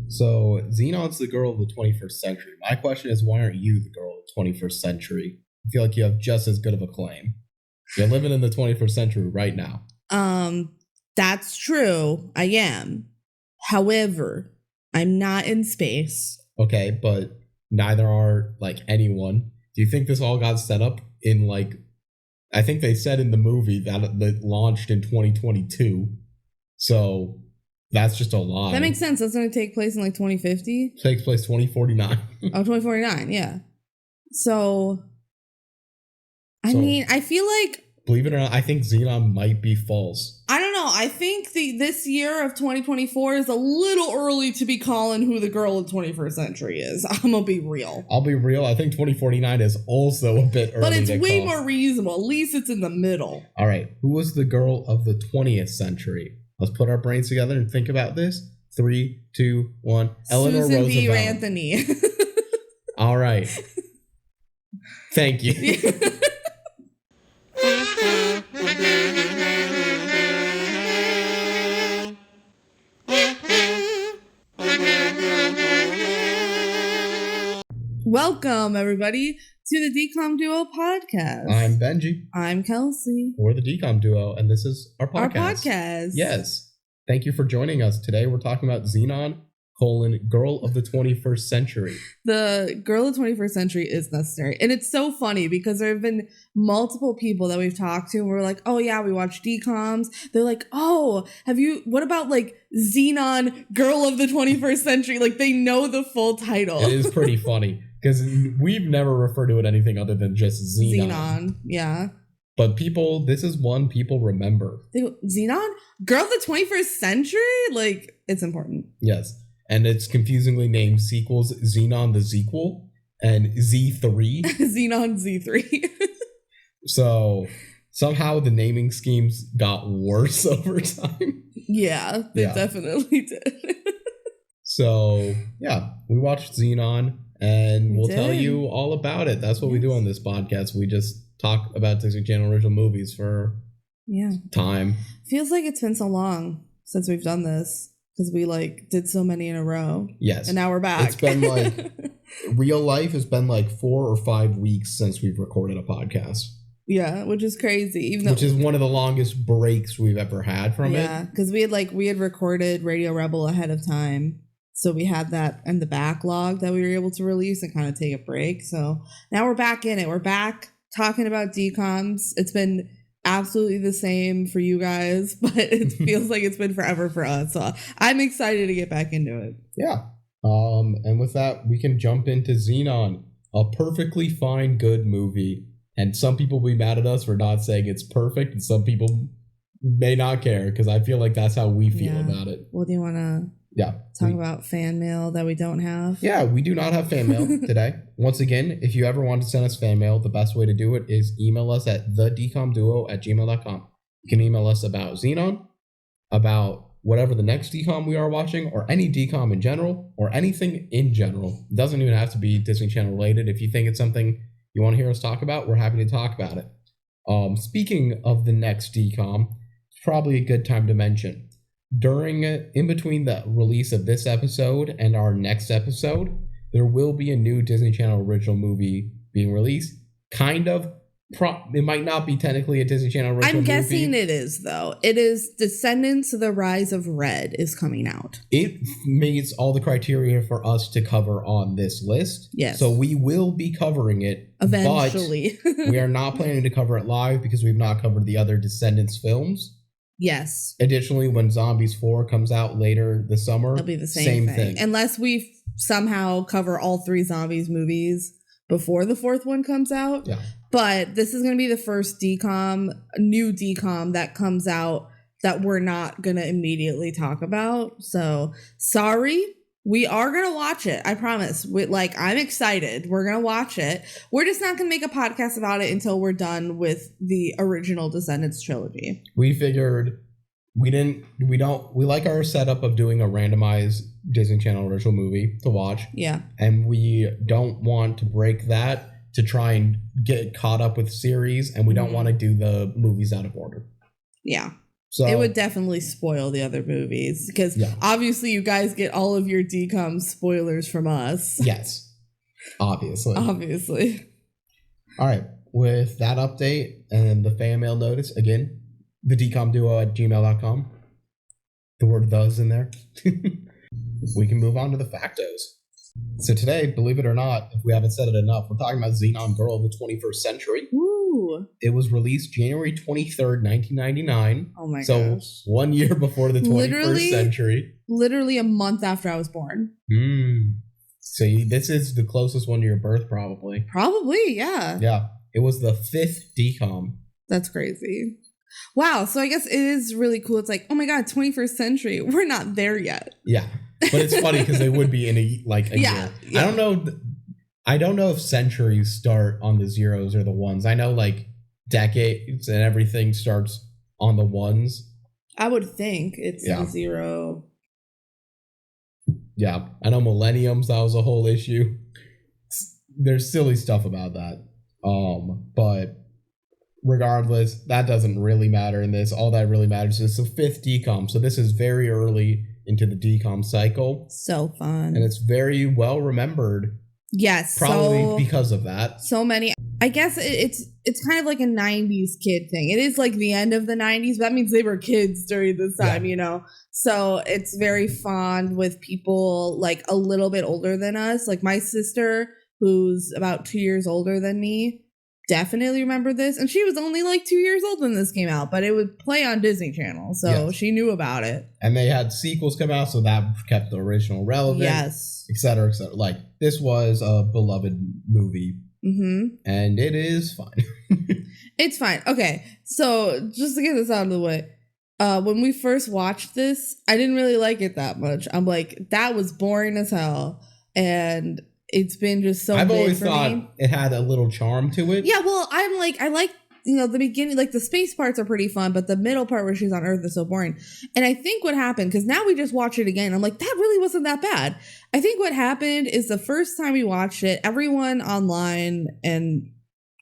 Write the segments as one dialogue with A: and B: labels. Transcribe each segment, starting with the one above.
A: So Xenon's the girl of the 21st century. My question is, why aren't you the girl of the 21st century? I feel like you have just as good of a claim. You're living in the 21st century right now.
B: That's true. I am. However, I'm not in space.
A: Okay, but neither are anyone. Do you think this all got set up in I think they said in the movie that it launched in 2022. So that's just a lie.
B: That makes sense. That's going to take place in 2050.
A: Takes place 2049.
B: 2049, yeah. So I mean, I feel like,
A: believe it or not, I think Zenon might be false.
B: I don't know. I think this year of 2024 is a little early to be calling who the girl of the 21st century is. I'm going to be real.
A: I'll be real. I think 2049 is also a bit early.
B: But it's way more reasonable. At least it's in the middle.
A: All right. Who was the girl of the 20th century? Let's put our brains together and think about this. 3, 2, 1. Eleanor
B: Susan
A: Roosevelt.
B: B. Anthony.
A: All right. Thank you.
B: Welcome, everybody, to the DCOM Duo podcast.
A: I'm Benji.
B: I'm Kelsey.
A: We're the DCOM Duo, and this is our podcast. Yes. Thank you for joining us. Today, we're talking about Zenon, girl of the 21st century.
B: The girl of the 21st century is necessary. And it's so funny because there have been multiple people that we've talked to and we're like, oh yeah, we watch DCOMs. They're like, oh, what about Zenon, girl of the 21st century? They know the full title.
A: It is pretty funny because we've never referred to it anything other than just Zenon.
B: Zenon, yeah.
A: But this is one people remember.
B: Zenon, girl of the 21st century? It's important.
A: Yes. And it's confusingly named sequels Zenon the Sequel and Z3.
B: Zenon Z3.
A: So somehow the naming schemes got worse over time.
B: Yeah, they definitely did.
A: So, yeah, we watched Zenon and we'll tell you all about it. That's what we do on this podcast. We just talk about Disney Channel original movies for time.
B: Feels like it's been so long since we've done this. Because we did so many in a row.
A: Yes.
B: And now we're back.
A: It's been real life has been 4 or 5 weeks since we've recorded a podcast.
B: Yeah, which is crazy.
A: Which is one of the longest breaks we've ever had from it.
B: Yeah, because we had recorded Radio Rebel ahead of time. So we had that in the backlog that we were able to release and kind of take a break. So now we're back in it. We're back talking about DCOMs. It's been absolutely the same for you guys, but it feels like it's been forever for us. So I'm excited to get back into it.
A: Yeah. And with that, we can jump into Zenon, a perfectly fine, good movie. And some people will be mad at us for not saying it's perfect, and some people may not care because I feel like that's how we feel about it.
B: Well, do you want to talk about fan mail that we don't have?
A: Yeah, we do not have fan mail today. Once again, if you ever want to send us fan mail, the best way to do it is email us at thedcomduo@gmail.com. You can email us about Zenon, about whatever the next DCOM we are watching, or any DCOM in general, or anything in general. It doesn't even have to be Disney Channel related. If you think it's something you want to hear us talk about, we're happy to talk about it. Speaking of the next DCOM, it's probably a good time to mention. In between the release of this episode and our next episode, there will be a new Disney Channel original movie being released. It might not be technically a Disney Channel original movie.
B: I'm guessing it is, though. It is Descendants of the Rise of Red is coming out.
A: It meets all the criteria for us to cover on this list.
B: Yes.
A: So we will be covering it.
B: Eventually.
A: But we are not planning to cover it live because we've not covered the other Descendants films.
B: Yes.
A: Additionally, when Zombies 4 comes out later this summer,
B: it'll be the same thing. Unless we somehow cover all 3 Zombies movies before the 4th one comes out.
A: Yeah.
B: But this is going to be the first new DCOM that comes out that we're not going to immediately talk about. So, sorry. We are going to watch it. I promise. I'm excited. We're going to watch it. We're just not going to make a podcast about it until we're done with the original Descendants trilogy.
A: We figured we like our setup of doing a randomized Disney Channel original movie to watch.
B: Yeah.
A: And we don't want to break that to try and get caught up with series. And we don't want to do the movies out of order.
B: Yeah.
A: So
B: it would definitely spoil the other movies because obviously you guys get all of your DCOM spoilers from us.
A: Yes, obviously. All right. With that update and the fan mail notice, again, the DCOMduo@gmail.com. The word "thes" in there. We can move on to the factos. So today, believe it or not, if we haven't said it enough, we're talking about Zenon Girl of the 21st Century.
B: Woo!
A: It was released January 23rd, 1999.
B: Oh my gosh.
A: So 1 year before the 21st century.
B: Literally a month after I was born.
A: So this is the closest one to your birth, probably.
B: Probably, yeah.
A: Yeah. It was the 5th DCOM.
B: That's crazy. Wow. So I guess it is really cool. It's like, oh my God, 21st century. We're not there yet.
A: Yeah. But it's funny because they would be in a year.
B: Yeah.
A: I don't know if centuries start on the zeros or the ones. I know like decades and everything starts on the ones.
B: I would think it's the 0.
A: Yeah. I know millenniums, that was a whole issue. There's silly stuff about that. But regardless, that doesn't really matter in this. All that really matters is the 5th DCOM. So this is very early into the DCOM cycle.
B: So fun.
A: And it's very well remembered.
B: Yes.
A: Probably because of that.
B: So many. I guess it's kind of like a 90s kid thing. It is like the end of the 90s, but that means they were kids during this time, you know? So it's very fond with people like a little bit older than us. Like my sister, who's about 2 years older than me, definitely remember this. And she was only like 2 years old when this came out, but it would play on Disney Channel. So she knew about it. And
A: they had sequels come out, so that kept the original relevant.
B: Yes.
A: Et cetera, et cetera. Like, this was a beloved movie.
B: Mm-hmm.
A: And it is fine.
B: It's fine. Okay. So just to get this out of the way, when we first watched this, I didn't really like it that much. I'm like, that was boring as hell. And it's been just so
A: I've
B: big
A: always
B: for
A: thought
B: me.
A: It had a little charm to it.
B: Yeah, well, I like, you know, the beginning, like the space parts are pretty fun, but the middle part where she's on Earth is so boring. And I think what happened, because now we just watch it again, I'm like, that really wasn't that bad. I think what happened is the first time we watched it, everyone online and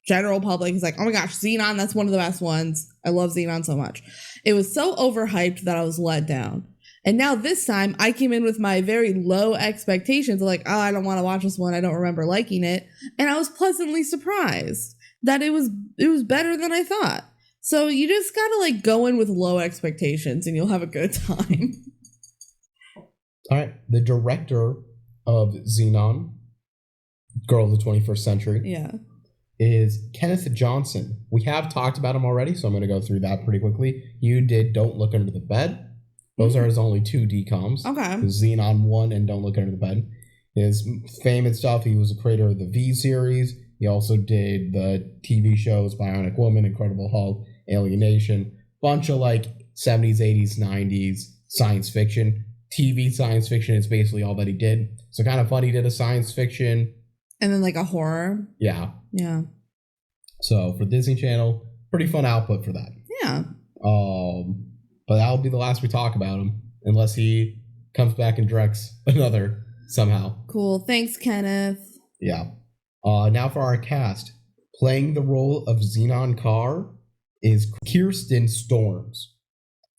B: general public is like, oh my gosh, Zenon, that's one of the best ones. I love Zenon so much. It was so overhyped that I was let down. And now this time I came in with my very low expectations, like, oh, I don't want to watch this one. I don't remember liking it. And I was pleasantly surprised that it was better than I thought. So you just got to like go in with low expectations and you'll have a good time.
A: All right. The director of Zenon, Girl of the 21st Century, is Kenneth Johnson. We have talked about him already, so I'm going to go through that pretty quickly. You did Don't Look Under the Bed. Those are his only 2 DCOMs.
B: Okay.
A: Zenon 1 and Don't Look Under the Bed. His fame and stuff, he was a creator of the V series. He also did the TV shows Bionic Woman, Incredible Hulk, Alienation. Bunch of like 70s, 80s, 90s science fiction. TV science fiction is basically all that he did. So kind of fun, he did a science fiction.
B: And then like a horror.
A: Yeah.
B: Yeah.
A: So for Disney Channel, pretty fun output for that.
B: Yeah.
A: But that'll be the last we talk about him, unless he comes back and directs another somehow.
B: Cool. Thanks, Kenneth.
A: Yeah. Now for our cast. Playing the role of Zenon Carr is Kirsten Storms.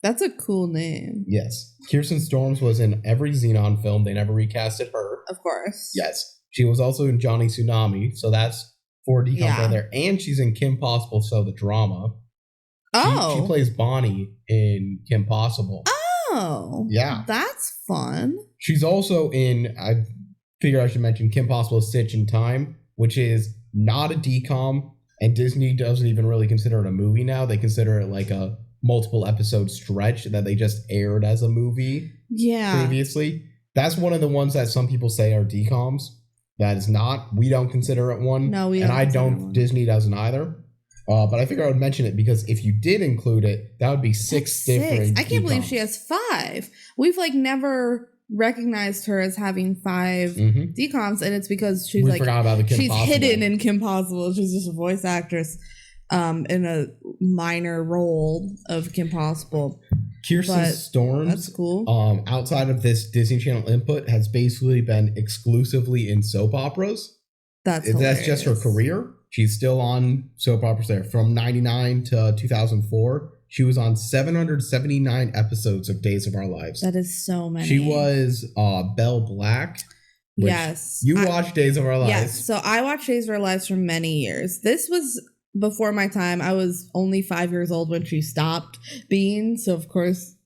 B: That's a cool name.
A: Yes. Kirsten Storms was in every Zenon film. They never recasted her.
B: Of course.
A: Yes. She was also in Johnny Tsunami, so that's 4 DCOMs right there. And she's in Kim Possible, so the drama. She plays Bonnie in Kim Possible.
B: Oh.
A: Yeah.
B: That's fun.
A: She's also in, I figure I should mention, Kim Possible Stitch in Time, which is not a DCOM, and Disney doesn't even really consider it a movie now. They consider it like a multiple episode stretch that they just aired as a movie previously. That's one of the ones that some people say are DCOMs. That is not. We don't consider it one.
B: No, we
A: don't. And I don't.
B: One.
A: Disney doesn't either. But I figure I would mention it because if you did include it, that would be 6 different.
B: I can't believe she has 5. We've like never recognized her as having 5 DCOMs, and it's because she's
A: forgot about the Kim
B: she's
A: Possible.
B: Hidden in Kim Possible. She's just a voice actress in a minor role of Kim Possible.
A: Kirsten Storms,
B: that's cool.
A: Outside of this Disney Channel input, has basically been exclusively in soap operas. That's just her career. She's still on soap operas there. From 99 to 2004, She was on 779 episodes of Days of Our Lives.
B: That is so many.
A: She was Belle Black.
B: Yes.
A: You watched Days of Our Lives.
B: Yes. So I watched Days of Our Lives for many years. This was before my time. I was only 5 years old when she stopped being. So, of course,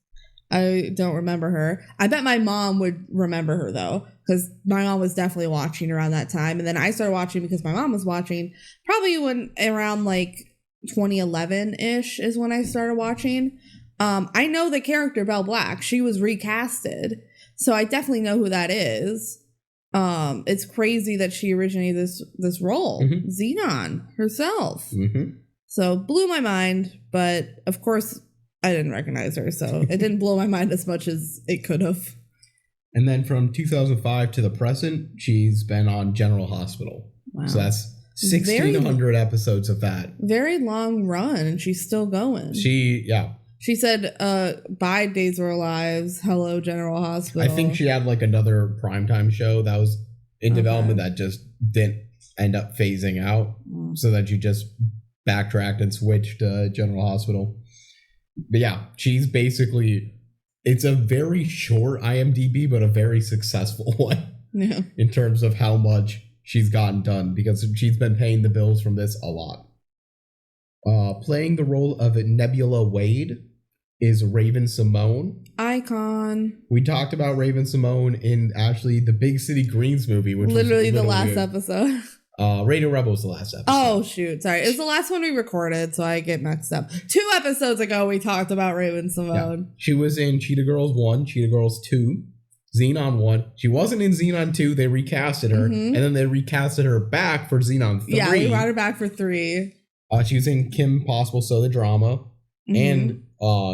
B: I don't remember her. I bet my mom would remember her, though, because my mom was definitely watching around that time. And then I started watching because my mom was watching probably when around like 2011-ish is when I started watching. I know the character Belle Black. She was recasted. So I definitely know who that is. It's crazy that she originated this role, Zenon herself. So blew my mind, but of course I didn't recognize her, so it didn't blow my mind as much as it could have.
A: And then from 2005 to the present, she's been on General Hospital. Wow. So that's 1,600 episodes of that.
B: Very long run, and she's still going. She said, bye, Days of Our Lives. Hello, General Hospital.
A: I think she had like another primetime show that was in development that just didn't end up phasing out. So that she just backtracked and switched to General Hospital. But yeah, she's basically, it's a very short IMDb, but a very successful one in terms of how much she's gotten done, because she's been paying the bills from this a lot. Playing the role of Nebula Wade is Raven Simone.
B: Icon.
A: We talked about Raven Simone in actually the Big City Greens movie, which
B: literally
A: was
B: the last episode.
A: Radio Rebel was the last episode.
B: Oh, shoot. Sorry. It's the last one we recorded, so I get mixed up. 2 episodes ago, we talked about Raven Simone.
A: Yeah. She was in Cheetah Girls 1, Cheetah Girls 2, Zenon 1. She wasn't in Zenon 2. They recasted her, and then they recasted her back for Zenon 3.
B: Yeah, they brought her back for 3.
A: She was in Kim Possible, So the Drama, and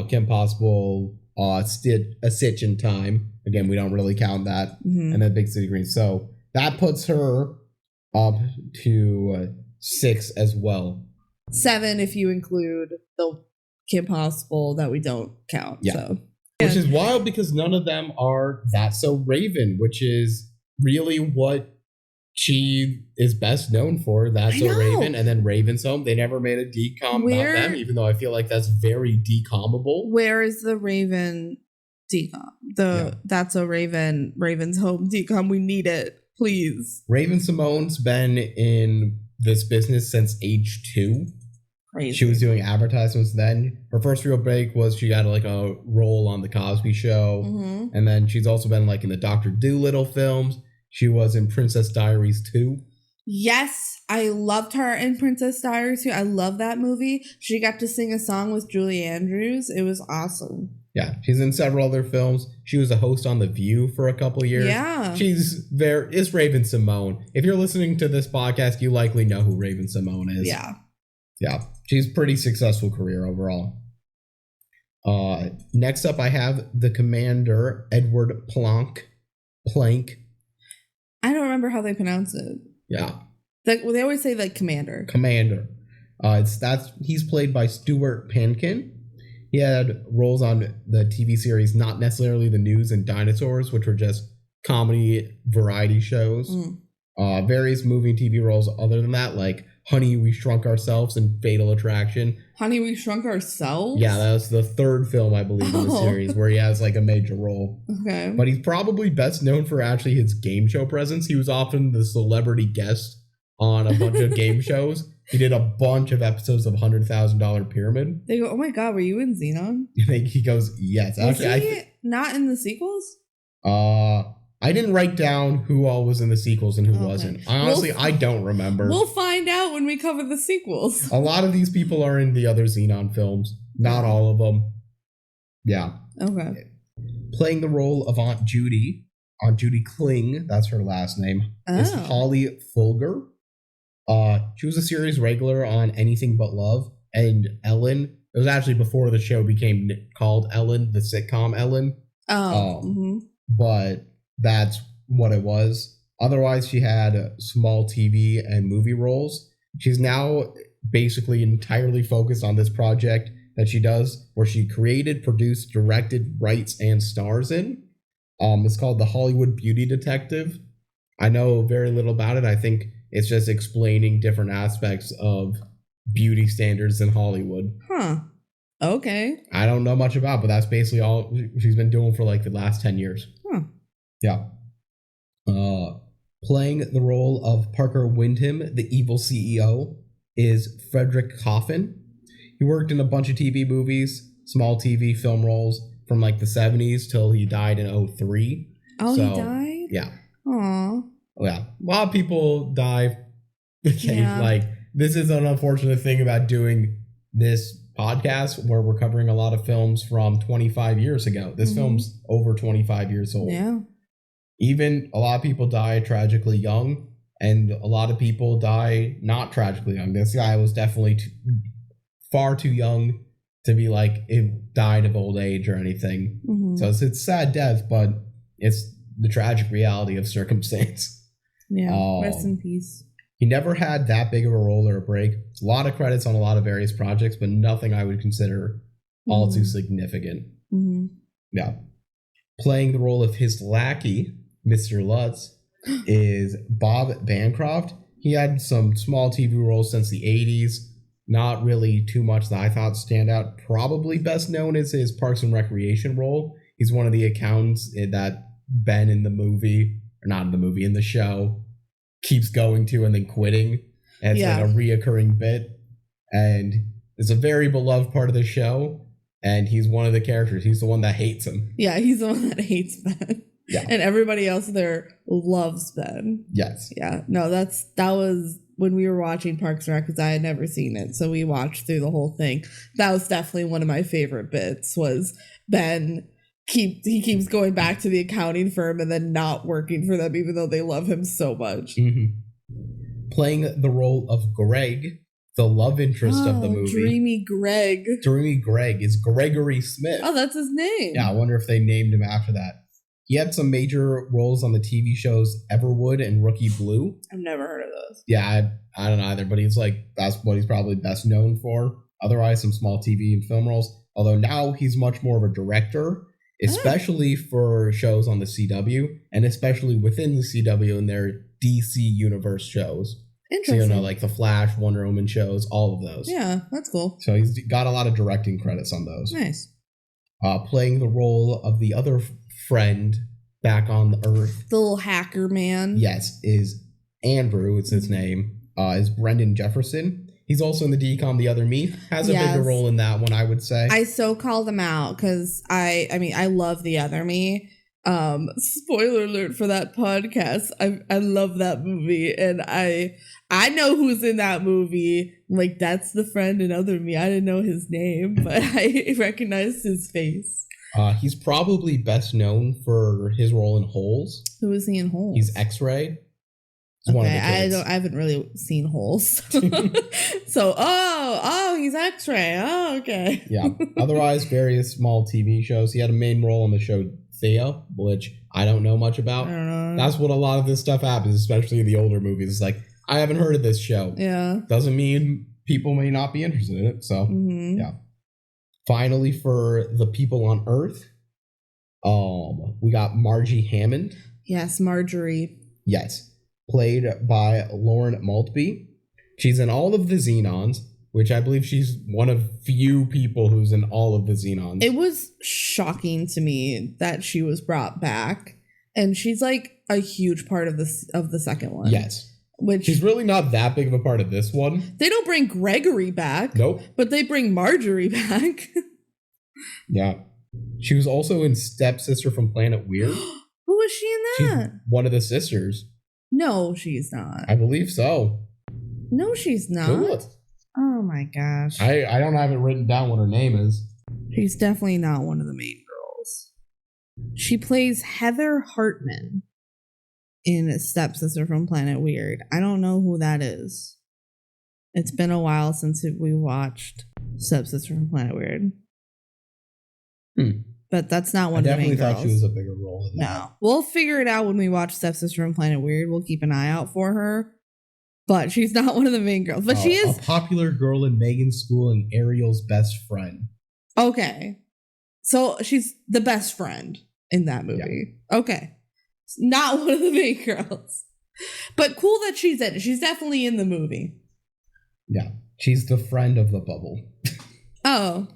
A: Kim Possible, A Stitch in Time. Again, we don't really count that. And then Big City Greens. So that puts her up to 6 as well.
B: 7 if you include the Kim Possible that we don't count.
A: Yeah.
B: So.
A: Which is wild because none of them are That's So Raven, which is really what she is best known for. That's So Raven, and then Raven's Home. They never made a decom about them, even though I feel like that's very decomable.
B: Where is the Raven decom? That's So Raven, Raven's Home decom. We need it. Please.
A: Raven Simone's been in this business since age 2.
B: Crazy.
A: She was doing advertisements then. Her first real break was she had like a role on The Cosby Show. And then she's also been like in the Dr. Dolittle films. She was in Princess Diaries 2.
B: Yes, I loved her in Princess Diaries 2. I love that movie. She got to sing a song with Julie Andrews. It was awesome.
A: Yeah, she's in several other films. She was a host on The View for a couple years.
B: Yeah.
A: It's Raven Simone. If you're listening to this podcast, you likely know who Raven Simone is.
B: Yeah.
A: Yeah, she's pretty successful career overall. Next up, I have the Commander, Edward Plank.
B: I don't remember how they pronounce it.
A: Yeah.
B: They always say like Commander.
A: He's played by Stuart Pankin. He had roles on the TV series Not Necessarily the News and Dinosaurs, which were just comedy variety shows. Various movie and TV roles other than that, like Honey, We Shrunk Ourselves and Fatal Attraction.
B: Honey, We Shrunk Ourselves?
A: Yeah, that was the 3rd film, I believe, in the series where he has like a major role.
B: Okay.
A: But he's probably best known for actually his game show presence. He was often the celebrity guest on a bunch of game shows. He did a bunch of episodes of $100,000 Pyramid.
B: They go, oh my God, were you in Zenon?
A: I think he goes, yes.
B: Was he not in the sequels?
A: I didn't write down who all was in the sequels and who wasn't. Honestly, I don't remember.
B: We'll find out when we cover the sequels.
A: A lot of these people are in the other Zenon films. Not all of them. Yeah.
B: Okay.
A: Playing the role of Aunt Judy Kling, that's her last name, is Holly Fulger. She was a series regular on Anything But Love and Ellen. It was actually before the show became called Ellen, the sitcom Ellen. But that's what it was. Otherwise, she had small TV and movie roles. She's now basically entirely focused on this project that she does, where she created, produced, directed, writes, and stars in. It's called The Hollywood Beauty Detective. I know very little about it. I think it's just explaining different aspects of beauty standards in Hollywood.
B: Huh. Okay.
A: I don't know much about, but that's basically all she's been doing for like the last 10 years.
B: Huh.
A: Yeah. Playing the role of Parker Wyndham, the evil CEO, is Frederick Coffin. He worked in a bunch of TV movies, small TV film roles from like the 70s till he died in 2003.
B: Oh, he died?
A: Yeah.
B: Aw.
A: Yeah. A lot of people die.
B: Yeah.
A: Like, this is an unfortunate thing about doing this podcast where we're covering a lot of films from 25 years ago. This film's over 25 years old.
B: Yeah.
A: Even a lot of people die tragically young, and a lot of people die not tragically young. This guy was definitely far too young to be like, it died of old age or anything. So it's sad death, but it's the tragic reality of circumstance.
B: Yeah. Rest in peace.
A: He never had that big of a role or a break. A lot of credits on a lot of various projects, but nothing I would consider all too significant. Yeah. Playing the role of his lackey, Mr. Lutz, is Bob Bancroft. He had some small TV roles since the 80s. Not really too much that I thought stand out. Probably best known as his Parks and Recreation role. He's one of the accountants that Ben in the movie, or not in the movie, in the show, keeps going to and then quitting. And it's like a reoccurring bit. And it's a very beloved part of the show. And he's one of the characters. He's the one that hates him.
B: Yeah, he's the one that hates Ben.
A: Yeah.
B: And everybody else there loves Ben.
A: Yes.
B: Yeah. No, that was when we were watching Parks and Rec, because I had never seen it. So we watched through the whole thing. That was definitely one of my favorite bits, was Ben keeps going back to the accounting firm and then not working for them, even though they love him so much.
A: Playing the role of Greg, the love interest of the movie.
B: Dreamy Greg.
A: Dreamy Greg is Gregory Smith.
B: Oh, that's his name.
A: Yeah, I wonder if they named him after that. He had some major roles on the TV shows Everwood and Rookie Blue.
B: I've never heard of those.
A: Yeah, I don't either, but he's like, that's what he's probably best known for. Otherwise, some small TV and film roles. Although now he's much more of a director, especially for shows on the CW, and especially within the CW in their DC Universe shows.
B: Interesting.
A: So, like the Flash, Wonder Woman shows, all of those.
B: Yeah, that's cool.
A: So he's got a lot of directing credits on those.
B: Nice.
A: Playing the role of the other friend back on the Earth.
B: The little hacker man.
A: Yes, is Andrew, it's his name, is Brendan Jefferson. He's also in the DCOM The Other Me. Has a bigger role in that one, I would say.
B: I so called him out because I love The Other Me. Spoiler alert for that podcast. I love that movie, and I know who's in that movie. Like, that's the friend in Other Me. I didn't know his name, but I recognized his face.
A: He's probably best known for his role in Holes.
B: Who is he in Holes?
A: He's X-Ray.
B: He's one of the kids. I haven't really seen Holes. So, he's X-Ray. Oh, okay.
A: Yeah. Otherwise, various small TV shows. He had a main role on the show Thea, which I don't know much about.
B: I don't know.
A: That's what a lot of this stuff happens, especially in the older movies. It's like, I haven't heard of this show.
B: Yeah.
A: Doesn't mean people may not be interested in it. So, yeah. Finally, for the people on Earth, we got Margie Hammond.
B: Yes, Marjorie.
A: Yes. Played by Lauren Maltby. She's in all of the Zenons, which I believe she's one of few people who's in all of the Zenons.
B: It was shocking to me that she was brought back, and she's like a huge part of the second one.
A: Yes.
B: Which
A: she's really not that big of a part of this one.
B: They don't bring Gregory back.
A: Nope.
B: But they bring Marjorie back.
A: Yeah. She was also in Stepsister from Planet Weird.
B: Who was she in that?
A: She's one of the sisters.
B: No, she's not.
A: I believe so.
B: No, she's not.
A: Google it.
B: Oh my gosh.
A: I don't have it written down what her name is.
B: She's definitely not one of the main girls. She plays Heather Hartman in Stepsister from Planet Weird. I don't know who that is. It's been a while since we watched Stepsister from Planet Weird. But that's not one of the main girls. I definitely thought
A: she was a bigger role in that.
B: No. We'll figure it out when we watch Stepsister from Planet Weird. We'll keep an eye out for her. But she's not one of the main girls. But she is
A: a popular girl in Megan's school and Ariel's best friend.
B: Okay. So she's the best friend in that movie. Yeah. Okay. Not one of the main girls. But cool that she's in it. She's definitely in the movie.
A: Yeah. She's the friend of the bubble.
B: Oh.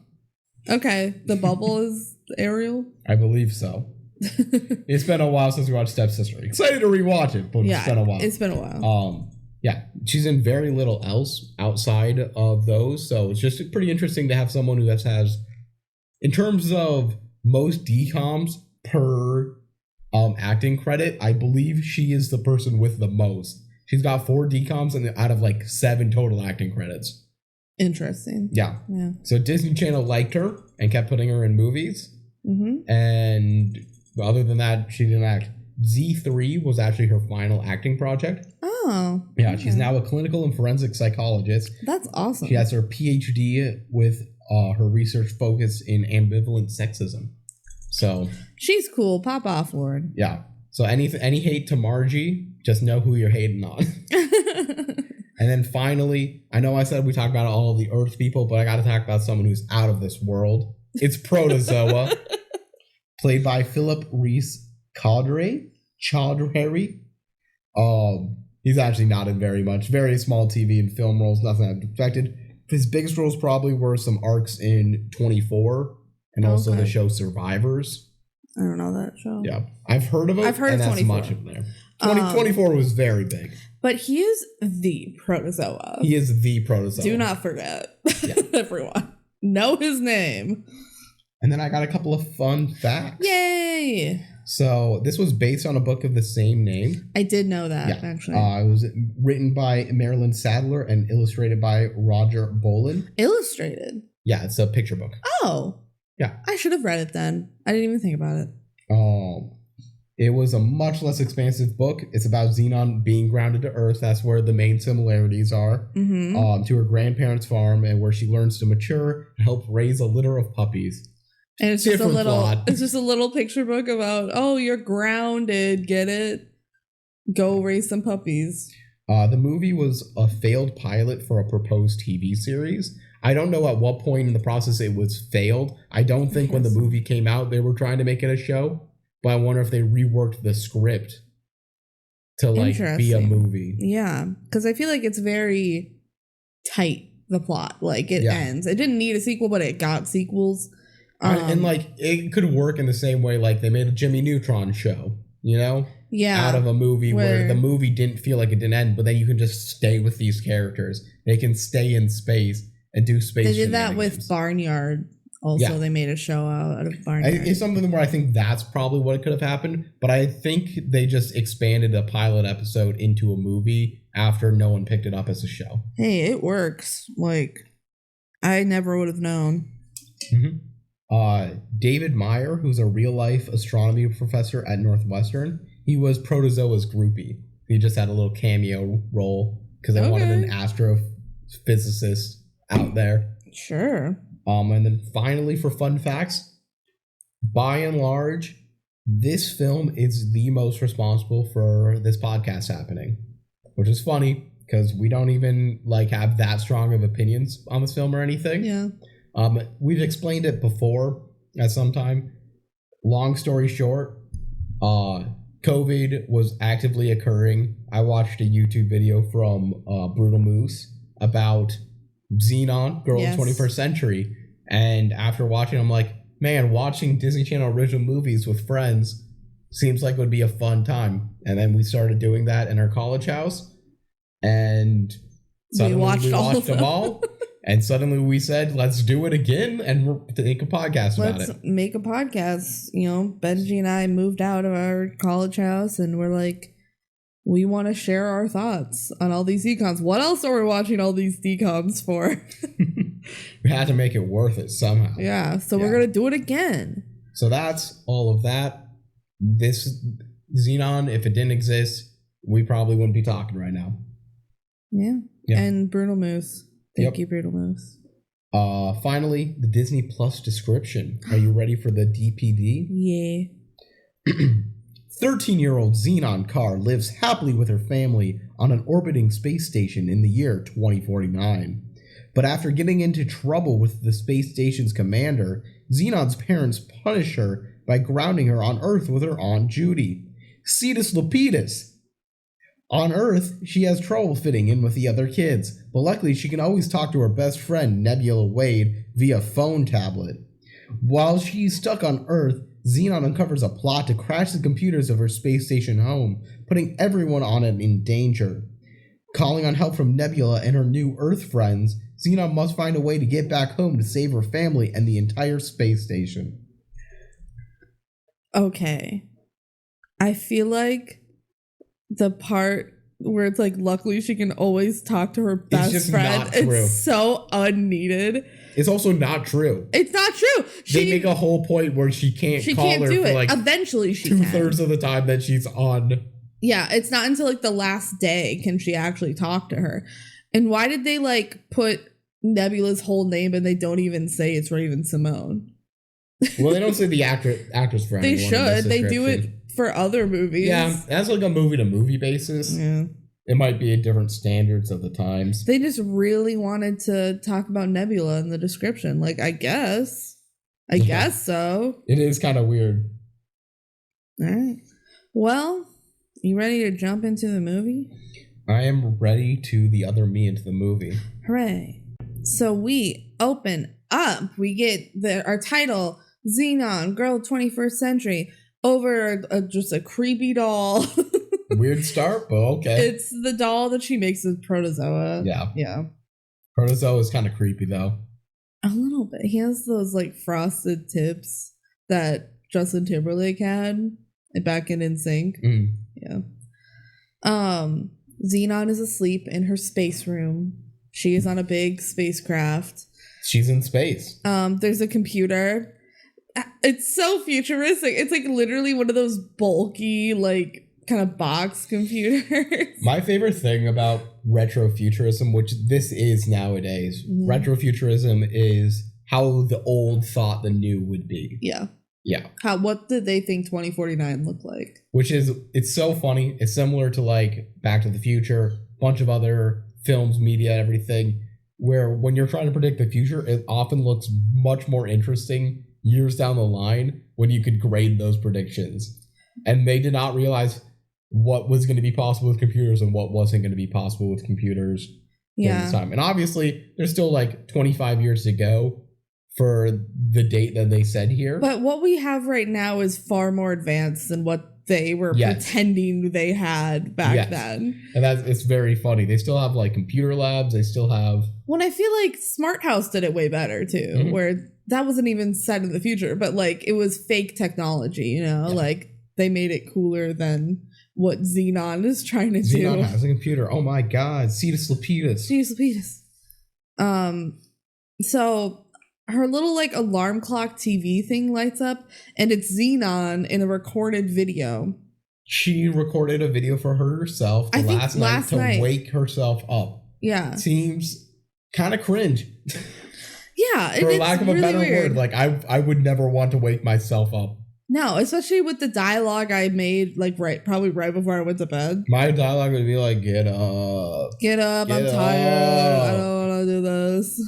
B: Okay, the bubble is Ariel.
A: I believe so. It's been a while since we watched Stepsister. Excited to rewatch it, but it's been a while.
B: It's been a while.
A: Yeah, she's in very little else outside of those, so it's just pretty interesting to have someone who has in terms of most DCOMs per acting credit, I believe she is the person with the most. She's got 4 DCOMs out of like 7 total acting credits.
B: Interesting.
A: Yeah. So Disney Channel liked her and kept putting her in movies. Mm-hmm. And other than that, she didn't act. Z3 was actually her final acting project.
B: Oh.
A: Yeah, okay. She's now a clinical and forensic psychologist.
B: That's awesome.
A: She has her PhD with her research focus in ambivalent sexism. So
B: she's cool. Pop off, Lord.
A: Yeah. So any hate to Margie, just know who you're hating on. And then finally, I know I said we talked about all of the Earth people, but I got to talk about someone who's out of this world. It's Protozoa, played by Philip Reese Chaudhary. He's actually not in very much. Very small TV and film roles, nothing I've expected. His biggest roles probably were some arcs in 24 and also the show Survivors.
B: I don't know that show.
A: Yeah. I've heard of it.
B: I've heard of 24.
A: Much of there. 24 was very big.
B: But he is the Protozoa.
A: He is the Protozoa.
B: Do not forget. Yeah. Everyone. Know his name.
A: And then I got a couple of fun facts.
B: Yay!
A: So this was based on a book of the same name.
B: I did know that, actually.
A: It was written by Marilyn Sadler and illustrated by Roger Bolin.
B: Illustrated?
A: Yeah, it's a picture book.
B: Oh. Yeah. I should have read it then. I didn't even think about it.
A: It was a much less expansive book. It's about Zenon being grounded to Earth. That's where the main similarities are. Mm-hmm. To her grandparents' farm, and where she learns to mature and help raise a litter of puppies.
B: And it's just it's just a little picture book about, oh, you're grounded, get it? Go raise some puppies.
A: The movie was a failed pilot for a proposed TV series. I don't know at what point in the process it was failed. I don't think when the movie came out they were trying to make it a show, but I wonder if they reworked the script to be a movie.
B: Yeah, because I feel like it's very tight, the plot. Like it ends. It didn't need a sequel, but it got sequels.
A: And it could work in the same way like they made a Jimmy Neutron show, you know?
B: Yeah.
A: Out of a movie where the movie didn't feel like it didn't end, but then you can just stay with these characters. They can stay in space and do space.
B: They did that with Barnyard. Also, they made a show out of Barnyard.
A: It's something where I think that's probably what it could have happened, but I think they just expanded a pilot episode into a movie after no one picked it up as a show.
B: Hey, it works. Like, I never would have known.
A: Mm-hmm. David Meyer, who's a real-life astronomy professor at Northwestern, he was Protozoa's groupie. He just had a little cameo role because they wanted an astrophysicist out there.
B: Sure.
A: And then finally, for fun facts, by and large, this film is the most responsible for this podcast happening, which is funny because we don't even have that strong of opinions on this film or anything.
B: Yeah.
A: We've explained it before at some time. Long story short, COVID was actively occurring. I watched a YouTube video from Brutal Moose about Zenon, Girl of the 21st Century. And after watching, I'm like, man, watching Disney Channel original movies with friends seems like it would be a fun time. And then we started doing that in our college house. And suddenly we watched them all. And suddenly we said, let's do it again and make a podcast about it.
B: Let's make a podcast. You know, BenG and I moved out of our college house and we're like, we want to share our thoughts on all these DCOMs. What else are we watching all these DCOMs for?
A: We had to make it worth it somehow.
B: Yeah, so we're going to do it again.
A: So that's all of that. This Zenon, if it didn't exist, we probably wouldn't be talking right now.
B: Yeah. And Brutal Moose. Thank you, Brutal Moose.
A: Finally, the Disney Plus description. Are you ready for the DPD?
B: Yeah.
A: 13-year-old Zenon Carr lives happily with her family on an orbiting space station in the year 2049. But after getting into trouble with the space station's commander, Zenon's parents punish her by grounding her on Earth with her Aunt Judy, Ceetus-Lupeetus. On Earth, she has trouble fitting in with the other kids, but luckily she can always talk to her best friend, Nebula Wade, via phone tablet. While she's stuck on Earth, Zenon uncovers a plot to crash the computers of her space station home, putting everyone on it in danger. Calling on help from Nebula and her new Earth friends, Zenon must find a way to get back home to save her family and the entire space station.
B: Okay. I feel like the part where it's like, luckily she can always talk to her best friend.
A: Not true.
B: It's so unneeded.
A: It's also not true.
B: It's not true.
A: They make a whole point where she can't call her for like
B: eventually she can.
A: 2/3 of the time that she's on.
B: Yeah, it's not until like the last day can she actually talk to her. And why did they like put Nebula's whole name and they don't even say it's Raven Simone?
A: Well, they don't say the actress for
B: They
A: anyone.
B: should. They do it for other movies.
A: Yeah, that's like a movie-to-movie basis.
B: Yeah.
A: It might be at different standards of the times.
B: They just really wanted to talk about Nebula in the description. Like, I guess so.
A: It is kind of weird.
B: All right. Well, you ready to jump into the movie?
A: I am ready to the other me into the movie.
B: Hooray. So we open up. We get our title, Zenon, Girl 21st Century, over just a creepy doll.
A: Weird start, but okay.
B: It's the doll that she makes with Protozoa.
A: Yeah.
B: Yeah.
A: Protozoa is kind of creepy, though.
B: A little bit. He has those like frosted tips that Justin Timberlake had back in NSYNC.
A: Mm.
B: Yeah. Zenon is asleep in her space room. She is on a big spacecraft.
A: She's in space.
B: There's a computer. It's so futuristic. It's like literally one of those bulky, like kind of box computers.
A: My favorite thing about retrofuturism, which this is nowadays, retrofuturism is how the old thought the new would be.
B: Yeah.
A: Yeah.
B: What did they think 2049 looked like?
A: Which is, it's so funny. It's similar to like Back to the Future, a bunch of other films, media, everything, where when you're trying to predict the future, it often looks much more interesting years down the line when you could grade those predictions. And they did not realize what was going to be possible with computers and what wasn't going to be possible with computers during this time. And obviously, there's still like 25 years to go for the date that they said here.
B: But what we have right now is far more advanced than what they were pretending they had back then.
A: And it's very funny. They still have like computer labs. They still have...
B: Well, I feel like Smart House did it way better too, where that wasn't even set in the future, but like it was fake technology, you know, like they made it cooler than what Zenon is trying to do.
A: Zenon has a computer. Oh my God. Ceetus-Lupeetus.
B: Ceetus-Lupeetus. So her little like alarm clock TV thing lights up and it's Zenon in a recorded video.
A: She recorded a video for herself last night to wake herself up.
B: Yeah.
A: Seems kind of cringe.
B: Yeah.
A: For lack of a better word. Like I would never want to wake myself up.
B: No, especially with the dialogue I made like probably right before I went to bed.
A: My dialogue would be like, get up.
B: Get up, I'm tired. I don't want to do this.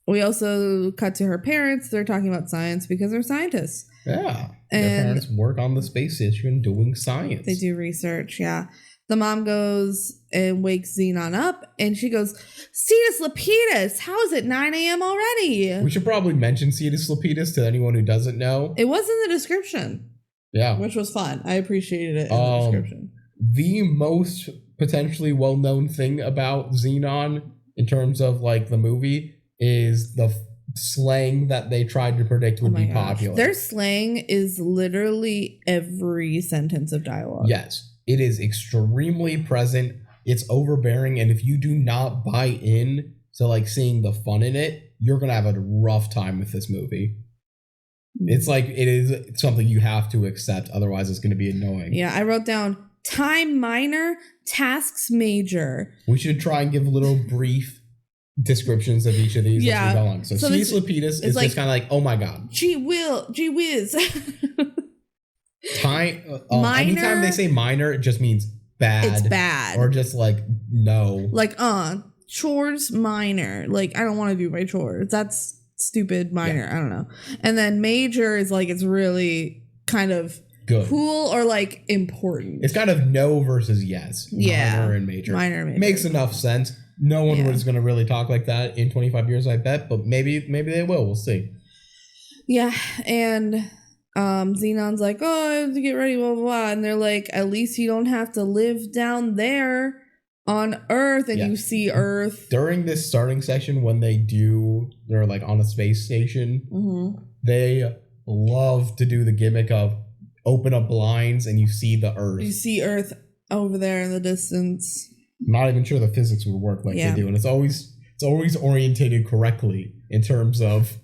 B: We also cut to her parents. They're talking about science because they're scientists.
A: Yeah. Their parents work on the space station doing science.
B: They do research, yeah. The mom goes and wakes Zenon up and she goes, Ceetus-Lupeetus, how is it 9 a.m. already?
A: We should probably mention Ceetus-Lupeetus to anyone who doesn't know.
B: It was in the description.
A: Yeah.
B: Which was fun. I appreciated it in the description.
A: The most potentially well-known thing about Zenon in terms of like the movie is the slang that they tried to predict would be popular.
B: Their slang is literally every sentence of dialogue.
A: Yes. It is extremely present. It's overbearing. And if you do not buy in to like seeing the fun in it, you're going to have a rough time with this movie. It's like, it is something you have to accept. Otherwise, it's going to be annoying.
B: Yeah, I wrote down time minor, tasks major.
A: We should try and give little brief descriptions of each of these as we go along. So Ceetus-Lupeetus is like, just kind of like, oh my God.
B: Gee whiz.
A: Anytime they say minor, it just means bad.
B: It's bad.
A: Or just like, no.
B: Like, chores minor. Like, I don't want to do my chores. That's stupid minor. I don't know. And then major is like, it's really kind of good, cool, or like important.
A: It's kind of no versus yes.
B: Yeah.
A: Minor and major.
B: Minor and major.
A: Makes enough sense. No one was going to really talk like that in 25 years, I bet. But maybe they will. We'll see.
B: Yeah, and Zenon's like, oh, I have to get ready, blah, blah, blah. And they're like, at least you don't have to live down there on Earth. And you see Earth.
A: During this starting section, when they're like on a space station, they love to do the gimmick of open up blinds and you see the Earth.
B: You see Earth over there in the distance.
A: I'm not even sure the physics would work like they do. And it's always orientated correctly in terms of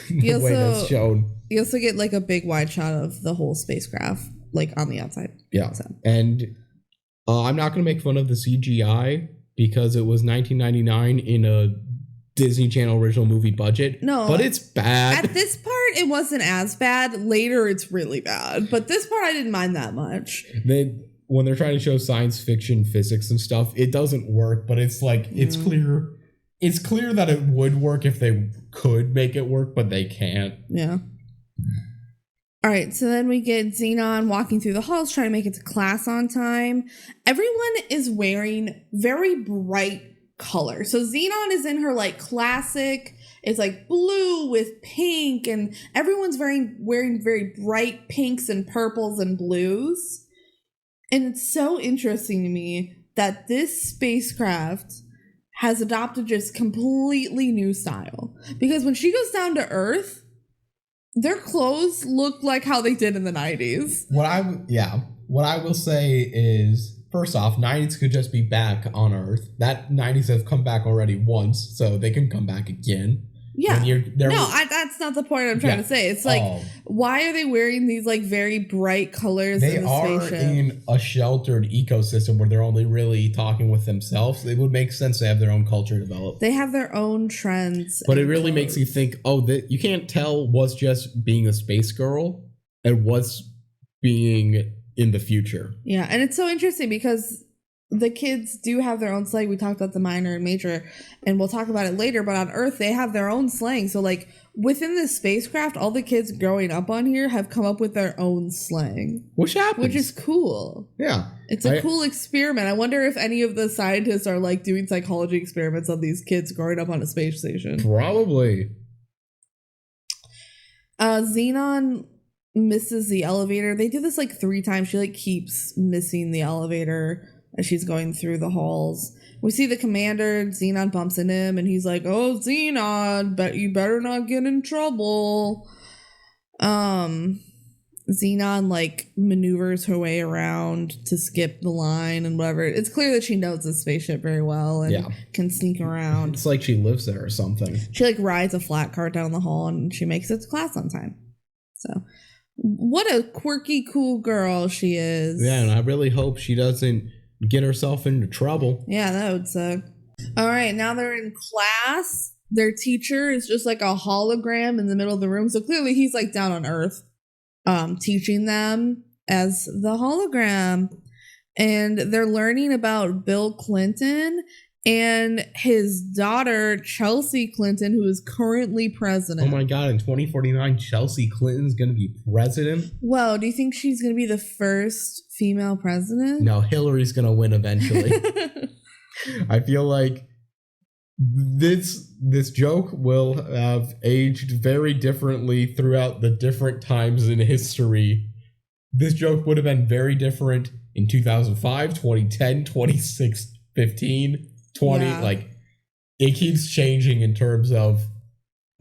A: the way that's shown.
B: You also get like a big wide shot of the whole spacecraft, like on the outside.
A: Yeah. So. And I'm not going to make fun of the CGI because it was 1999 in a Disney Channel original movie budget.
B: No.
A: But it's bad.
B: At this part, it wasn't as bad. Later, it's really bad. But this part, I didn't mind that much.
A: When they're trying to show science fiction physics and stuff, it doesn't work. But it's like, it's clear. It's clear that it would work if they could make it work, but they can't.
B: Yeah. All right, so then we get Zenon walking through the halls, trying to make it to class on time. Everyone is wearing very bright colors. So Zenon is in her like classic, it's like blue with pink, and everyone's wearing very bright pinks and purples and blues. And it's so interesting to me that this spacecraft has adopted just completely new style. Because when she goes down to Earth, their clothes look like how they did in the 90s. What
A: I will say is, first off, 90s could just be back on Earth. That 90s have come back already once, so they can come back again.
B: Yeah. That's not the point I'm trying to say. It's like, why are they wearing these like very bright colors in the spaceship?
A: They are in a sheltered ecosystem where they're only really talking with themselves. It would make sense to have their own culture develop.
B: They have their own trends.
A: But it really makes you think, you can't tell what's just being a space girl and what's being in the future.
B: Yeah, and it's so interesting because the kids do have their own slang. We talked about the minor and major, and we'll talk about it later, but on Earth, they have their own slang. So, like, within this spacecraft, all the kids growing up on here have come up with their own slang.
A: Which happens.
B: Which is cool.
A: Yeah.
B: It's a cool experiment. I wonder if any of the scientists are, like, doing psychology experiments on these kids growing up on a space station.
A: Probably.
B: Zenon misses the elevator. They do this, like, 3 times. She, like, keeps missing the elevator as she's going through the halls. We see the commander. Zenon bumps into him, and he's like, "Oh, Zenon, bet you better not get in trouble." Zenon like maneuvers her way around to skip the line and whatever. It's clear that she knows the spaceship very well and can sneak around.
A: It's like she lives there or something.
B: She like rides a flat cart down the hall, and she makes it to class on time. So, what a quirky, cool girl she is.
A: Yeah, and I really hope she doesn't get herself into trouble.
B: Yeah, that would suck. All right, now they're in class. Their teacher is just like a hologram in the middle of the room. So clearly he's like down on Earth, teaching them as the hologram. And they're learning about Bill Clinton and his daughter, Chelsea Clinton, who is currently president.
A: Oh my God, in 2049, Chelsea Clinton's going to be president?
B: Whoa, do you think she's going to be the first female president?
A: No, Hillary's going to win eventually. I feel like this joke will have aged very differently throughout the different times in history. This joke would have been very different in 2005, 2010, 2015, 20. Yeah. Like, it keeps changing in terms of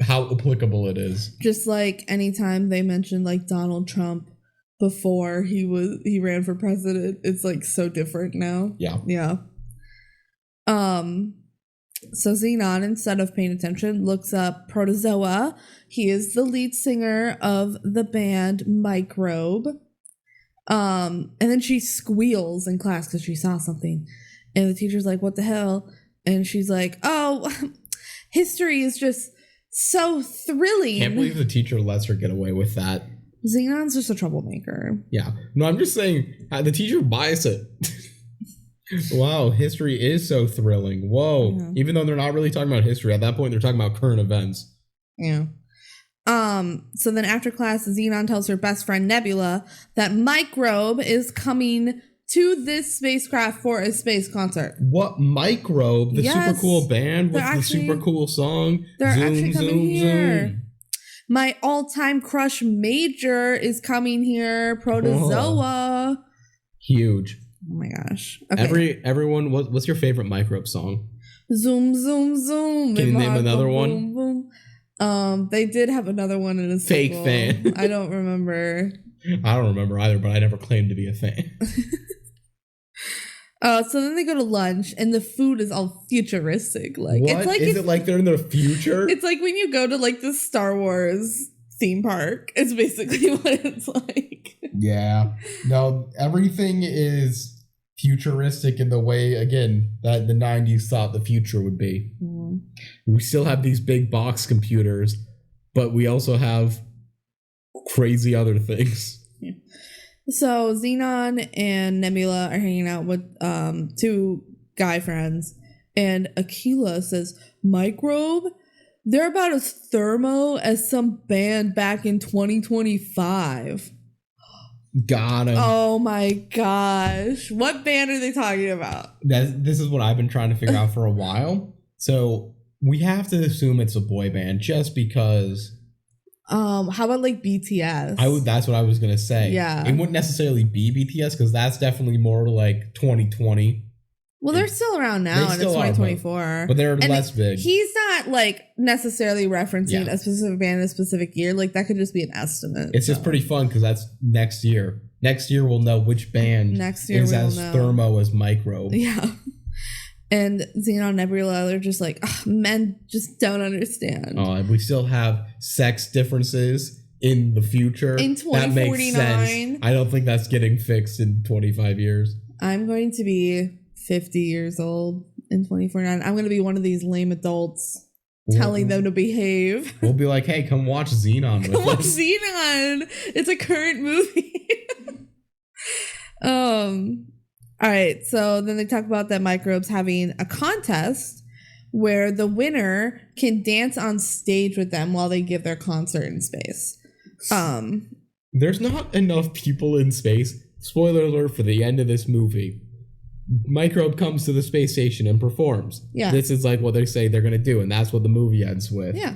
A: how applicable it is.
B: Just like anytime they mention like Donald Trump before he ran for president, it's like so different now. Yeah. So Zenon, instead of paying attention, looks up Protozoa. He is the lead singer of the band Microbe. And then she squeals in class because she saw something. And the teacher's like, "What the hell?" And she's like, "Oh, history is just so thrilling."
A: Can't believe the teacher lets her get away with that.
B: Zenon's just a troublemaker.
A: Yeah. No, I'm just saying, the teacher buys it. Wow, history is so thrilling. Whoa. Yeah. Even though they're not really talking about history. At that point, they're talking about current events.
B: Yeah. So then after class, Zenon tells her best friend Nebula that Microbe is coming to this spacecraft for a space concert.
A: What Microbe? The super cool band with the super cool song.
B: They're actually coming here.
A: Zoom.
B: My all-time crush Major is coming here. Protozoa.
A: Huge.
B: Oh my gosh. Okay.
A: Everyone, what's your favorite Microbe song?
B: Zoom, zoom, zoom.
A: Can you name another one?
B: Boom, boom. They did have another one in a
A: Fake
B: sequel.
A: fan.
B: I don't remember.
A: I don't remember either, but I never claimed to be a fan.
B: So then they go to lunch, and the food is all futuristic. Like,
A: what?
B: It's like
A: is it like they're in the future?
B: It's like when you go to like the Star Wars theme park. It's basically what it's like.
A: Yeah. No, everything is futuristic in the way, again, that the 90s thought the future would be. Mm. We still have these big box computers, but we also have crazy other things.
B: Yeah. So Zenon and Nebula are hanging out with two guy friends, and Aquila says, Microbe? They're about as thermo as some band back in 2025.
A: Got him.
B: Oh my gosh. What band are they talking about?
A: This is what I've been trying to figure out for a while. So we have to assume it's a boy band just because...
B: How about like BTS?
A: That's what I was gonna say.
B: Yeah.
A: It wouldn't necessarily be BTS because that's definitely more like 2020.
B: Well, they're still around now, and it's 2024.
A: But they're less big.
B: He's not like necessarily referencing a specific band in a specific year. Like that could just be an estimate.
A: It's just pretty fun because that's next year. Next year we'll know which band is as thermo as Microbe.
B: Yeah. And Zenon and Nebula, they're just like, men just don't understand.
A: Oh, and we still have sex differences in the future.
B: In 2049.
A: That makes sense. I don't think that's getting fixed in 25 years.
B: I'm going to be 50 years old in 2049. I'm going to be one of these lame adults telling them to behave.
A: We'll be like, hey, come watch Zenon with us.
B: Come watch Zenon. It's a current movie. All right, so then they talk about that Microbe's having a contest where the winner can dance on stage with them while they give their concert in space.
A: There's not enough people in space. Spoiler alert for the end of this movie. Microbe comes to the space station and performs.
B: Yeah.
A: This is like what they say they're going to do, and that's what the movie ends with.
B: Yeah.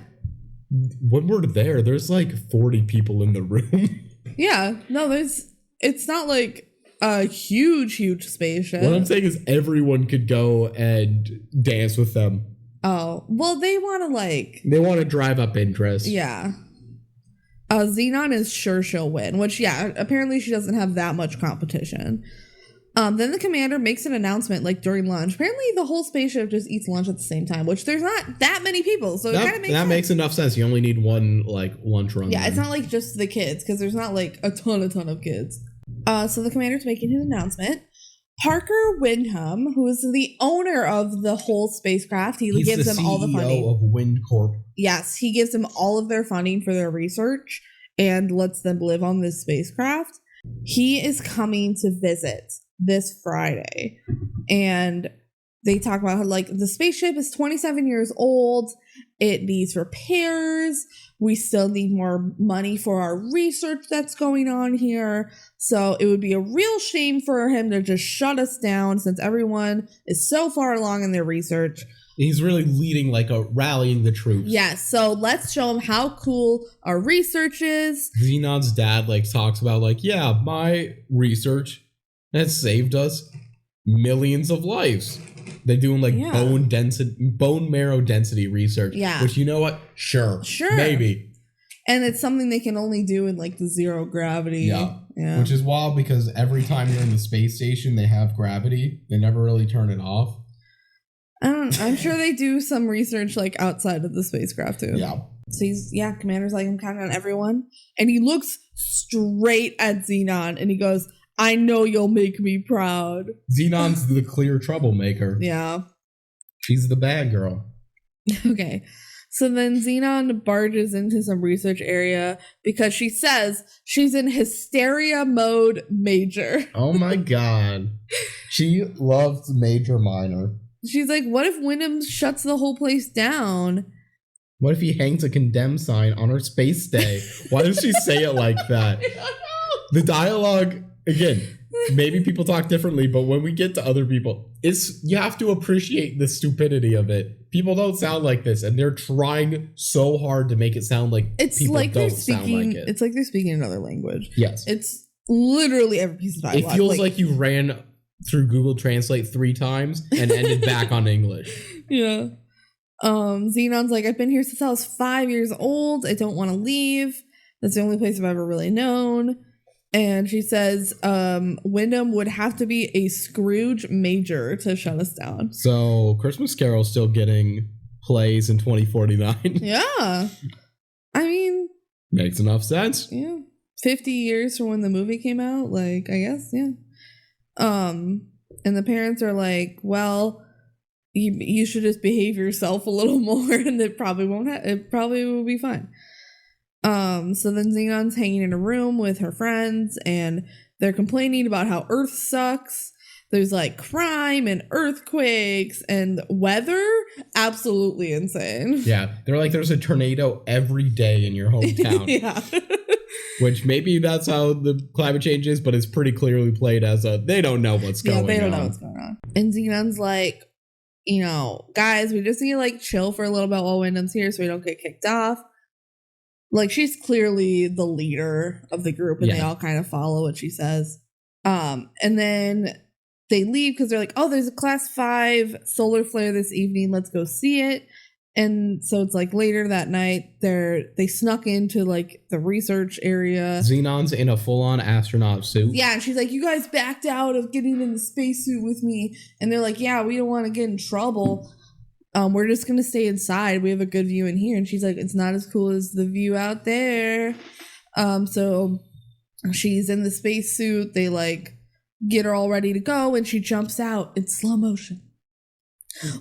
A: When we're there's like 40 people in the room.
B: Yeah. No, it's not like a huge spaceship.
A: What I'm saying is everyone could go and dance with them.
B: Oh, well, they want
A: to drive up interest.
B: Yeah. Zenon is sure she'll win, which, yeah, apparently she doesn't have that much competition. Then the commander makes an announcement like during lunch. Apparently the whole spaceship just eats lunch at the same time, which there's not that many people. So it kind of makes sense.
A: That makes enough sense. You only need one like lunch run.
B: Yeah, it's not like just the kids because there's not like a ton of kids. So the commander's making his announcement. Parker Wyndham, who is the owner of the whole spacecraft, he gives them all the funding.
A: He's the CEO of WindCorp.
B: Yes, he gives them all of their funding for their research and lets them live on this spacecraft. He is coming to visit this Friday, and they talk about how like the spaceship is 27 years old. It needs repairs. We still need more money for our research that's going on here. So it would be a real shame for him to just shut us down since everyone is so far along in their research.
A: He's really leading like rallying the troops.
B: Yes, so let's show him how cool our research is.
A: Zenon's dad like talks about like, yeah, my research has saved us millions of lives. They're doing like bone marrow density research.
B: Yeah.
A: Which, you know what? Sure. Maybe.
B: And it's something they can only do in like the zero gravity.
A: Yeah. Which is wild because every time you're in the space station, they have gravity. They never really turn it off.
B: I'm sure they do some research like outside of the spacecraft too.
A: Yeah.
B: So commander's like, I'm counting on everyone. And he looks straight at Zenon and he goes, I know you'll make me proud.
A: Zenon's the clear troublemaker.
B: Yeah.
A: She's the bad girl.
B: Okay. So then Zenon barges into some research area because she says she's in hysteria mode major.
A: Oh my God. She loves Major Minor.
B: She's like, what if Wyndham shuts the whole place down?
A: What if he hangs a condemn sign on her space day? Why does she say it like that? The dialogue, again, maybe people talk differently, but when we get to other people, you have to appreciate the stupidity of it. People don't sound like this, and they're trying so hard to make it sound like people
B: like
A: don't sound like it.
B: It's like they're speaking another language.
A: Yes.
B: It's literally every piece of dialogue.
A: It feels like you ran through Google Translate 3 times and ended back on English.
B: Yeah. Zenon's like, I've been here since I was 5 years old. I don't want to leave. That's the only place I've ever really known. And she says, Wyndham would have to be a Scrooge major to shut us down.
A: So Christmas Carol's still getting plays in 2049.
B: Yeah. I mean,
A: makes enough sense.
B: Yeah. 50 years from when the movie came out. Like, I guess, yeah. And the parents are like, well, you should just behave yourself a little more and it probably will be fine. So then Zenon's hanging in a room with her friends and they're complaining about how Earth sucks. There's like crime and earthquakes and weather. Absolutely insane.
A: Yeah. They're like, there's a tornado every day in your hometown.
B: Yeah.
A: Which maybe that's how the climate change is, but it's pretty clearly played as they don't know what's going on.
B: Yeah, they don't know what's going on. And Zenon's like, guys, we just need to like chill for a little bit while Wyndham's here so we don't get kicked off. Like, she's clearly the leader of the group and they all kind of follow what she says. And then they leave because they're like, oh, there's a class 5 solar flare this evening. Let's go see it. And so it's like later that night, they snuck into like the research area.
A: Zenon's in a full-on astronaut suit.
B: Yeah, and she's like, you guys backed out of getting in the spacesuit with me. And they're like, yeah, we don't want to get in trouble. We're just going to stay inside. We have a good view in here. And she's like, it's not as cool as the view out there. So she's in the spacesuit. They like get her all ready to go. And she jumps out in slow motion.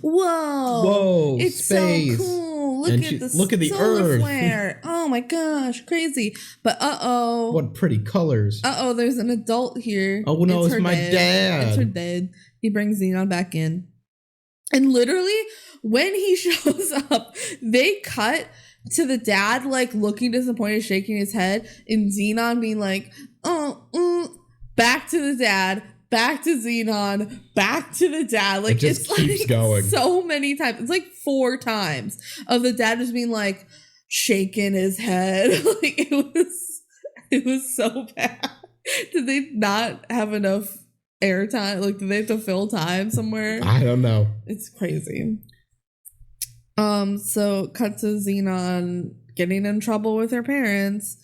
B: Whoa. It's space. So cool. Look at the solar Earth. Flare. Oh my gosh. Crazy. But
A: what pretty colors.
B: There's an adult here.
A: Oh no, it's my dad.
B: It's her dad. He brings Zenon back in. And literally, when he shows up, they cut to the dad, like, looking disappointed, shaking his head, and Zenon being like, back to the dad, back to Zenon, back to the dad. Like,
A: it just keeps
B: like
A: going.
B: So many times. It's like 4 times of the dad just being, like, shaking his head. Like, it was so bad. Did they not have enough airtime? Like, do they have to fill time somewhere?
A: I don't know.
B: It's crazy. So cut to Zenon getting in trouble with her parents.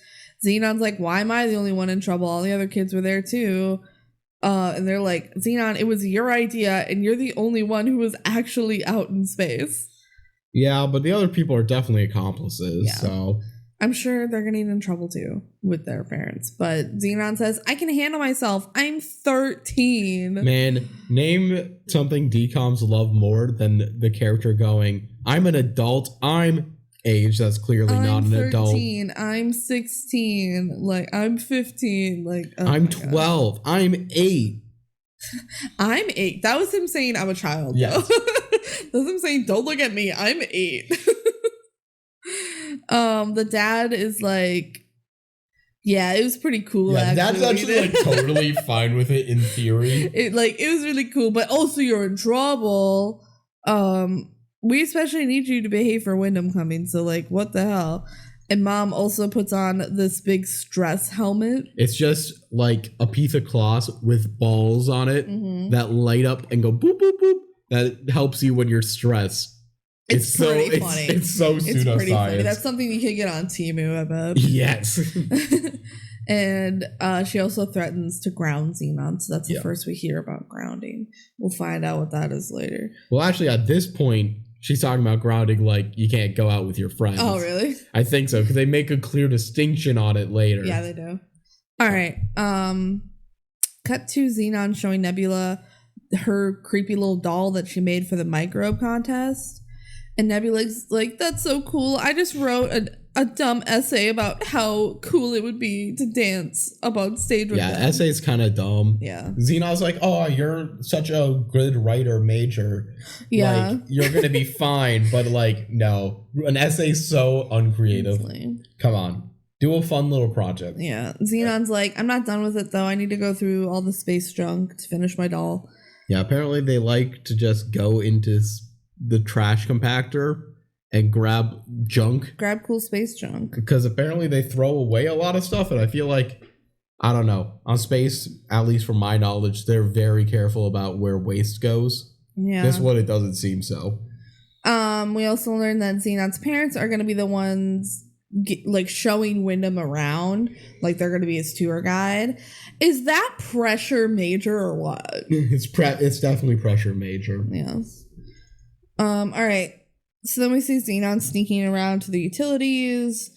B: Zenon's like, why am I the only one in trouble? All the other kids were there too. And they're like, Zenon, it was your idea and you're the only one who was actually out in space.
A: Yeah, but the other people are definitely accomplices. Yeah. So
B: I'm sure they're getting in trouble too with their parents. But Zenon says, I can handle myself. I'm 13. Man,
A: name something DCOMs love more than the character going, I'm an adult. I'm age. That's clearly not an
B: 13,
A: adult.
B: I'm 16. Like, I'm 15. Like,
A: I'm 12. I'm 8.
B: I'm 8. That was him saying I'm a child.
A: Yes.
B: That was him saying, don't look at me. I'm 8. The dad is like, yeah, it was pretty cool.
A: Yeah, that's actually like totally fine with it in theory.
B: It was really cool, but also you're in trouble. We especially need you to behave for Wyndham coming. So like, what the hell? And mom also puts on this big stress helmet.
A: It's just like a piece of cloth with balls on it that light up and go boop boop boop. That helps you when you're stressed.
B: It's pretty funny.
A: It's so pseudoscience.
B: That's something you can get on Temu, I bet.
A: Yes.
B: And she also threatens to ground Zenon. So that's the first we hear about grounding. We'll find out what that is later.
A: Well, actually, at this point, she's talking about grounding like you can't go out with your friends.
B: Oh, really?
A: I think so, because they make a clear distinction on it later.
B: Yeah, they do. All right. Cut to Zenon showing Nebula her creepy little doll that she made for the microbe contest. And Nebula's like, that's so cool. I just wrote a dumb essay about how cool it would be to dance up on stage with them.
A: Yeah, essay's kind of dumb.
B: Yeah.
A: Zenon's like, oh, you're such a good writer major.
B: Yeah.
A: Like, you're going to be fine. But like, no. An essay's so uncreative. Come on. Do a fun little project.
B: Yeah. Zenon's like, I'm not done with it, though. I need to go through all the space junk to finish my doll.
A: Yeah, apparently they like to just go into the trash compactor and grab junk.
B: Grab cool space junk.
A: Because apparently they throw away a lot of stuff, and I feel like, I don't know, on space, at least from my knowledge, they're very careful about where waste goes.
B: Yeah.
A: This one, it doesn't seem so.
B: We also learned that Zenon's parents are going to be the ones showing Wyndham around, like they're going to be his tour guide. Is that pressure major or what?
A: It's definitely pressure major.
B: Yes. All right. So then we see Zenon sneaking around to the utilities,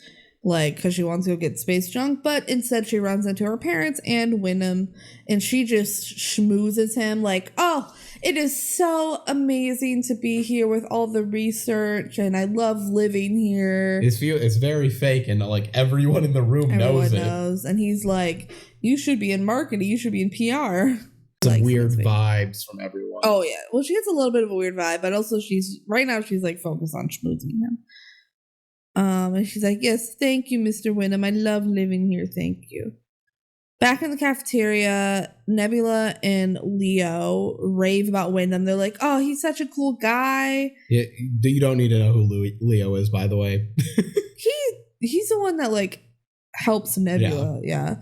B: because she wants to go get space junk, but instead she runs into her parents and Wyndham, and she just schmoozes him like, oh, it is so amazing to be here with all the research, and I love living here.
A: It's very fake, and everyone in the room knows it.
B: And he's like, you should be in marketing, you should be in PR.
A: Some weird vibes from everyone.
B: Oh yeah, well she gets a little bit of a weird vibe, but also she's focused on schmoozing him. And she's like, yes, thank you, Mr. Wyndham. I love living here. Thank you. Back in the cafeteria, Nebula and Leo rave about Wyndham. They're like, oh, he's such a cool guy. Yeah,
A: you don't need to know who Leo is, by the way.
B: he's the one that helps Nebula. Yeah.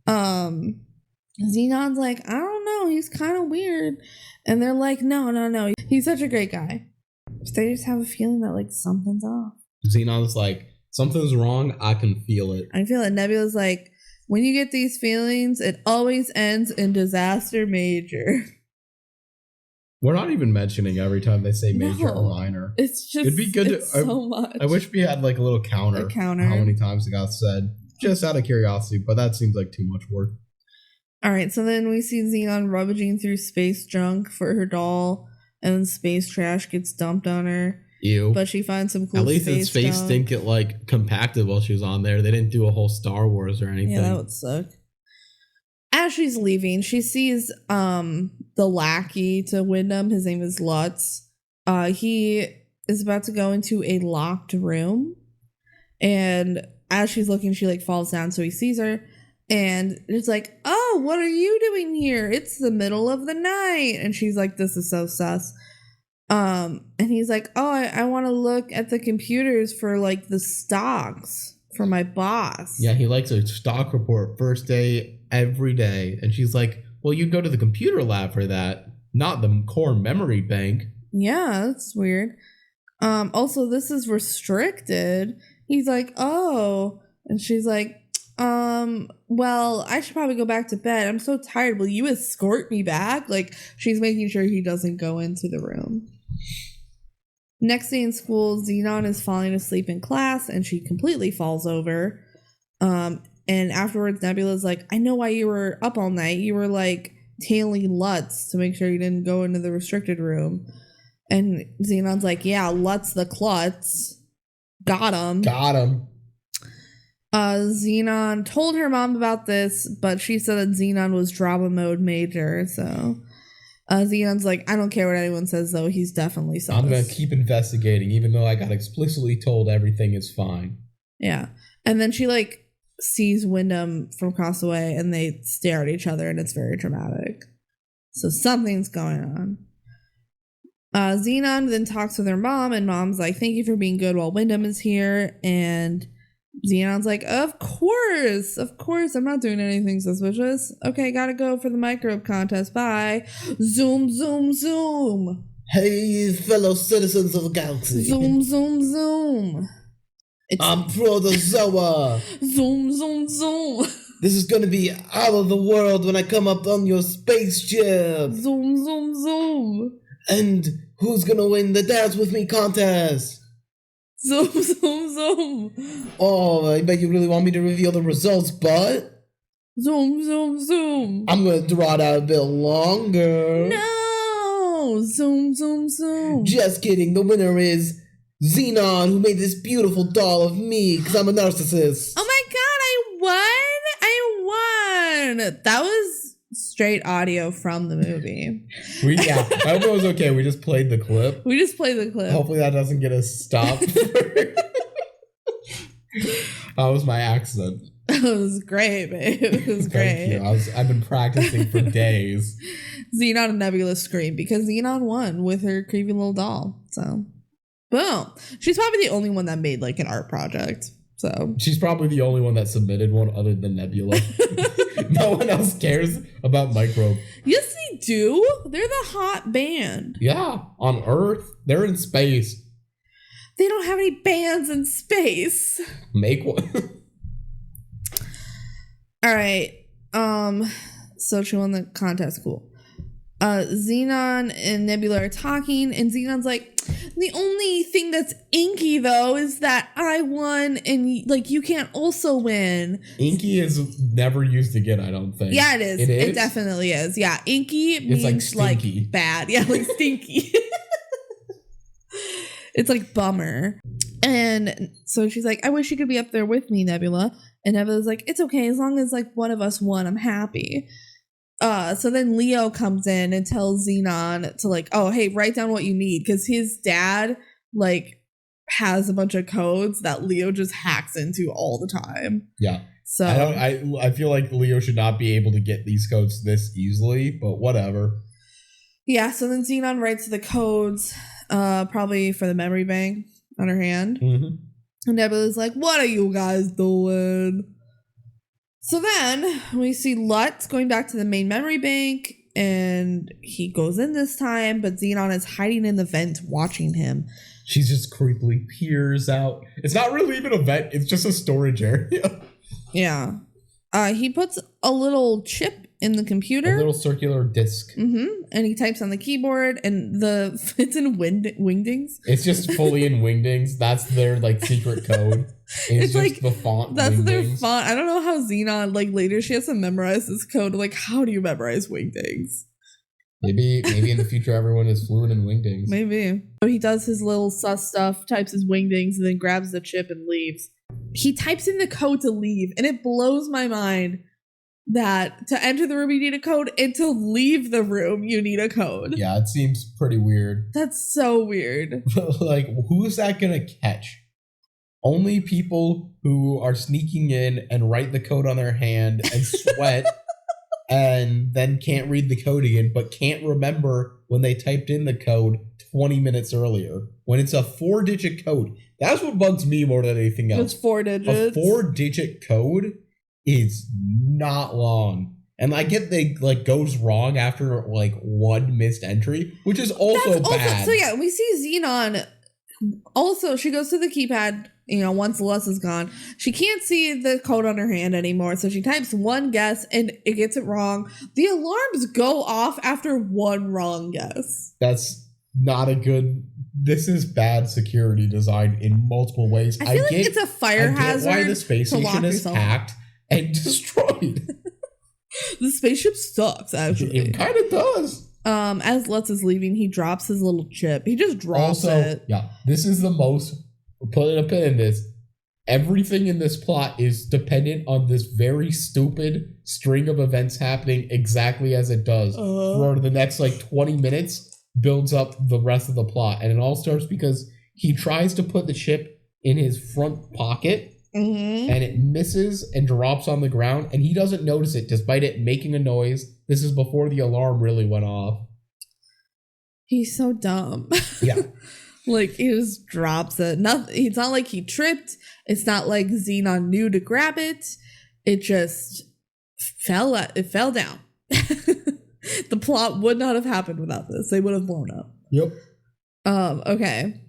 B: Zenon's like, I don't know. He's kind of weird. And they're like, no. He's such a great guy. They just have a feeling that something's off.
A: Zenon's like, something's wrong. I can feel it.
B: I feel it. Nebula's like, when you get these feelings, it always ends in disaster major.
A: We're not even mentioning every time they say major or minor.
B: It's just, it'd be good so much.
A: I wish we had a little counter. How many times it got said. Just out of curiosity, but that seems like too much work.
B: All right, so then we see Zenon rummaging through space junk for her doll, and then space trash gets dumped on her.
A: Ew.
B: But she finds some cool
A: At least the space didn't get compacted while she was on there. They didn't do a whole Star Wars or anything.
B: Yeah, that would suck. As she's leaving, she sees the lackey to Wyndham. His name is Lutz. He is about to go into a locked room. And as she's looking, she falls down, so he sees her. And it's like, oh, what are you doing here? It's the middle of the night. And she's like, this is so sus. And he's like, oh, I want to look at the computers for the stocks for my boss.
A: Yeah, he likes a stock report first day every day. And she's like, well, you go to the computer lab for that, not the core memory bank.
B: Yeah, that's weird. Also, this is restricted. He's like, oh. And she's like, well, I should probably go back to bed. I'm so tired. Will you escort me back? She's making sure he doesn't go into the room. Next day in school, Zenon is falling asleep in class and she completely falls over. And afterwards, Nebula's like, I know why you were up all night. You were tailing Lutz to make sure you didn't go into the restricted room. And Zenon's like, yeah, Lutz the klutz. Got him. Zenon told her mom about this, but she said that Zenon was drama mode major, so Zenon's like, I don't care what anyone says, though. He's definitely sus.
A: I'm going to keep investigating, even though I got explicitly told everything is fine.
B: Yeah. And then she, sees Wyndham from across the way, and they stare at each other, and it's very dramatic. So something's going on. Zenon then talks with her mom, and mom's like, thank you for being good while Wyndham is here, and Zenon's like, of course, I'm not doing anything suspicious. Okay, gotta go for the microbe contest. Bye. Zoom, zoom, zoom.
A: Hey, fellow citizens of the galaxy.
B: Zoom, zoom, zoom.
A: I'm Protozoa.
B: Zoom, zoom, zoom.
A: This is gonna be out of the world when I come up on your spaceship.
B: Zoom, zoom, zoom.
A: And who's gonna win the Dance With Me contest?
B: Zoom, zoom, zoom.
A: Oh, I bet you really want me to reveal the results, but...
B: Zoom, zoom, zoom.
A: I'm going to draw it out a bit longer.
B: No! Zoom, zoom, zoom.
A: Just kidding. The winner is Zenon, who made this beautiful doll of me, because I'm a narcissist.
B: Oh my god, I won! That was straight audio from the movie.
A: I hope it was okay. We just played the clip.
B: Hopefully that doesn't get us stopped.
A: How was my accent?
B: It was great, babe. It was great.
A: Thank you. I've been practicing for days.
B: Zenon and Nebula scream because Zenon won with her creepy little doll. So, boom. She's probably the only one that made like an art project. So
A: she's probably the only one that submitted one other than Nebula. No one else cares about Microbe.
B: Yes, they do. They're the hot band.
A: Yeah, on Earth. They're in space.
B: They don't have any bands in space.
A: Make one.
B: All right. So she won the contest. Cool. Zenon and Nebula are talking, and Xenon's like, the only thing that's inky though is that I won, and like you can't also win.
A: Inky is never used again, I don't think.
B: Yeah, it is. It definitely is. Yeah, inky means like bad. Yeah, like stinky. It's like bummer. And so she's like, I wish you could be up there with me, Nebula. And Nebula's like, it's okay, as long as like one of us won, I'm happy. So then Leo comes in and tells Zenon to like, oh, hey, write down what you need. Because his dad like has a bunch of codes that Leo just hacks into all the time.
A: Yeah.
B: So
A: I feel like Leo should not be able to get these codes this easily, but whatever. Yeah.
B: So then Zenon writes the codes, probably for the memory bank on her hand.
A: Mm-hmm.
B: And Nebula's like, what are you guys doing? So then we see Lutz going back to the main memory bank, and he goes in this time, but Zenon is hiding in the vent watching him.
A: She's just creepily peers out. It's not really even a vent, it's just a storage area.
B: Yeah. He puts a little chip in the computer.
A: A little circular disc.
B: Mm-hmm. And he types on the keyboard, and it's in Wingdings.
A: It's just fully in Wingdings. That's their like secret code. It's just like the font.
B: That's
A: Wingdings.
B: Their font. I don't know how Zenon, like later she has to memorize this code. Like, how do you memorize Wingdings?
A: Maybe in the future everyone is fluent in Wingdings.
B: Maybe. So he does his little sus stuff, types his Wingdings, and then grabs the chip and leaves. He types in the code to leave, and it blows my mind that to enter the room you need a code, and to leave the room you need a code.
A: Yeah, it seems pretty weird.
B: That's so weird.
A: Like, who's that gonna catch? Only people who are sneaking in and write the code on their hand and sweat and then can't read the code again, but can't remember when they typed in the code 20 minutes earlier. When it's a 4-digit code. That's what bugs me more than anything else.
B: It's 4 digits.
A: A 4-digit code is not long. And I get they like goes wrong after like one missed entry, which is also bad.
B: So yeah, we see Zenon. Also, she goes to the keypad, once Lutz is gone. She can't see the code on her hand anymore, so she types one guess and it gets it wrong. The alarms go off after one wrong guess.
A: That's not a good... This is bad security design in multiple ways.
B: I feel like it's a fire hazard.
A: Why the space station is hacked and destroyed.
B: The spaceship sucks, actually.
A: It kind of does.
B: As Lutz is leaving, he drops his little chip. He just drops it.
A: Yeah, this is the most... Putting a pin in this. Everything in this plot is dependent on this very stupid string of events happening exactly as it does for the next 20 minutes. Builds up the rest of the plot, and it all starts because he tries to put the chip in his front pocket, and it misses and drops on the ground, and he doesn't notice it despite it making a noise. This is before the alarm really went off.
B: He's so dumb.
A: Yeah.
B: He just drops it. It's not like he tripped. It's not like Zenon knew to grab it. It just fell down. The plot would not have happened without this. They would have blown up.
A: Yep.
B: Okay.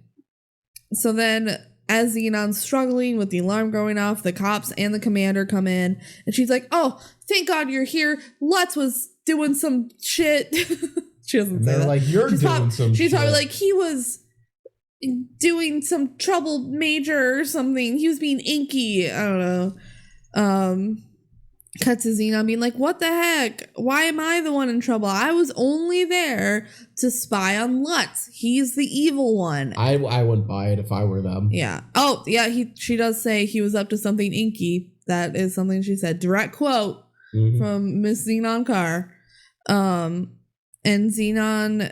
B: So then, as Zenon's struggling with the alarm going off, the cops and the commander come in, and she's like, "Oh, thank God you're here. Lutz was doing some shit." She doesn't say that.
A: They're like, "You're doing some shit."
B: She's probably like, "He was doing some trouble major or something. He was being inky." I don't know. Cut to Zenon being like, what the heck? Why am I the one in trouble? I was only there to spy on Lutz. He's the evil one.
A: I wouldn't buy it if I were them.
B: Yeah. Oh, yeah, she does say he was up to something inky. That is something she said. Direct quote from Miss Zenon Carr. And Zenon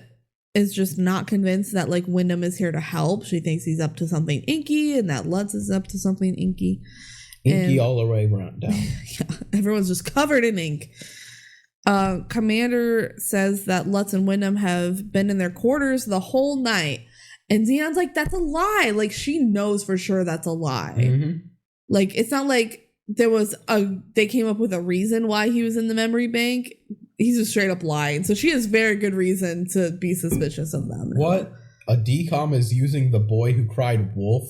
B: is just not convinced that Wyndham is here to help. She thinks he's up to something inky and that Lutz is up to something inky.
A: Inky all the way around down.
B: Yeah, everyone's just covered in ink. Commander says that Lutz and Wyndham have been in their quarters the whole night. And Zenon's like, that's a lie. Like, she knows for sure that's a lie.
A: Mm-hmm.
B: Like, it's not like they came up with a reason why he was in the memory bank. He's just straight up lying. So she has very good reason to be suspicious of them.
A: What? A DCOM is using the boy who cried wolf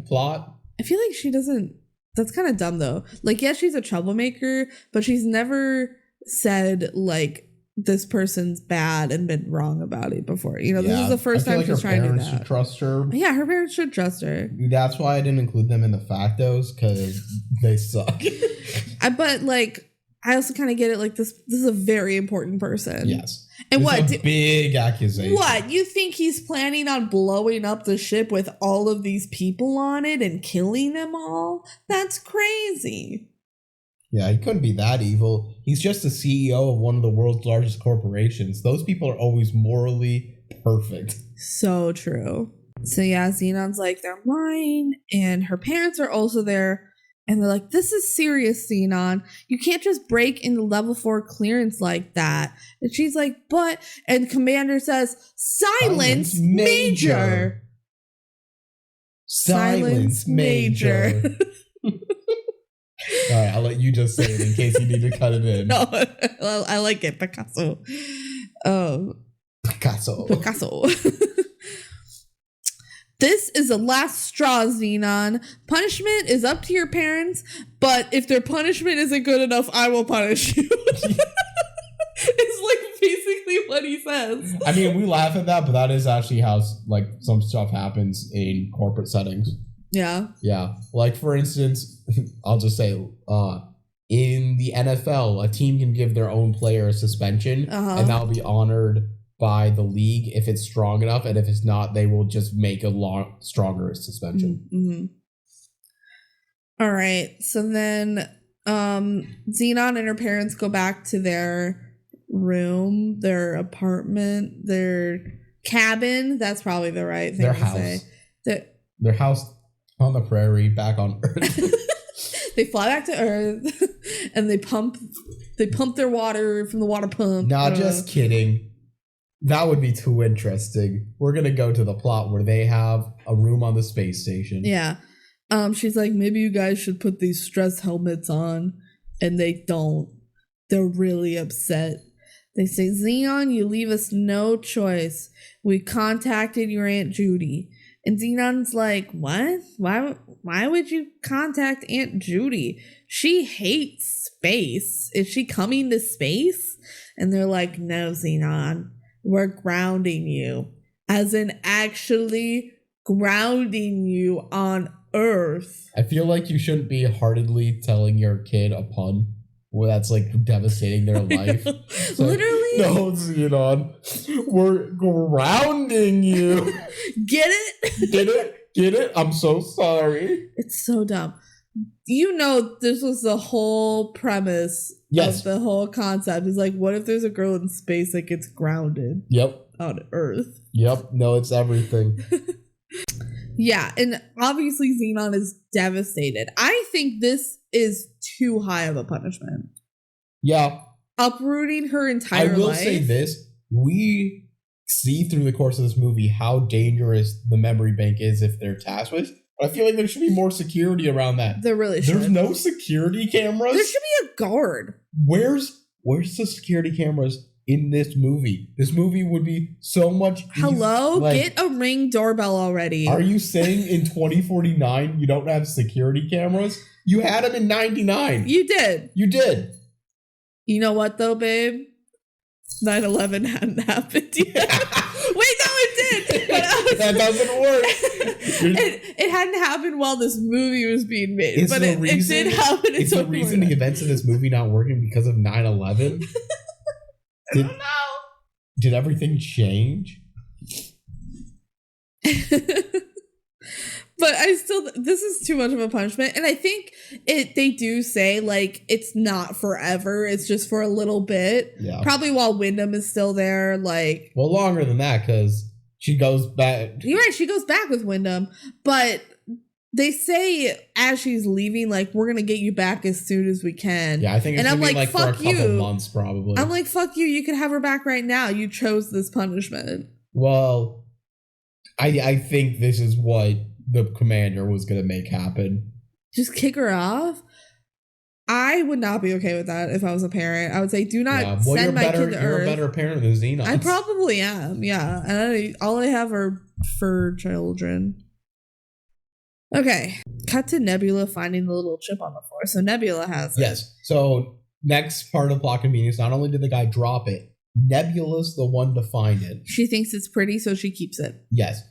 A: plot?
B: I feel like she doesn't. That's kind of dumb, though. Like, yeah, she's a troublemaker, but she's never said, like, this person's bad and been wrong about it before. You know, this is the first time she's trying to do that. Her parents should
A: trust her.
B: Yeah, her parents should trust her.
A: That's why I didn't include them in the factos, because they suck.
B: But, like, I also kind of get it. Like, this is a very important person.
A: Yes.
B: And
A: this is a big accusation.
B: What? You think he's planning on blowing up the ship with all of these people on it and killing them all? That's crazy.
A: Yeah, he couldn't be that evil. He's just the CEO of one of the world's largest corporations. Those people are always morally perfect.
B: So true. So yeah, Zenon's like, they're lying. And her parents are also there. And they're like, this is serious, Zenon. You can't just break into level 4 clearance like that. And she's like, but... And Commander says, silence major.
A: Silence major. All right, I'll let you just say it in case you need to cut it in.
B: No, I like it. Picasso. Picasso. This is the last straw, Zenon. Punishment is up to your parents, but if their punishment isn't good enough, I will punish you. It's like basically what he says.
A: I mean, we laugh at that, but that is actually how like some stuff happens in corporate settings.
B: Yeah.
A: Yeah. Like, for instance, I'll just say, in the NFL, a team can give their own player a suspension, and that'll be honored by the league if it's strong enough, and if it's not, they will just make a stronger suspension.
B: Mm-hmm. All right. So then Zenon and her parents go back to their room, their apartment, their cabin. That's probably the right thing to say.
A: Their house on the prairie, back on Earth.
B: They fly back to Earth and they pump their water from the water pump.
A: Nah, just kidding. That would be too interesting. We're gonna go to the plot where they have a room on the space station.
B: Yeah. She's like, maybe you guys should put these stress helmets on. And they don't. They're really upset. They say, Zenon, you leave us no choice. We contacted your Aunt Judy. And Zenon's like, what? Why would you contact Aunt Judy? She hates space. Is she coming to space? And they're like, no, Zenon, we're grounding you. As in actually grounding you on Earth.
A: I feel like you shouldn't be heartedly telling your kid a pun where that's like devastating their life. So,
B: literally?
A: No, Zenon, we're grounding you.
B: Get it?
A: Get it? I'm so sorry.
B: It's so dumb. You know, this was the whole premise of the whole concept. Is like, what if there's a girl in space that gets grounded?
A: Yep.
B: On Earth.
A: Yep. No, it's everything.
B: Yeah, and obviously Zenon is devastated. I think this is too high of a punishment.
A: Yeah.
B: Uprooting her entire life. I will
A: say this. We see through the course of this movie how dangerous the memory bank is if they're tasked with. But I feel like there should be more security around that.
B: There really should.
A: There's no security cameras.
B: There should be a guard.
A: Where's the security cameras in this movie? This movie would be so much
B: Hello? Get a Ring doorbell already.
A: Are you saying in 2049 you don't have security cameras? You had them in 99.
B: You did.
A: You did.
B: You know what though, babe? 9/11 hadn't happened yet. Wait, no, it did. But
A: that doesn't work.
B: It hadn't happened while this movie was being made. It did happen.
A: It's the reason the events of this movie not working because of 9/11.
B: I don't know.
A: Did everything change?
B: But this is too much of a punishment. And I think they do say, like, it's not forever. It's just for a little bit.
A: Yeah.
B: Probably while Wyndham is still there, like.
A: Well, longer than that, because she goes back.
B: You're right, she goes back with Wyndham. But They say as she's leaving, like, we're going to get you back as soon as we can.
A: Yeah, I think it's going to be like for a couple months probably.
B: I'm like, fuck you. You can have her back right now. You chose this punishment.
A: Well, I think this is what the commander was going to make happen.
B: Just kick her off? I would not be okay with that if I was a parent. I would say, do not send my kid to Earth.
A: You're a better parent than Zenon.
B: I probably am, yeah. And all I have are fur children. Okay, cut to Nebula finding the little chip on the floor. So Nebula has it.
A: Yes. So next part of plot convenience, not only did the guy drop it, Nebula's the one to find it.
B: She thinks it's pretty, so she keeps it.
A: Yes.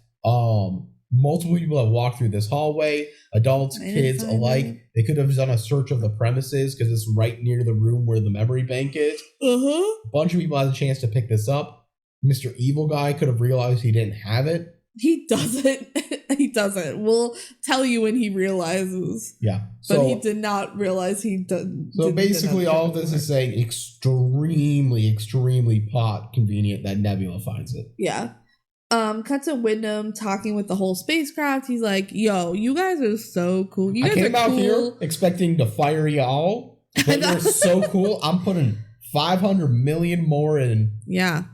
A: Multiple people have walked through this hallway, adults, kids alike. They could have done a search of the premises because it's right near the room where the memory bank is. A bunch of people had a chance to pick this up. Mr. Evil Guy could have realized he didn't have it.
B: He doesn't. He doesn't. We'll tell you when he realizes.
A: Yeah.
B: But he did not realize he didn't.
A: So basically all of this is saying extremely, extremely plot convenient that Nebula finds it.
B: Yeah. Cut to Wyndham talking with the whole spacecraft. He's like, yo, you guys are so cool. You guys
A: I came out here expecting to fire y'all, but you're so cool. I'm putting 500 million more in.
B: Yeah.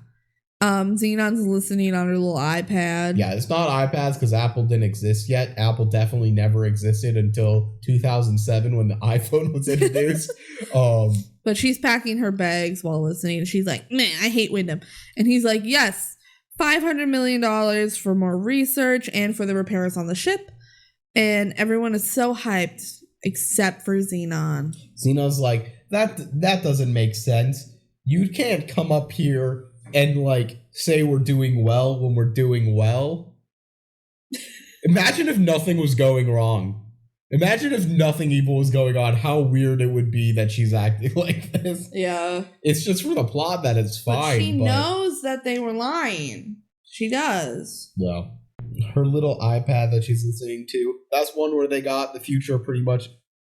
B: Xenon's listening on her little iPad.
A: Yeah, it's not iPads because Apple didn't exist yet. Apple definitely never existed until 2007 when the iPhone was introduced.
B: But she's packing her bags while listening. She's like, man, I hate Wyndham. And he's like, yes, $500 million for more research and for the repairs on the ship. And everyone is so hyped except for Zenon.
A: Zenon's like, that doesn't make sense. You can't come up here and like say we're doing well when we're doing well. Imagine if nothing was going wrong. Imagine if nothing evil was going on. How weird it would be that she's acting like this.
B: Yeah.
A: It's just for the plot that it's fine.
B: But she knows that they were lying. She does.
A: Yeah. Her little iPad that she's listening to. That's one where they got the future pretty much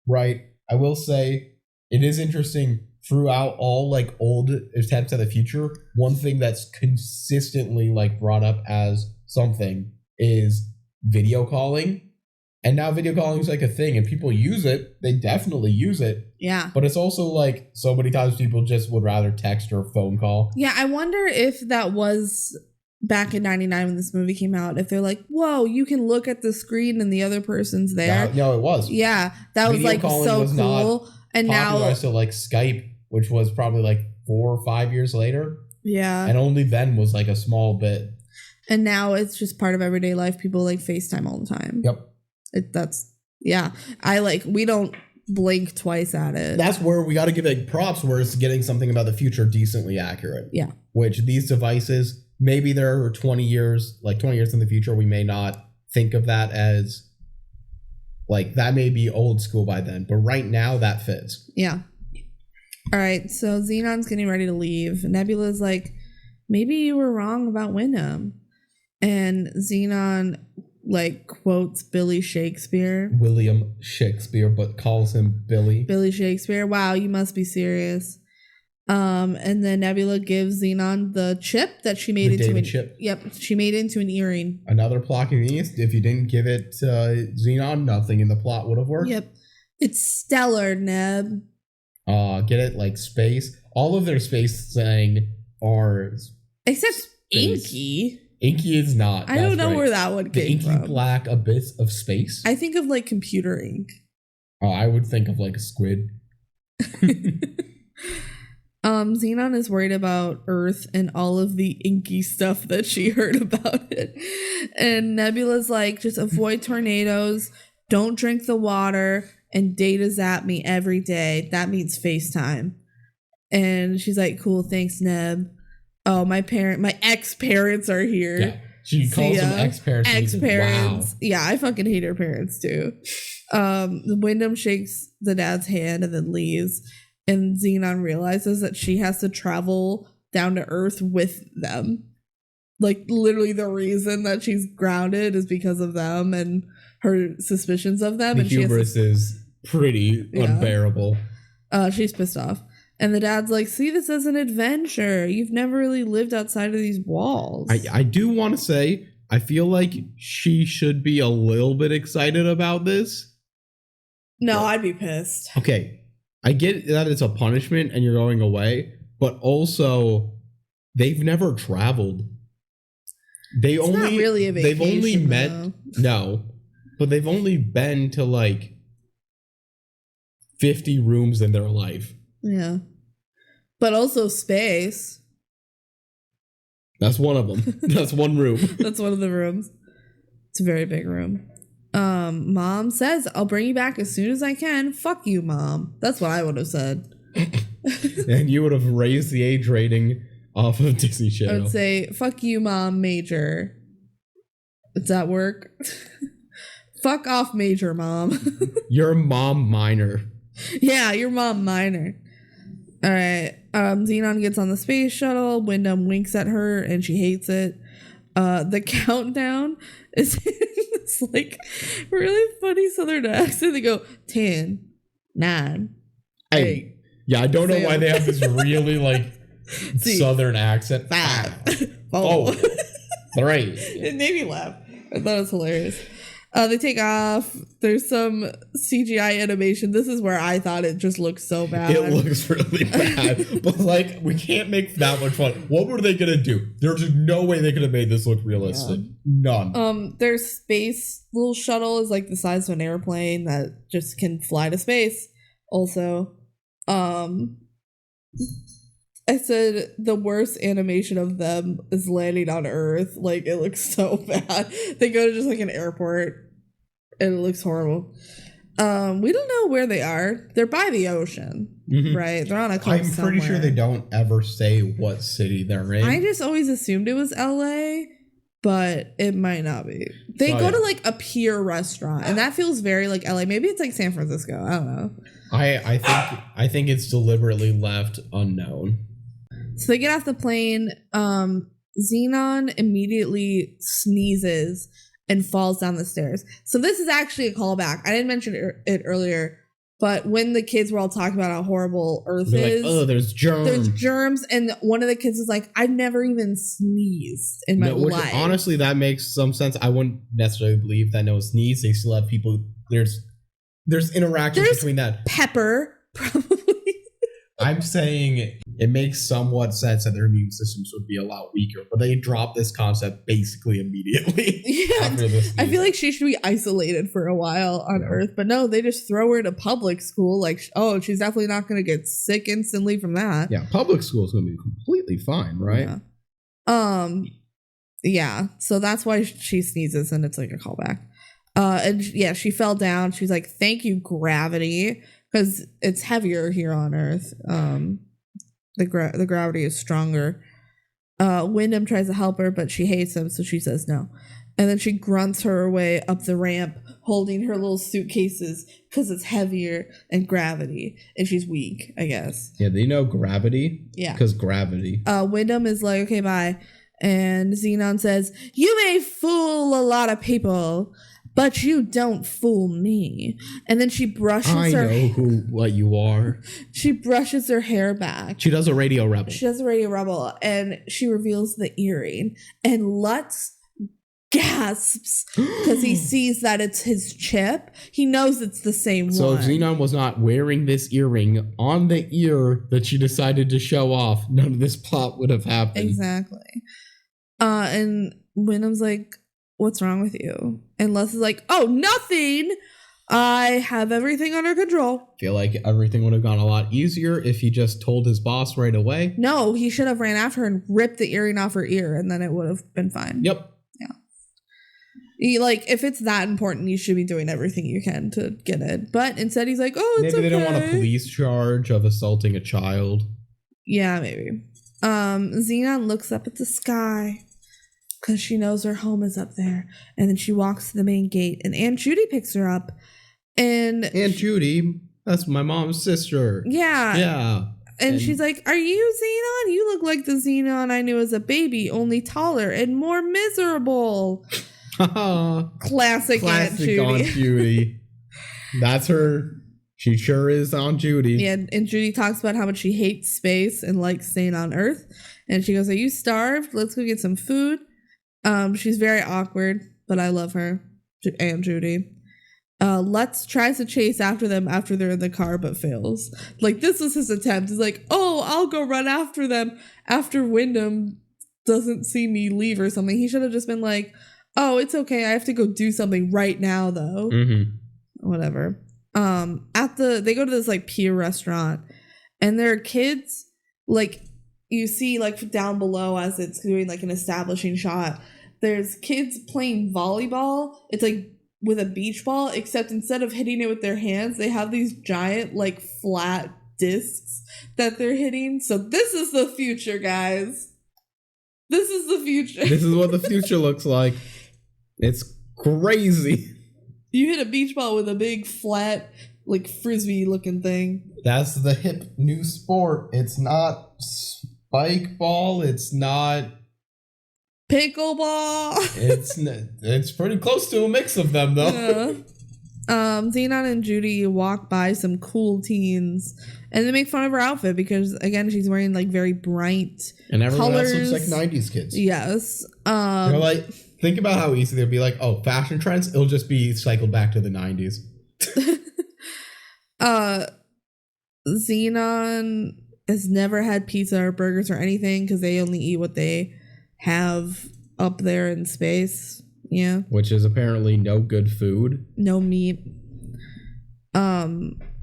A: right. I will say it is interesting. Throughout all like old attempts at the future, one thing that's consistently like brought up as something is video calling. And now video calling is like a thing and people use it. They definitely use it.
B: Yeah.
A: But it's also like so many times people just would rather text or phone call.
B: Yeah, I wonder if that was back in 99 when this movie came out, if they're like, whoa, you can look at the screen and the other person's there.
A: No, it was.
B: Yeah, that
A: video
B: was like so cool. And now
A: so like Skype, which was probably like 4 or 5 years later.
B: Yeah.
A: And only then was like a small bit.
B: And now it's just part of everyday life. People like FaceTime all the time.
A: Yep.
B: We don't blink twice at it.
A: That's where we got to give it props where it's getting something about the future decently accurate.
B: Yeah.
A: Which these devices, maybe there are 20 years in the future, we may not think of that as like that may be old school by then. But right now that fits.
B: Yeah. All right, so Xenon's getting ready to leave. Nebula's like, maybe you were wrong about Wyndham. And Zenon, like, quotes Billy Shakespeare.
A: William Shakespeare, but calls him Billy.
B: Billy Shakespeare. Wow, you must be serious. And then Nebula gives Zenon the chip that she made into an chip. Yep, she made it into an earring.
A: Another plot convenience. If you didn't give it to Zenon, nothing in the plot would have worked.
B: Yep. It's stellar, Neb.
A: Get it? Like space. All of their space slang are
B: except
A: space.
B: Inky.
A: Inky is not.
B: I don't know where that one came from.
A: The inky black abyss of space.
B: I think of like computer ink.
A: Oh, I would think of like a squid.
B: Zenon is worried about Earth and all of the inky stuff that she heard about it. And Nebula's like, just avoid tornadoes, don't drink the water, and data zap me every day. That means FaceTime. And she's like, cool, thanks, Neb. Oh, my ex-parents are here.
A: Yeah. She calls them ex-parents.
B: Ex-parents.
A: Wow.
B: Yeah, I fucking hate her parents too. Wyndham shakes the dad's hand and then leaves. And Zenon realizes that she has to travel down to Earth with them. Like, literally the reason that she's grounded is because of them and her suspicions of them.
A: The hubris is pretty unbearable.
B: She's pissed off. And the dad's like, see this as an adventure. You've never really lived outside of these walls.
A: I do want to say, I feel like she should be a little bit excited about this.
B: No, I'd be pissed.
A: Okay, I get that it's a punishment and you're going away, but also they've never traveled. They've only met though. No, but they've only been to like 50 rooms in their life.
B: Yeah. But also space.
A: That's one of them. That's one room.
B: That's one of the rooms. It's a very big room. Mom says, I'll bring you back as soon as I can. Fuck you, Mom. That's what I would have said.
A: And you would have raised the age rating off of Disney Channel.
B: I would say, fuck you, Mom, Major. Does that work? Fuck off, Major, Mom.
A: Your mom minor.
B: Yeah, your mom minor. All right. Zenon gets on the space shuttle. Wyndham winks at her and she hates it. The countdown is it's like really funny Southern accent. They go 10, 9, 8.
A: Yeah, I don't know why they have this really like Southern accent.
B: 5,
A: 4, 3.
B: It made me laugh. I thought it was hilarious. They take off. There's some CGI animation. This is where I thought it just looked so bad.
A: It looks really bad. But like, we can't make that much fun. What were they gonna do? There's no way they could have made this look realistic. Yeah. None.
B: Their space little shuttle is like the size of an airplane that just can fly to space. Also, I said the worst animation of them is landing on Earth. Like, it looks so bad. They go to just like an airport and it looks horrible. We don't know where they are. They're by the ocean, right? They're on a coast
A: I'm pretty sure they don't ever say what city they're in.
B: I just always assumed it was LA, but it might not be. They go to like a pier restaurant and that feels very like LA. Maybe it's like San Francisco. I don't know.
A: I think it's deliberately left unknown.
B: So they get off the plane. Zenon immediately sneezes and falls down the stairs. So this is actually a callback. I didn't mention it earlier, but when the kids were all talking about how horrible Earth is.
A: Like, oh, there's germs.
B: There's germs. And one of the kids was like, I've never even sneezed in my life.
A: Honestly, that makes some sense. I wouldn't necessarily believe that no sneeze. They still have people. There's interactions between that.
B: Pepper, probably.
A: I'm saying it makes somewhat sense that their immune systems would be a lot weaker, but they dropped this concept basically immediately.
B: Yeah, after this I feel like she should be isolated for a while on Earth, but no, they just throw her to public school. Like, oh, she's definitely not going to get sick instantly from that.
A: Yeah, public school is going to be completely fine, right?
B: Yeah. Yeah, so that's why she sneezes, and it's like a callback. And yeah, she fell down. She's like, "Thank you, gravity." Because it's heavier here on Earth. The gravity is stronger. Wyndham tries to help her, but she hates him, so she says no. And then she grunts her way up the ramp, holding her little suitcases because it's heavier and gravity. And she's weak, I guess.
A: Yeah, they know gravity?
B: Yeah.
A: Because gravity.
B: Wyndham is like, okay, bye. And Zenon says, you may fool a lot of people, but you don't fool me. And then she brushes her...
A: I know what you are.
B: She brushes her hair back.
A: She does a Radio
B: Rebel. And she reveals the earring. And Lutz gasps because he sees that it's his chip. He knows it's the same one.
A: So if Zenon was not wearing this earring on the ear that she decided to show off, none of this plot would have happened.
B: Exactly. And Wyndham's like, what's wrong with you? And Les is like, oh, nothing. I have everything under control.
A: I feel like everything would have gone a lot easier if he just told his boss right away.
B: No, he should have ran after her and ripped the earring off her ear, and then it would have been fine.
A: Yep.
B: Yeah. Like, if it's that important, you should be doing everything you can to get it. But instead, he's like, oh, it's
A: maybe
B: okay.
A: They don't want a police charge of assaulting a child.
B: Yeah, maybe. Zenon looks up at the sky because she knows her home is up there. And then she walks to the main gate, and Aunt Judy picks her up. And
A: Aunt Judy, that's my mom's sister.
B: Yeah.
A: Yeah.
B: And she's like, are you Zenon? You look like the Zenon I knew as a baby, only taller and more miserable. Classic Aunt
A: Judy. That's her. She sure is Aunt Judy.
B: Yeah, and Judy talks about how much she hates space and likes staying on Earth. And she goes, are you starved? Let's go get some food. She's very awkward, but I love her. And Judy. Lex tries to chase after them after they're in the car, but fails. Like, this was his attempt. He's like, oh, I'll go run after them after Wyndham doesn't see me leave or something. He should have just been like, oh, it's okay. I have to go do something right now, though. Whatever. They go to this like pier restaurant, and there are kids, like, you see like down below as it's doing like an establishing shot, there's kids playing volleyball. It's like with a beach ball, except instead of hitting it with their hands, they have these giant like flat discs that they're hitting. So this is the future, guys. This is the future.
A: This is what the future looks like. It's crazy.
B: You hit a beach ball with a big flat like frisbee looking thing.
A: That's the hip new sport. It's not spike ball. It's not
B: pickleball.
A: It's pretty close to a mix of them, though.
B: Yeah. Zenon and Judy walk by some cool teens, and they make fun of her outfit because, again, she's wearing like very bright
A: and everyone
B: colors.
A: else looks like 90s kids.
B: Yes.
A: They're like, think about how easy they'd be like, oh, fashion trends, it'll just be cycled back to the 90s.
B: Zenon has never had pizza or burgers or anything because they only eat what they have up there in space. Yeah. Which is apparently no good food. No meat.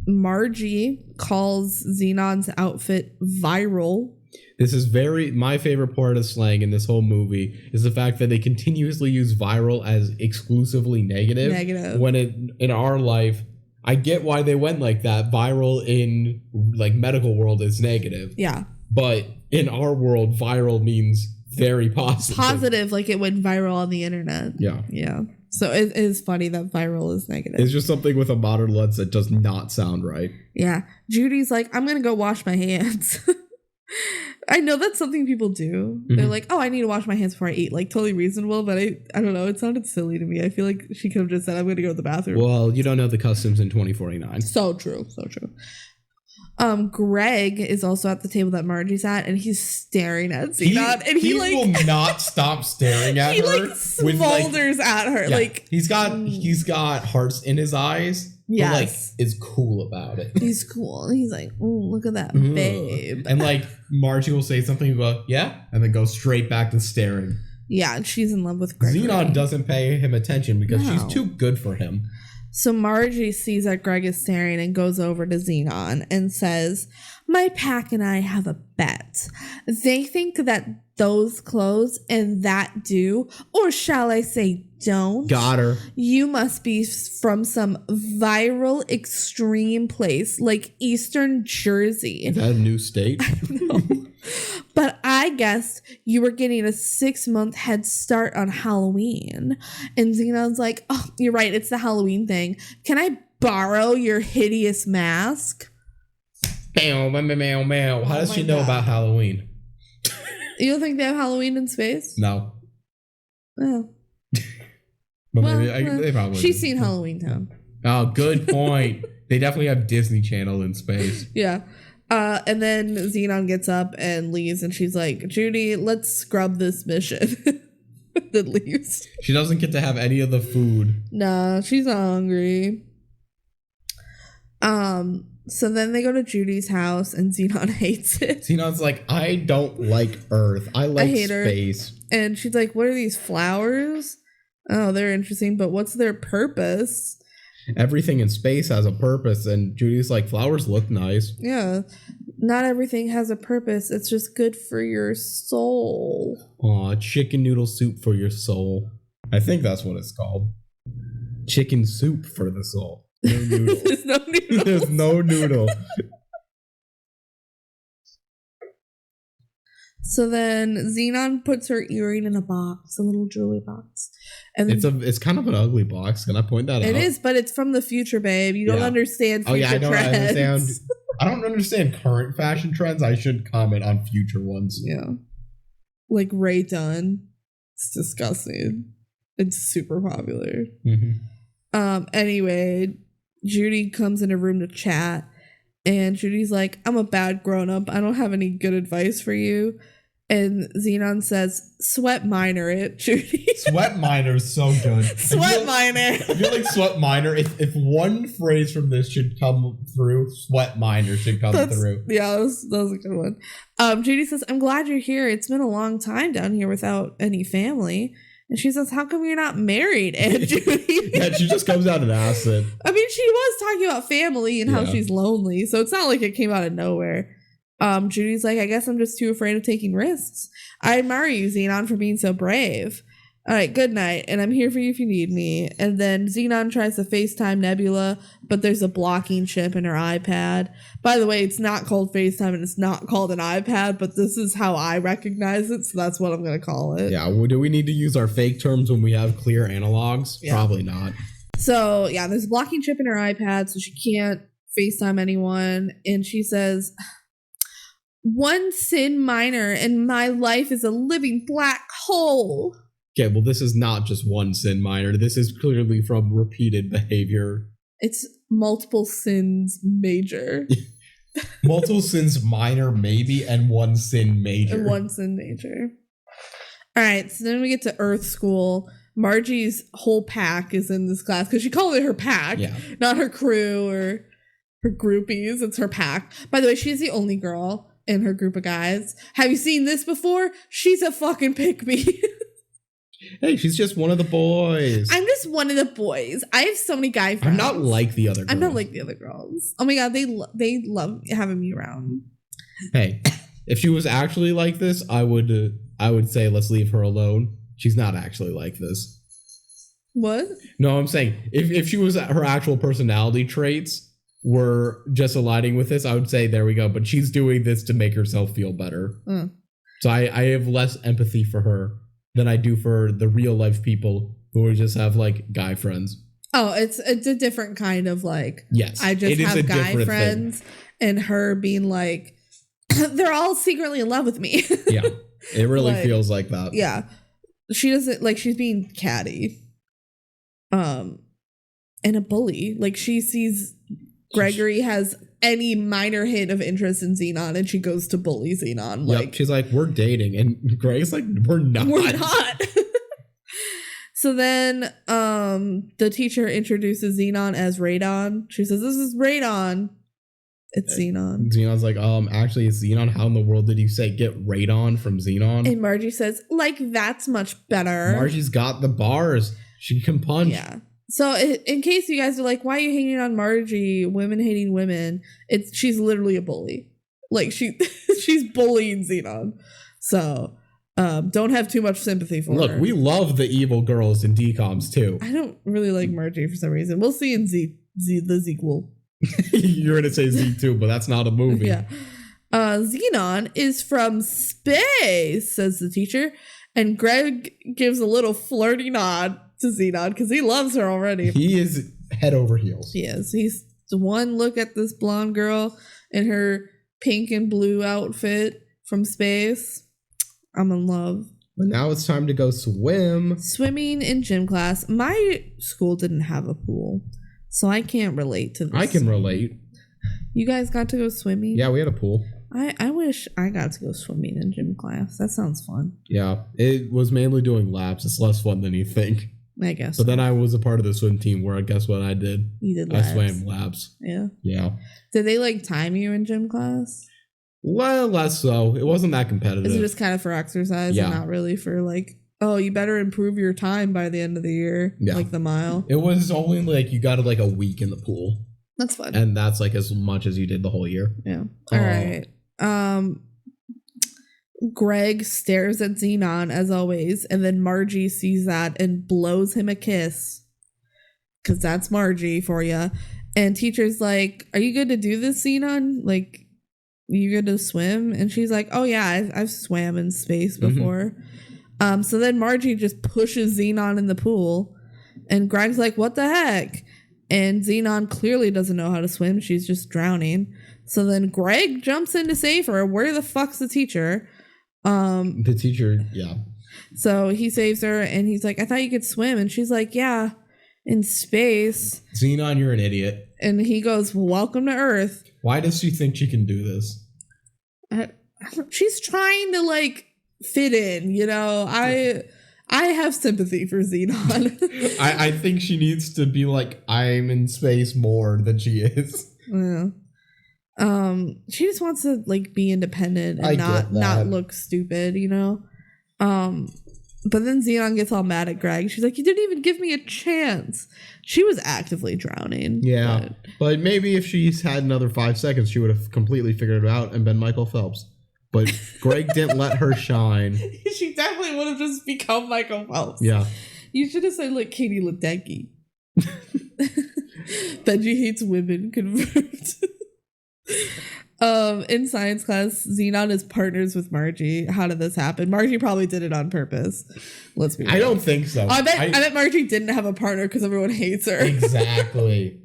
B: Margie calls Xenon's outfit viral. This is my favorite part of slang in this whole movie is the fact that they continuously use viral as exclusively negative. When in our life, I get why they went like that. Viral in like medical world is negative. Yeah. But in our world, viral means very positive. Positive, like it went viral on the internet. Yeah. Yeah. So it is funny that viral is negative. It's just something with a modern lens that does not sound right. Yeah. Judy's like, I'm going to go wash my hands. I know that's something people do. Mm-hmm. They're like, oh, I need to wash my hands before I eat. Like, totally reasonable, but I don't know. It sounded silly to me. I feel like she could have just said, I'm going to go to the bathroom. Well, you don't know the customs in 2049. So true. So true. Greg is also at the table that Margie's at, and he's staring at Zenon, and he like, will not stop staring at her. He like smolders at her. Yeah, like he's got hearts in his eyes. Yes. But like is cool about it. He's cool. He's like, look at that babe. And like Margie will say something, go, yeah, and then go straight back to staring. Yeah, and she's in love with Greg. Zenon doesn't pay him attention because she's too good for him. So Margie sees that Greg is staring and goes over to Zenon and says, my pack and I have a bet. They think that those clothes and that do, or shall I say don't. Got her. You must be from some viral extreme place like Eastern Jersey. Is that a new state? I don't know. But I guessed you were getting a 6-month head start on Halloween. And Zenon's like, oh, you're right. It's the Halloween thing. Can I borrow your hideous mask? How does she know about Halloween? You don't think they have Halloween in space? No. Oh. But well, maybe they probably. She's seen Halloween Town. Oh, good point. They definitely have Disney Channel in space. Yeah. And then Zenon gets up and leaves, and she's like, Judy, let's scrub this mission. Then leaves. She doesn't get to have any of the food. Nah, she's not hungry. So then they go to Judy's house, and Zenon hates it. Zenon's like, I don't like Earth. I like space. Her. And she's like, what are these flowers? Oh, they're interesting, but what's their purpose? Everything in space has a purpose, and Judy's like, flowers look nice. Yeah. Not everything has a purpose. It's just good for your soul. Aw, chicken noodle soup for your soul. I think that's what it's called. Chicken soup for the soul. No noodle. There's no noodle. There's no noodle. So then Zenon puts her earring in a box, a little jewelry box. And it's kind of an ugly box. Can I point that out? It is, but it's from the future, babe. You don't understand future trends. I don't understand current fashion trends. I should comment on future ones. Yeah. Like Ray Dunn. It's disgusting. It's super popular. Mm-hmm. Anyway, Judy comes in a room to chat. And Judy's like, I'm a bad grown-up. I don't have any good advice for you. And Zenon says, sweat minor it, Judy.
A: Sweat minor is so good.
B: Sweat minor.
A: I feel like sweat minor, if one phrase from this should come through, sweat minor should come through.
B: Yeah, that was a good one. Judy says, I'm glad you're here. It's been a long time down here without any family. And she says, how come you're not married, Aunt Judy?
A: Yeah, she just comes out and asks it.
B: I mean, she was talking about family and how she's lonely. So it's not like it came out of nowhere. Judy's like, I guess I'm just too afraid of taking risks. I admire you, Zenon, for being so brave. All right, good night, and I'm here for you if you need me. And then Zenon tries to FaceTime Nebula, but there's a blocking chip in her iPad. By the way, it's not called FaceTime and it's not called an iPad, but this is how I recognize it, so that's what I'm going to call it.
A: Yeah, well, do we need to use our fake terms when we have clear analogs? Yeah. Probably not.
B: So, yeah, there's a blocking chip in her iPad, so she can't FaceTime anyone. And she says, one sin minor and my life is a living black hole.
A: Okay, well, this is not just one sin minor. This is clearly from repeated behavior.
B: It's multiple sins major.
A: Multiple sins minor, maybe, and one sin major.
B: And one sin major. All right, so then we get to Earth School. Margie's whole pack is in this class because she called it her pack, not her crew or her groupies. It's her pack. By the way, she's the only girl in her group of guys. Have you seen this before? She's a fucking pick-me.
A: Hey, she's just one of the boys.
B: I'm just one of the boys. I have so many guy friends.
A: I'm not like the other girls.
B: I'm not like the other girls. Oh my god, they love having me around.
A: Hey, if she was actually like this, I would say let's leave her alone. She's not actually like this.
B: What?
A: No, I'm saying if she was, her actual personality traits were just aligning with this, I would say there we go. But she's doing this to make herself feel better. So I have less empathy for her than I do for the real life people who just have like guy friends.
B: Oh, it's a different kind of like,
A: yes,
B: I just have guy friends and her being like, they're all secretly in love with me.
A: Yeah, it really feels like that.
B: Yeah, she doesn't like, she's being catty, and a bully. Like she sees Gregory has any minor hint of interest in Zenon and she goes to bully Zenon. Like,
A: she's like, we're dating, and Greg's like, we're not.
B: So then the teacher introduces Zenon as Radon. She says, this is Radon. It's Zenon.
A: Zenon's like, actually it's Zenon. How in the world did you say get Radon from Zenon?
B: And Margie says, like, that's much better.
A: Margie's got the bars. She can punch.
B: Yeah. So in case you guys are like, why are you hating on Margie? Women hating women. She's literally a bully. Like she's bullying Zenon. So don't have too much sympathy for her.
A: Look, we love the evil girls in DCOMs too.
B: I don't really like Margie for some reason. We'll see in the sequel.
A: You're gonna say Z2, but that's not a movie.
B: Yeah. Zenon is from space, says the teacher. And Greg gives a little flirty nod to Zenon because he loves her already.
A: He is head over heels.
B: He is. He's the one look at this blonde girl in her pink and blue outfit from space. I'm in love.
A: But now it's time to go swim.
B: Swimming in gym class. My school didn't have a pool, so I can't relate to this.
A: I can relate.
B: You guys got to go swimming?
A: Yeah, we had a pool.
B: I wish I got to go swimming in gym class. That sounds fun.
A: Yeah, it was mainly doing laps. It's less fun than you think.
B: I guess.
A: But then I was a part of the swim team where guess what I did?
B: You did laps.
A: I swam laps.
B: Yeah.
A: Yeah.
B: Did they like time you in gym class?
A: Well, less so. It wasn't that competitive.
B: Is it just kind of for exercise and not really for like, oh, you better improve your time by the end of the year, like the mile?
A: It was only like you got like a week in the pool.
B: That's fun.
A: And that's like as much as you did the whole year.
B: Yeah. All right. Greg stares at Zenon as always, and then Margie sees that and blows him a kiss. Because that's Margie for you. And teacher's like, are you good to do this, Zenon? Like, you good to swim? And she's like, oh yeah, I've swam in space before. So then Margie just pushes Zenon in the pool. And Greg's like, what the heck? And Zenon clearly doesn't know how to swim. She's just drowning. So then Greg jumps in to save her. Where the fuck's the teacher?
A: The teacher, yeah.
B: So he saves her and he's like, I thought you could swim. And she's like, yeah, in space.
A: Zenon, you're an idiot.
B: And he goes, welcome to Earth.
A: Why does she think she can do this?
B: She's trying to like fit in, you know? I have sympathy for Zenon.
A: I think she needs to be like, I'm in space more than she is.
B: Yeah. She just wants to like be independent and not look stupid, you know? But then Zenon gets all mad at Greg. She's like, you didn't even give me a chance. She was actively drowning.
A: Yeah. But maybe if she's had another 5 seconds, she would have completely figured it out and been Michael Phelps. But Greg didn't let her shine.
B: She definitely would have just become Michael Phelps.
A: Yeah.
B: You should have said like Katie Ledecky. Benji hates women confirmed. In science class, Zenon is partners with Margie. How did this happen? Margie probably did it on purpose. Let's be real.
A: I don't think so.
B: I bet Margie didn't have a partner because everyone hates her.
A: Exactly.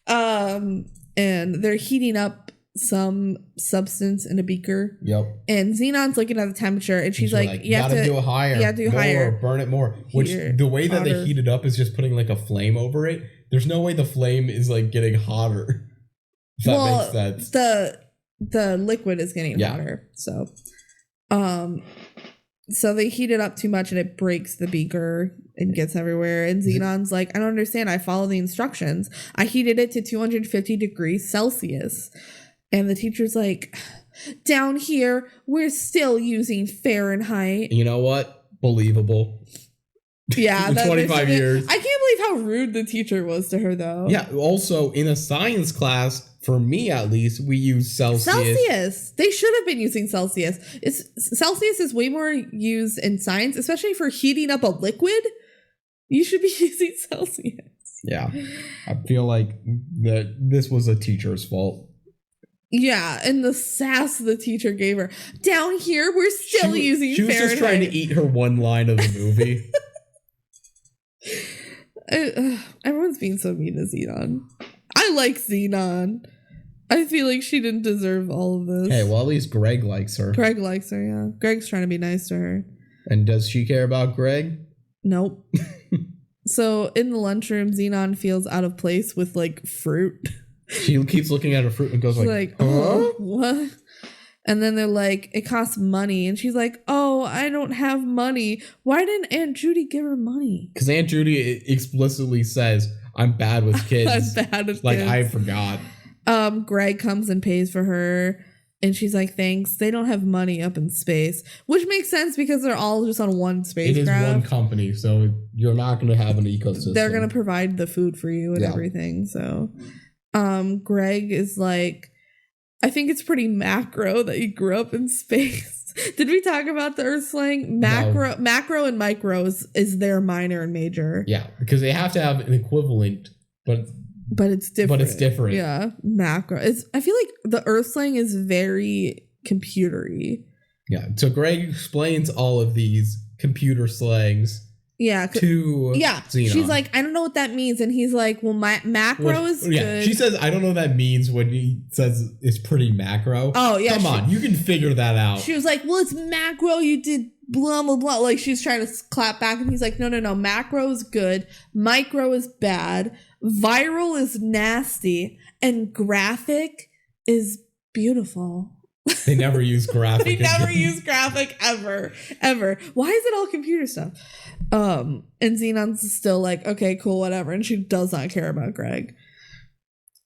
B: And they're heating up some substance in a beaker.
A: Yep.
B: And Xenon's looking at the temperature, and she's like,
A: you have to do it higher.
B: You have to do higher.
A: Burn it more. Which the way that they heat it up is just putting like a flame over it. There's no way the flame is like getting hotter. If that makes sense.
B: The liquid is getting hotter. So they heat it up too much and it breaks the beaker and gets everywhere. And Xenon's like, I don't understand. I follow the instructions. I heated it to 250 degrees Celsius. And the teacher's like, down here, we're still using Fahrenheit.
A: You know what? Believable.
B: Yeah.
A: 25 years.
B: I can't believe how rude the teacher was to her, though.
A: Yeah. Also, in a science class, for me at least, we use Celsius.
B: They should have been using Celsius. Celsius is way more used in science, especially for heating up a liquid. You should be using Celsius.
A: Yeah. I feel like that this was a teacher's fault.
B: Yeah, and the sass the teacher gave her. Down here, we're still using Fahrenheit.
A: She was just trying to eat her one line of the movie.
B: Everyone's being so mean to Zenon. I like Zenon. I feel like she didn't deserve all of this.
A: Hey, well, at least Greg likes her.
B: Greg likes her, yeah. Greg's trying to be nice to her.
A: And does she care about Greg?
B: Nope. So in the lunchroom, Zenon feels out of place with like fruit.
A: She keeps looking at her fruit and goes like,
B: huh? What? And then they're like, it costs money. And she's like, oh, I don't have money. Why didn't Aunt Judy give her money?
A: Because Aunt Judy explicitly says, I'm bad with kids.
B: I'm bad with
A: kids. I forgot.
B: Greg comes and pays for her. And she's like, thanks. They don't have money up in space. Which makes sense because they're all just on one spacecraft.
A: It is one company, so you're not going to have an ecosystem.
B: They're going to provide the food for you and everything. So Greg is like, I think it's pretty macro that you grew up in space. Did we talk about the Earth slang? Macro and micro is their minor and major.
A: Yeah, because they have to have an equivalent, but it's different.
B: Yeah, macro. I feel like the Earth slang is very computery.
A: Yeah, so Greg explains all of these computer slangs.
B: Yeah.
A: To Zenon.
B: She's like, I don't know what that means. And he's like, well, my macro is good.
A: She says, I don't know what that means when he says it's pretty macro.
B: Oh, yeah.
A: Come on, you can figure that out.
B: She was like, well, it's macro. You did blah, blah, blah. Like she's trying to clap back. And he's like, no. Macro is good. Micro is bad. Viral is nasty. And graphic is beautiful.
A: They never use graphic.
B: They never use graphic ever. Why is it all computer stuff? And Xenon's still like, okay, cool, whatever. And she does not care about Greg.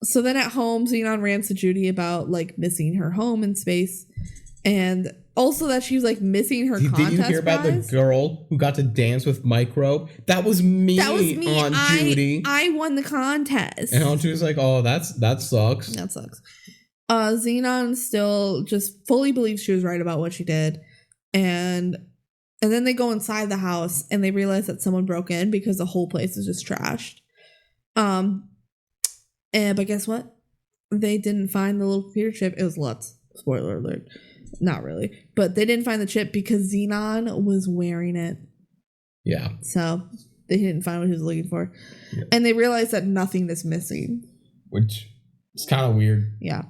B: So then at home, Zenon rants to Judy about like missing her home in space. And also that she was like missing her contest prize. Did you hear about
A: the girl who got to dance with Micro? That was me. Aunt Judy.
B: I won the contest.
A: And Aunt Judy's like, oh, that sucks.
B: That sucks. Zenon still just fully believes she was right about what she did. And then they go inside the house and they realize that someone broke in because the whole place is just trashed. But guess what? They didn't find the little computer chip. It was Lutz. Spoiler alert. Not really. But they didn't find the chip because Zenon was wearing it.
A: Yeah.
B: So they didn't find what he was looking for. Yeah. And they realized that nothing is missing.
A: Which is kind of weird.
B: Yeah.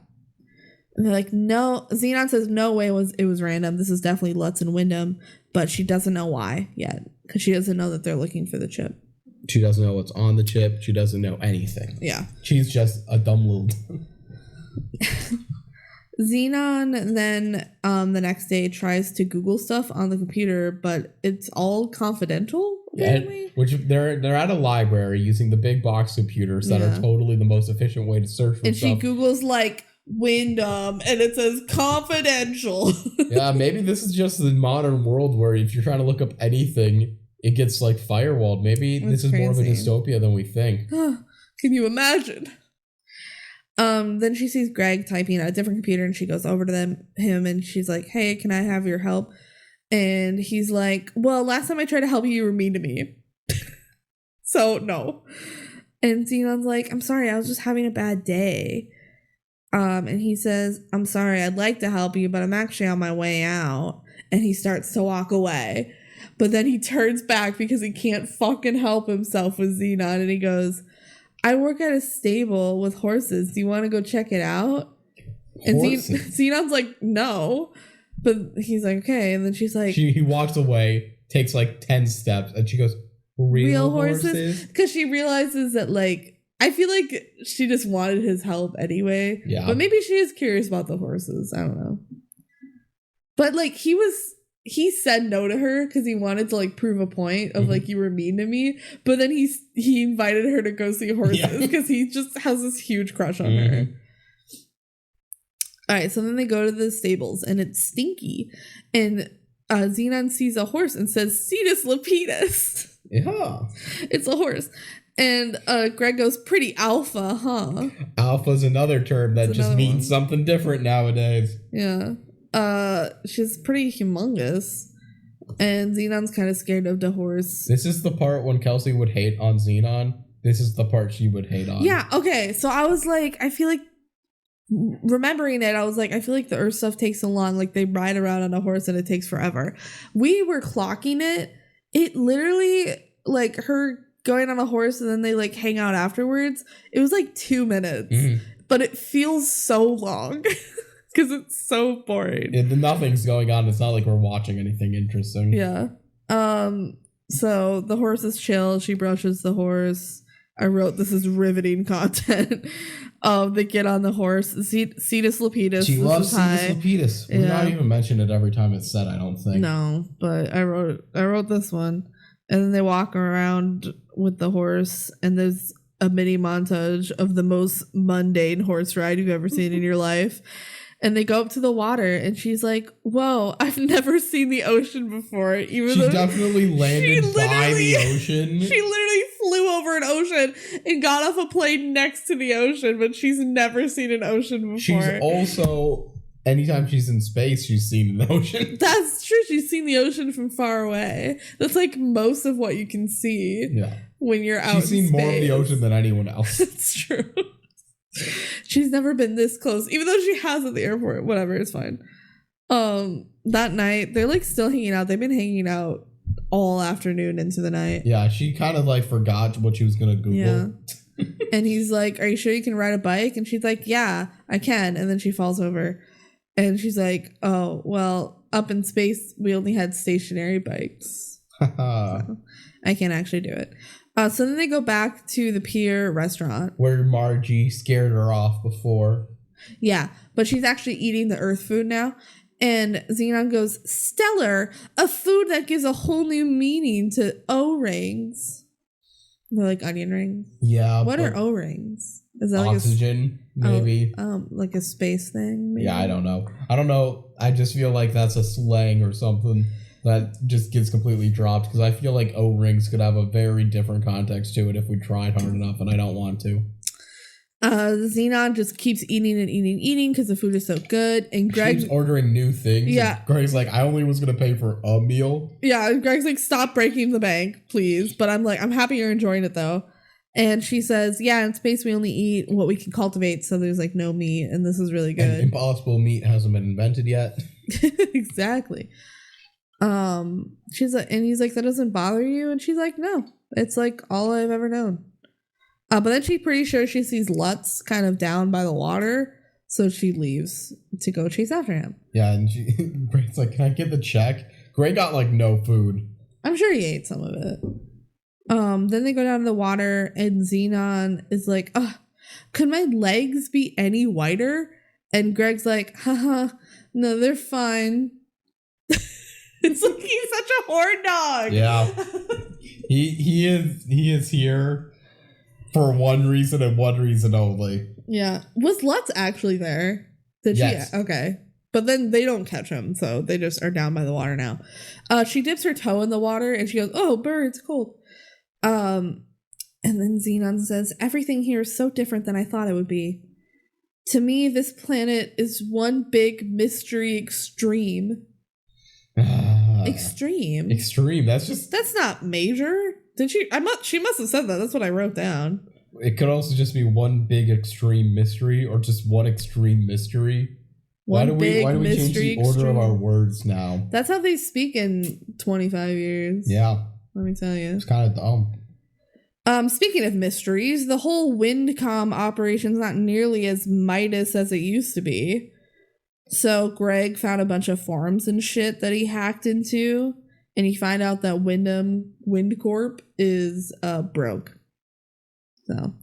B: And they're like, no. Zenon says, no way it was random. This is definitely Lutz and Wyndham. But she doesn't know why yet. Because she doesn't know that they're looking for the chip.
A: She doesn't know what's on the chip. She doesn't know anything.
B: Yeah.
A: She's just a dumb little...
B: Zenon then the next day tries to Google stuff on the computer, but it's all confidential. Apparently.
A: Which they're at a library using the big box computers that are totally the most efficient way to search for
B: and
A: stuff.
B: And she Googles like Wyndham and it says confidential. Yeah,
A: maybe this is just the modern world where if you're trying to look up anything, it gets like firewalled. Maybe this is more of a dystopia than we think.
B: Can you imagine? Then she sees Greg typing at a different computer and she goes over to him and she's like, hey, can I have your help? And he's like, well, last time I tried to help you were mean to me. So no. And Zenon's like, I'm sorry, I was just having a bad day. And he says, I'm sorry, I'd like to help you, but I'm actually on my way out. And he starts to walk away. But then he turns back because he can't fucking help himself with Zenon. And he goes, I work at a stable with horses. Do you want to go check it out? And Zenon's like, no. But he's like, okay. And then she's like...
A: He walks away, takes like 10 steps, and she goes, real horses?
B: Because she realizes that, like, I feel like she just wanted his help anyway.
A: Yeah.
B: But maybe she is curious about the horses. I don't know. But, like, he said no to her because he wanted to like prove a point of like, you were mean to me, but then he invited her to go see horses because he just has this huge crush on her. All right, so then they go to the stables and it's stinky, and Zenon sees a horse and says Ceetus-Lupeetus.
A: Yeah,
B: it's a horse. And Greg goes, pretty alpha, huh?
A: Alpha's another term that just means something different nowadays.
B: Yeah. She's pretty humongous, and Zenon's kind of scared of the horse.
A: This is the part when Kelsey would hate on Zenon. This is the part she would hate on.
B: Yeah, okay. So I was like, I feel like remembering it, I was like, I feel like the Earth stuff takes so long. Like they ride around on a horse and it takes forever. We were clocking it. It literally, like her going on a horse and then they like hang out afterwards. It was like 2 minutes, but it feels so long. Because it's so boring.
A: Nothing's going on. It's not like we're watching anything interesting.
B: Yeah. So the horse is chill. She brushes the horse. I wrote, this is riveting content. They get on the horse. Ceetus-Lupeetus.
A: She loves Ceetus-Lupeetus. We're not even mentioning it every time it's said, I don't think.
B: No, but I wrote this one. And then they walk around with the horse, and there's a mini montage of the most mundane horse ride you've ever seen in your life. And they go up to the water, and she's like, whoa, I've never seen the ocean before. Even
A: she definitely landed by the ocean.
B: She literally flew over an ocean and got off a plane next to the ocean, but she's never seen an ocean before.
A: She's also, anytime she's in space, she's seen an ocean.
B: That's true. She's seen the ocean from far away. That's like most of what you can see when you're out in space.
A: She's seen more of the ocean than anyone else.
B: That's true. She's never been this close, even though she has at the airport. Whatever, it's fine. That night they're like still hanging out. They've been hanging out all afternoon into the night.
A: Yeah, she kind of like forgot what she was gonna Google.
B: Yeah. And he's like, are you sure you can ride a bike? And she's like, yeah, I can. And then she falls over, and she's like, oh well, up in space we only had stationary bikes. So I can't actually do it. So then they go back to the pier restaurant.
A: Where Margie scared her off before.
B: Yeah, but she's actually eating the Earth food now. And Zenon goes, stellar, a food that gives a whole new meaning to O-rings. They're like onion rings.
A: Yeah.
B: What are O-rings? Is that
A: oxygen,
B: like
A: maybe.
B: Like a space thing? Maybe?
A: Yeah, I don't know. I just feel like that's a slang or something that just gets completely dropped, because I feel like O-rings could have a very different context to it if we tried hard enough, and I don't want to.
B: Zenon just keeps eating and eating because the food is so good, and Greg
A: keeps ordering new things.
B: Yeah,
A: Greg's like, I only was gonna pay for a meal.
B: Yeah, Greg's like, stop breaking the bank, please. But I'm like, I'm happy you're enjoying it though. And she says, yeah, in space we only eat what we can cultivate, so there's like no meat, and this is really good.
A: And impossible meat hasn't been invented yet.
B: Exactly. She's like, and he's like, that doesn't bother you? And she's like, no, it's like all I've ever known. But then she's pretty sure she sees Lutz kind of down by the water, so she leaves to go chase after him.
A: Yeah, and Greg's like, can I get the check? Greg got like no food.
B: I'm sure he ate some of it. Then they go down to the water, and Zenon is like, could my legs be any whiter? And Greg's like, haha, no, they're fine. It's like he's such a horn dog.
A: Yeah. He is here for one reason and one reason only.
B: Yeah. Was Lutz actually there? Did
A: yes.
B: she? Okay. But then they don't catch him, so they just are down by the water now. She dips her toe in the water and she goes, oh, bird, it's cold. And then Zenon says, everything here is so different than I thought it would be. To me, this planet is one big mystery extreme. Extreme. That's not major. Did she? She must have said that. That's what I wrote down.
A: It could also just be one big extreme mystery, or just one extreme mystery. Why do we change the order of our words now?
B: That's how they speak in 25 years.
A: Yeah.
B: Let me tell you.
A: It's kind of dumb.
B: Speaking of mysteries, the whole WindCom operation's not nearly as Midas as it used to be. So Greg found a bunch of forums and shit that he hacked into, and he found out that WindCorp is broke. So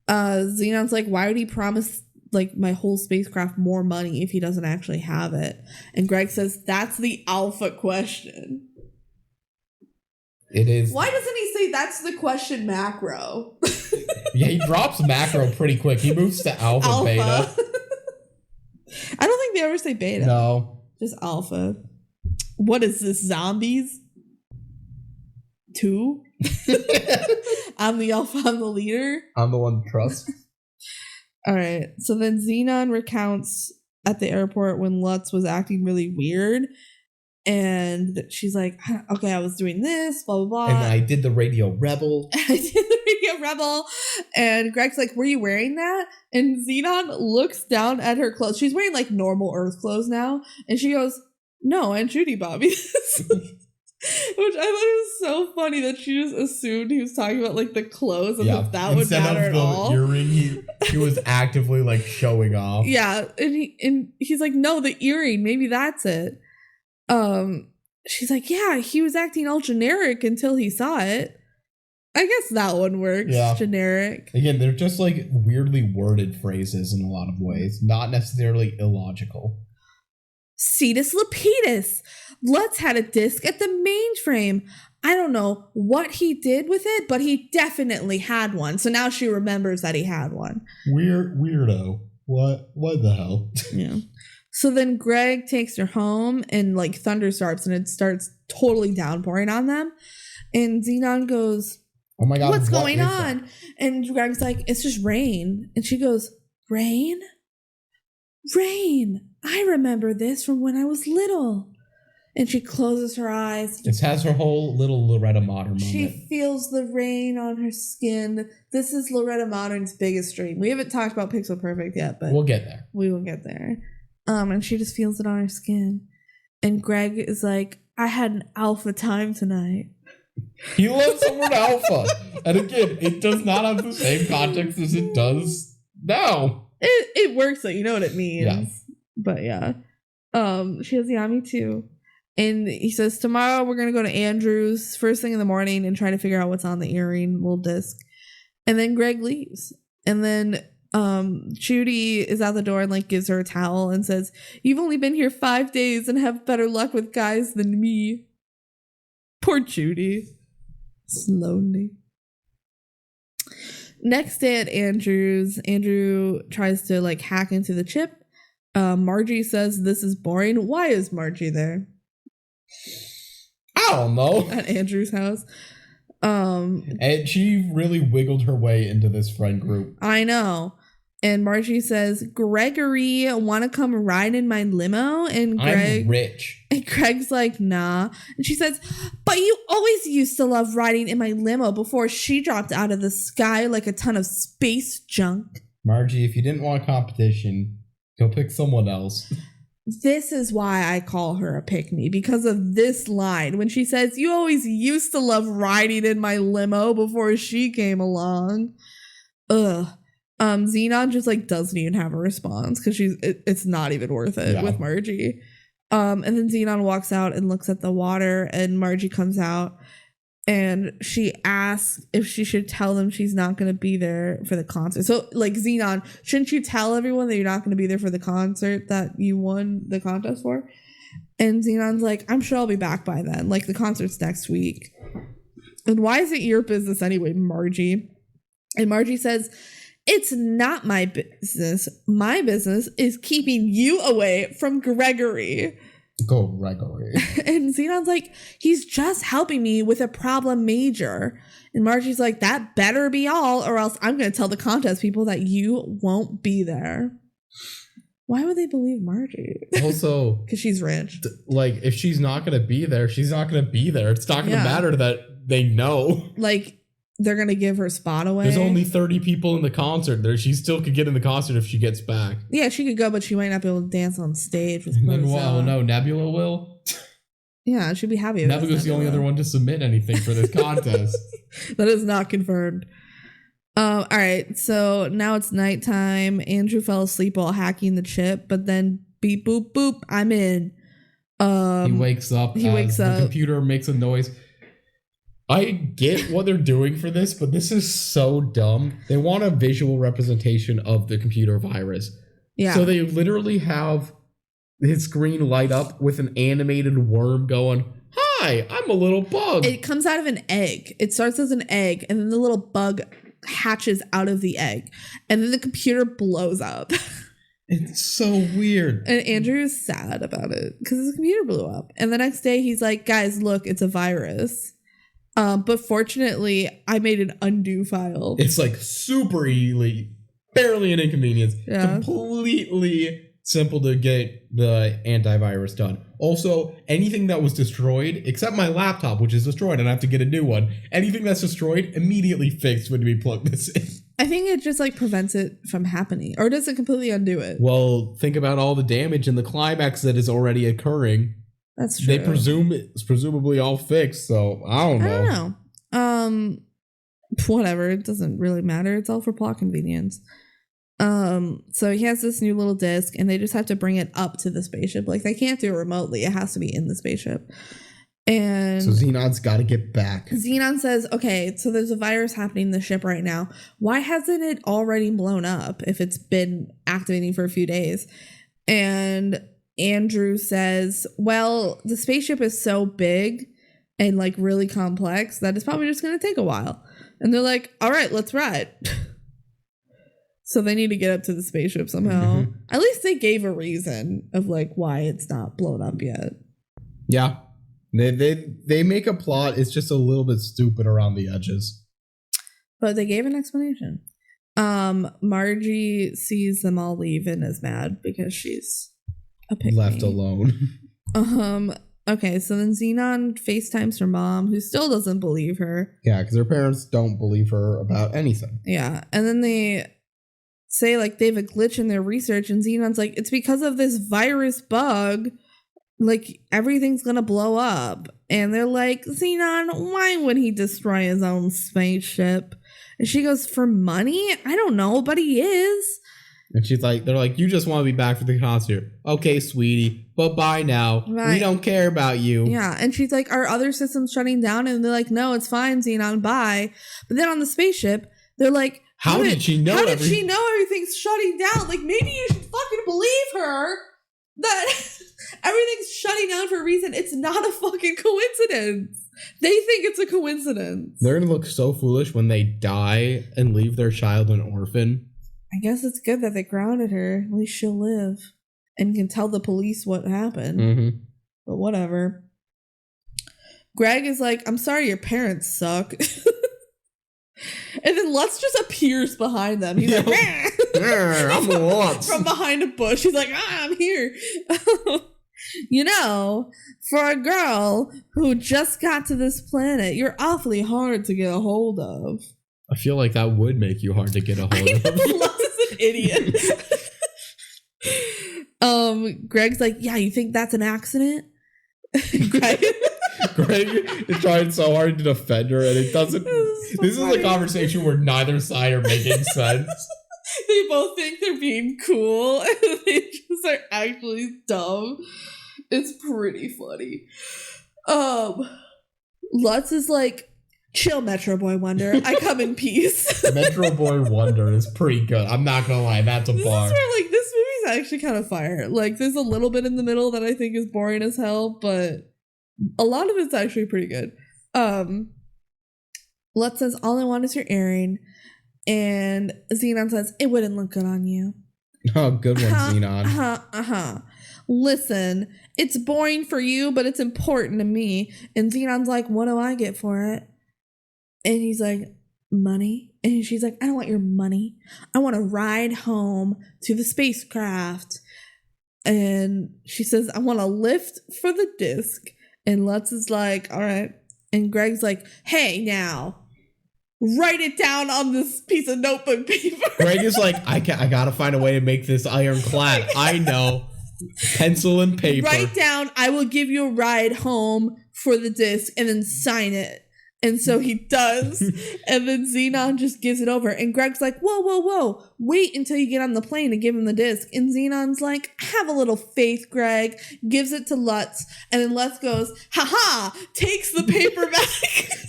B: Xenon's like, why would he promise like my whole spacecraft more money if he doesn't actually have it? And Greg says, that's the alpha question.
A: It is.
B: Why doesn't he say that's the question macro?
A: Yeah, he drops macro pretty quick. He moves to alpha. Beta.
B: I don't think they ever say beta.
A: No.
B: Just alpha. What is this, zombies? 2? I'm the alpha, I'm the leader.
A: I'm the one to trust.
B: All right. So then Zenon recounts at the airport when Lutz was acting really weird. And she's like, okay, I was doing this, blah, blah, blah.
A: And I did the Radio Rebel.
B: And Greg's like, were you wearing that? And Zenon looks down at her clothes. She's wearing like normal Earth clothes now. And she goes, no, Aunt Judy bought me this. Which I thought was so funny that she just assumed he was talking about like the clothes and that would matter at all.
A: Earring, he was actively like showing off.
B: Yeah. And he's like, no, the earring, maybe that's it. She's like, yeah, he was acting all generic until he saw it. I guess that one works. Yeah. Generic.
A: Again, they're just like weirdly worded phrases in a lot of ways, not necessarily illogical.
B: Ceetus-Lupeetus. Lutz had a disk at the mainframe. I don't know what he did with it, but he definitely had one. So now she remembers that he had one.
A: Weirdo. What the hell?
B: Yeah. So then Greg takes her home and like thunder starts and it starts totally downpouring on them. And Zenon goes, oh my God, what's going on? That? And Greg's like, it's just rain. And she goes, rain? Rain. I remember this from when I was little. And she closes her eyes.
A: It has her whole little Loretta Modern moment.
B: She feels the rain on her skin. This is Loretta Modern's biggest dream. We haven't talked about Pixel Perfect yet, but
A: we'll get there.
B: We will get there. And she just feels it on her skin. And Greg is like, I had an alpha time tonight.
A: He loves the word alpha. And again, it does not have the same context as it does now.
B: It works, though. You know what it means.
A: Yeah.
B: But yeah. She has, yeah, me too. And he says, tomorrow we're going to go to Andrew's first thing in the morning and try to figure out what's on the earring little disc. And then Greg leaves. And then Judy is out the door and like gives her a towel and says, you've only been here 5 days and have better luck with guys than me. Poor Judy. Slowly. Next day at Andrew's, Andrew tries to like hack into the chip. Margie says this is boring. Why is Margie there?
A: I don't know.
B: At Andrew's house.
A: And she really wiggled her way into this friend group.
B: I know. And Margie says, Gregory, want to come ride in my limo? And
A: I'm rich.
B: And Greg's like, nah. And she says, but you always used to love riding in my limo before she dropped out of the sky like a ton of space junk.
A: Margie, if you didn't want competition, go pick someone else.
B: This is why I call her a pick-me, because of this line. When she says, you always used to love riding in my limo before she came along. Ugh. Zenon just like doesn't even have a response because it's not even worth it with Margie. And then Zenon walks out and looks at the water and Margie comes out And she asks if she should tell them she's not going to be there for the concert. So, like, Zenon, shouldn't you tell everyone that you're not going to be there for the concert that you won the contest for? And Zenon's like, I'm sure I'll be back by then. Like, the concert's next week. And why is it your business anyway, Margie? And Margie says, it's not my business. My business is keeping you away from Gregory.
A: Go, Gregory.
B: And Zenon's like, he's just helping me with a problem major. And Margie's like, that better be all, or else I'm going to tell the contest people that you won't be there. Why would they believe Margie?
A: Also,
B: because she's rich.
A: Like, if she's not going to be there, she's not going to be there. It's not going to matter that they know.
B: Like, they're going to give her spot away.
A: There's only 30 people in the concert there. She still could get in the concert if she gets back.
B: Yeah, she could go, but she might not be able to dance on stage. With
A: then, well, no, Nebula will.
B: Yeah, she'd be happy.
A: Nebula's the only other one to submit anything for this contest.
B: That is not confirmed. All right, so now it's nighttime. Andrew fell asleep while hacking the chip, but then beep, boop, boop, I'm in.
A: He wakes up. The computer makes a noise. I get what they're doing for this, but this is so dumb. They want a visual representation of the computer virus. Yeah. So they literally have his screen light up with an animated worm going, hi, I'm a little bug.
B: It comes out of an egg. It starts as an egg, and then the little bug hatches out of the egg. And then the computer blows up.
A: It's so weird.
B: And Andrew is sad about it because his computer blew up. And the next day he's like, guys, look, it's a virus. But fortunately, I made an undo file.
A: It's like super easily, barely an inconvenience. Yeah. Completely simple to get the antivirus done. Also, anything that was destroyed, except my laptop, which is destroyed, and I have to get a new one. Anything that's destroyed, immediately fixed when we plug this in.
B: I think it just like prevents it from happening. Or does it completely undo it?
A: Well, think about all the damage and the climax that is already occurring.
B: That's true.
A: They presume it's presumably all fixed, so I don't know.
B: Whatever. It doesn't really matter. It's all for plot convenience. So he has this new little disc, and they just have to bring it up to the spaceship. Like, they can't do it remotely. It has to be in the spaceship. And
A: so Zenon's got to get back.
B: Zenon says, okay, so there's a virus happening in the ship right now. Why hasn't it already blown up if it's been activating for a few days? And Andrew says, well, the spaceship is so big and like really complex that it's probably just going to take a while. And they're like, all right, let's ride. So they need to get up to the spaceship somehow. Mm-hmm. At least they gave a reason of like why it's not blown up yet.
A: Yeah. They make a plot. It's just a little bit stupid around the edges.
B: But they gave an explanation. Margie sees them all leave and is mad because she's a pick
A: left alone.
B: Okay, so then Zenon FaceTimes her mom, who still doesn't believe her.
A: Yeah, because her parents don't believe her about anything.
B: Yeah, and then they say like they have a glitch in their research, and Zenon's like, it's because of this virus bug. Like, everything's gonna blow up. And they're like, Zenon, why would he destroy his own spaceship? And she goes, for money? I don't know, but he is.
A: And she's like, they're like, you just want to be back for the concert. Okay, sweetie, but bye now. Right. We don't care about you.
B: Yeah, and she's like, are other systems shutting down? And they're like, no, it's fine, Zenon, bye. But then on the spaceship, they're like,
A: how did she know
B: everything's shutting down? Like, maybe you should fucking believe her that everything's shutting down for a reason. It's not a fucking coincidence. They think it's a coincidence.
A: They're gonna look so foolish when they die and leave their child an orphan.
B: I guess it's good that they grounded her. At least she'll live and can tell the police what happened. Mm-hmm. But whatever. Greg is like, I'm sorry your parents suck. And then Lutz just appears behind them. He's like,
A: I'm Lutz.
B: From behind a bush. He's like, I'm here. You know, for a girl who just got to this planet, you're awfully hard to get a hold of.
A: I feel like that would make you hard to get a hold of.
B: Lutz is an idiot. Greg's like, yeah, you think that's an accident?
A: Greg is trying so hard to defend her, and it doesn't. This is a conversation where neither side are making sense.
B: They both think they're being cool, and they just are actually dumb. It's pretty funny. Lutz is like, chill, Metro Boy Wonder. I come in peace.
A: Metro Boy Wonder is pretty good. I'm not gonna lie, that's a bar.
B: This movie's actually kind of fire. Like, there's a little bit in the middle that I think is boring as hell, but a lot of it's actually pretty good. Lutz says, all I want is your earring. And Zenon says, it wouldn't look good on you.
A: Oh, good one, Zenon.
B: Listen, it's boring for you, but it's important to me. And Zenon's like, what do I get for it? And he's like, money. And she's like, I don't want your money. I want to ride home to the spacecraft. And she says, I want a lift for the disc. And Lutz is like, all right. And Greg's like, hey, now, write it down on this piece of notebook paper.
A: Greg is like, I gotta find a way to make this ironclad. I know. Pencil and paper.
B: Write down, I will give you a ride home for the disc, and then sign it. And so he does. And then Zenon just gives it over. And Greg's like, whoa. Wait until you get on the plane and give him the disc. And Zenon's like, have a little faith, Greg. Gives it to Lutz. And then Lutz goes, haha, takes the paper back.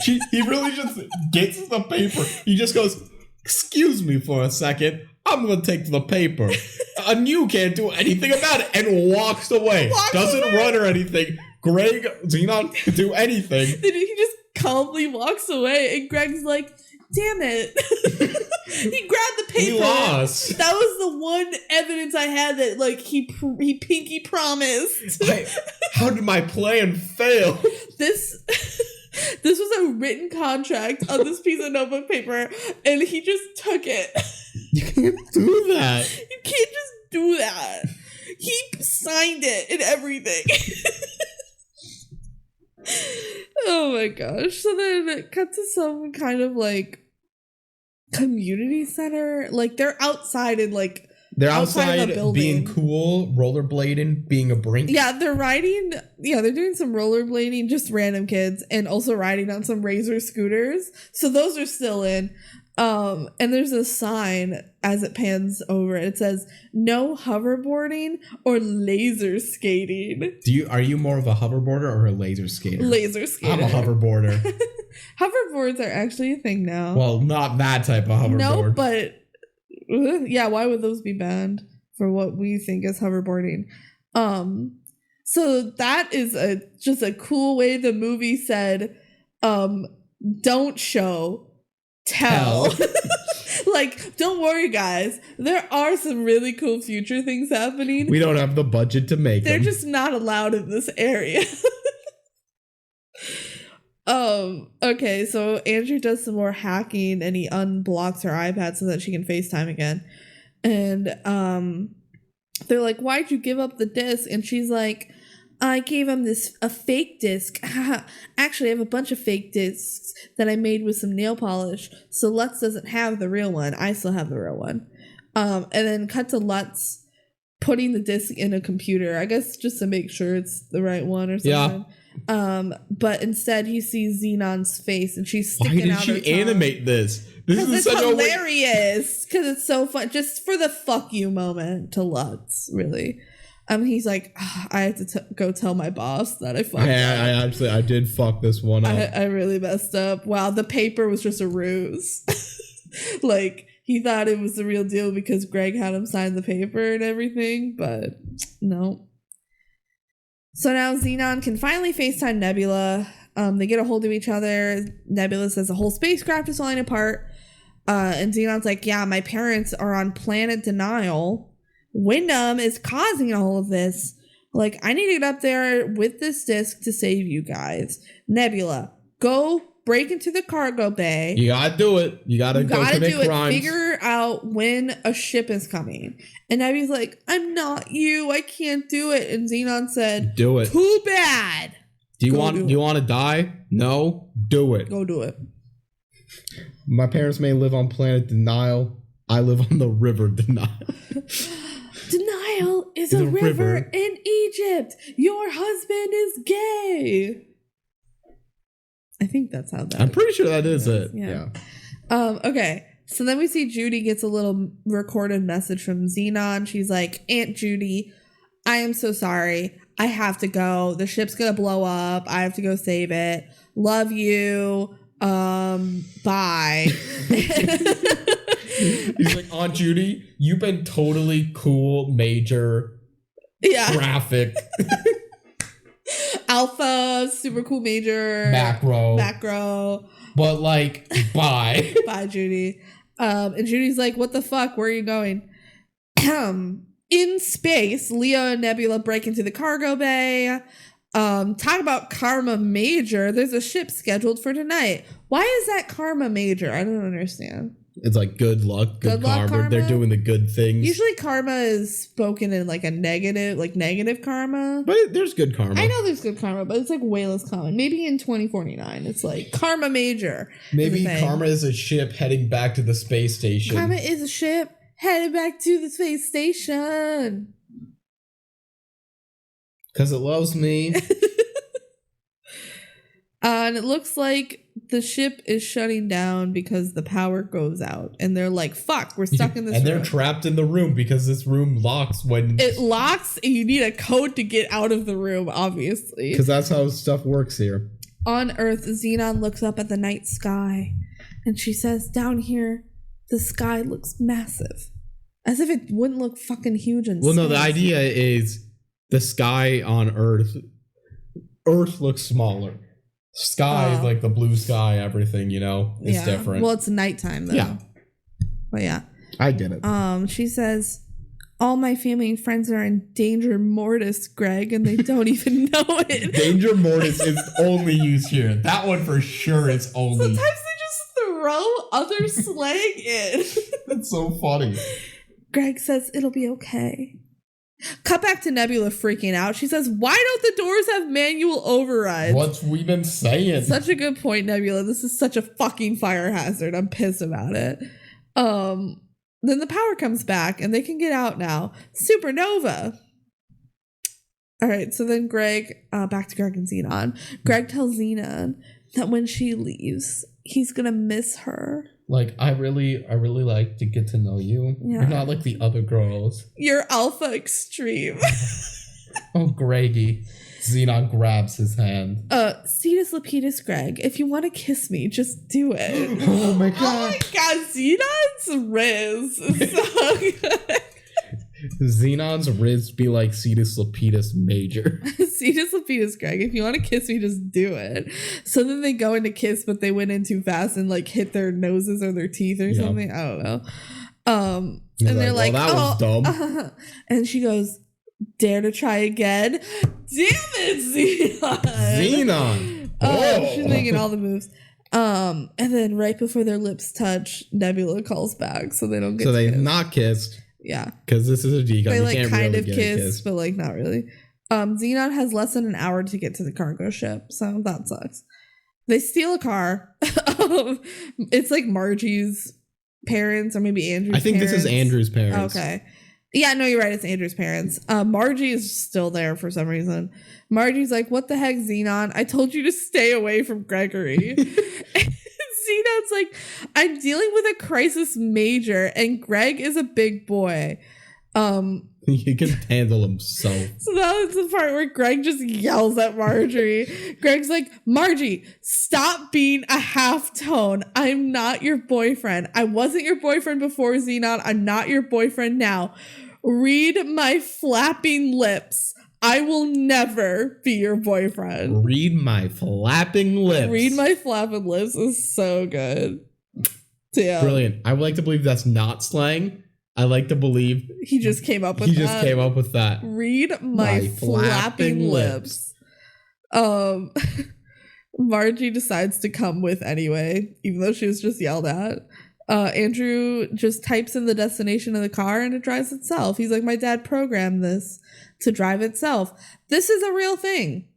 A: He really just gets the paper. He just goes, excuse me for a second. I'm going to take the paper. And you can't do anything about it. And walks away. Doesn't run or anything. Zenon can do anything.
B: Then he just calmly walks away, and Greg's like, damn it. He grabbed the paper.
A: He lost.
B: That was the one evidence I had that, like, he pinky promised.
A: How did my plan fail?
B: This was a written contract on this piece of notebook paper, and he just took it.
A: You can't do that.
B: You can't just do that. He signed it and everything. Oh my gosh. So then it cut to some kind of like community center. Like they're outside in like
A: they're outside being cool, rollerblading, being a brink.
B: Yeah, they're riding. Yeah, they're doing some rollerblading, just random kids, and also riding on some Razor scooters. So those are still in. And there's a sign as it pans over. It says, no hoverboarding or laser skating.
A: Are you more of a hoverboarder or a laser skater?
B: Laser skater.
A: I'm a hoverboarder.
B: Hoverboards are actually a thing now.
A: Well, not that type of hoverboard.
B: No, but yeah, why would those be banned for what we think is hoverboarding? So that is just a cool way the movie said, don't show. Tell. Like, don't worry, guys. There are some really cool future things happening.
A: We don't have the budget to make them.
B: They're just not allowed in this area. Okay, so Andrew does some more hacking and he unblocks her iPad so that she can FaceTime again. And they're like, why'd you give up the disc? And she's like, I gave him a fake disc. Actually, I have a bunch of fake discs that I made with some nail polish. So Lutz doesn't have the real one. I still have the real one. And then cut to Lutz putting the disc in a computer. I guess just to make sure it's the right one or something. Yeah. But instead he sees Zenon's face and she's sticking out her tongue. Why did she
A: animate this?
B: Because it's hilarious. Because it's so fun. Just for the fuck you moment to Lutz, really. He's like, I have to go tell my boss that I fucked up.
A: I did fuck this one up.
B: I really messed up. Wow, the paper was just a ruse. Like, he thought it was the real deal because Greg had him sign the paper and everything, but no. So now Zenon can finally FaceTime Nebula. They get a hold of each other. Nebula says the whole spacecraft is falling apart. And Zenon's like, yeah, my parents are on planet denial. Wyndham is causing all of this. Like, I need to get up there with this disc to save you guys. Nebula, go break into the cargo bay.
A: You gotta do it. You gotta go commit crimes.
B: Figure out when a ship is coming. And Nebula's like, I'm not you. I can't do it. And Zenon said,
A: do it.
B: Too bad.
A: Do you want to die? No, do it.
B: Go do it.
A: My parents may live on planet denial. I live on the river denial.
B: Denial is a river in Egypt. Your husband is gay. I think that's how that
A: I'm pretty sure that is it.
B: Yeah. Okay. So then we see Judy gets a little recorded message from Zenon. She's like, Aunt Judy, I am so sorry. I have to go. The ship's going to blow up. I have to go save it. Love you. Bye.
A: He's like, Aunt Judy, you've been totally cool, major, graphic.
B: Alpha, super cool, major. Macro.
A: But like, bye.
B: Bye, Judy. And Judy's like, what the fuck? Where are you going? In space, Leo and Nebula break into the cargo bay. Talk about Karma Major. There's a ship scheduled for tonight. Why is that Karma Major? I don't understand.
A: It's like good luck, good karma. They're doing the good things.
B: Usually karma is spoken in like a negative, like negative karma.
A: But there's good karma.
B: I know there's good karma, but it's like way less common. Maybe in 2049, it's like Karma Major.
A: Maybe karma is a ship heading back to the space station.
B: Karma is a ship headed back to the space station.
A: Because it loves me.
B: And it looks like the ship is shutting down because the power goes out. And they're like, fuck, we're stuck in this room.
A: And they're trapped in the room because this room locks when...
B: It locks and you need a code to get out of the room, obviously.
A: Because that's how stuff works here.
B: On Earth, Zenon looks up at the night sky. And she says, down here, the sky looks massive. As if it wouldn't look fucking huge in space.
A: No, the idea is the sky on Earth looks smaller. Sky is like the blue sky, everything, you know, is different.
B: Well, it's nighttime though.
A: Yeah.
B: But yeah.
A: I get it.
B: She says, all my family and friends are in danger mortis, Greg, and they don't even know it.
A: Danger mortis is only used here. That one for sure is only.
B: Sometimes they just throw other slang in.
A: That's so funny.
B: Greg says it'll be okay. Cut back to Nebula freaking out. She says, why don't the doors have manual overrides?
A: What's we been saying?
B: Such a good point, Nebula. This is such a fucking fire hazard. I'm pissed about it. Then the power comes back and they can get out now. Supernova. All right, so then Greg, back to Greg and Zenon. Greg tells Zenon that when she leaves, he's gonna miss her.
A: Like, I really like to get to know you. Yeah. You're not like the other girls.
B: You're alpha extreme.
A: Oh, Greggy. Zenon grabs his hand.
B: Ceetus-Lupeetus, Greg, if you want to kiss me, just do it.
A: Oh my god.
B: Oh my god, Zenon's Riz is so good.
A: Zenon's Riz be like Ceetus-Lupeetus Major.
B: Ceetus-Lupeetus, Greg, if you want to kiss me, just do it. So then they go into kiss, but they went in too fast and like hit their noses or their teeth or something. I don't know. And they're like,
A: that was dumb.
B: And she goes, dare to try again? Damn it, Zenon.
A: Zenon.
B: She's making all the moves. And then right before their lips touch, Nebula calls back so they don't get
A: so they not kissed.
B: Yeah.
A: Because this is a DCOM.
B: They like kind of kiss, but like not really. Zenon has less than an hour to get to the cargo ship, so that sucks. They steal a car. It's like Margie's parents or maybe Andrew's parents. I think
A: this is Andrew's parents.
B: Okay. Yeah, no, you're right. It's Andrew's parents. Margie is still there for some reason. Margie's like, what the heck, Zenon? I told you to stay away from Gregory. Zenon's like, I'm dealing with a crisis major and Greg is a big boy.
A: He can handle himself.
B: So that's the part where Greg just yells at Marjorie. Greg's like, Margie, stop being a half tone. I'm not your boyfriend. I wasn't your boyfriend before, Zenon. I'm not your boyfriend now. Read my flapping lips. I will never be your boyfriend.
A: Read my flapping lips.
B: Read my flapping lips is so good. Damn.
A: Brilliant. I would like to believe that's not slang. I like to believe
B: he just came up with that.
A: He just came up with that.
B: Read my flapping lips. Margie decides to come with anyway, even though she was just yelled at. Andrew just types in the destination of the car and it drives itself. He's like, my dad programmed this to drive itself. This is a real thing.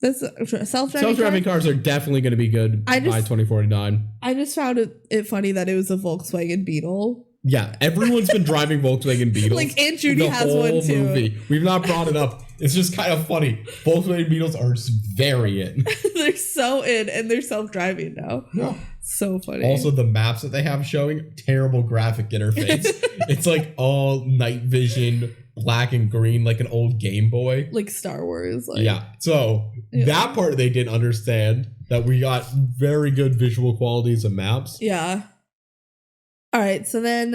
B: This self-driving
A: cars are definitely going to be good by 2049.
B: I just found it funny that it was a Volkswagen Beetle.
A: Yeah, everyone's been driving Volkswagen Beetles.
B: Like Aunt Judy has one too. Movie.
A: We've not brought it up. It's just kind of funny. Volkswagen Beetles are very in.
B: They're so in, and they're self-driving now. Yeah. So funny.
A: Also, the maps that they have showing, terrible graphic interface. It's like all night vision, black and green, like an old Game Boy.
B: Like Star Wars.
A: Like, yeah. So that part they didn't understand. that we got very good visual qualities of maps.
B: Yeah. All right, so then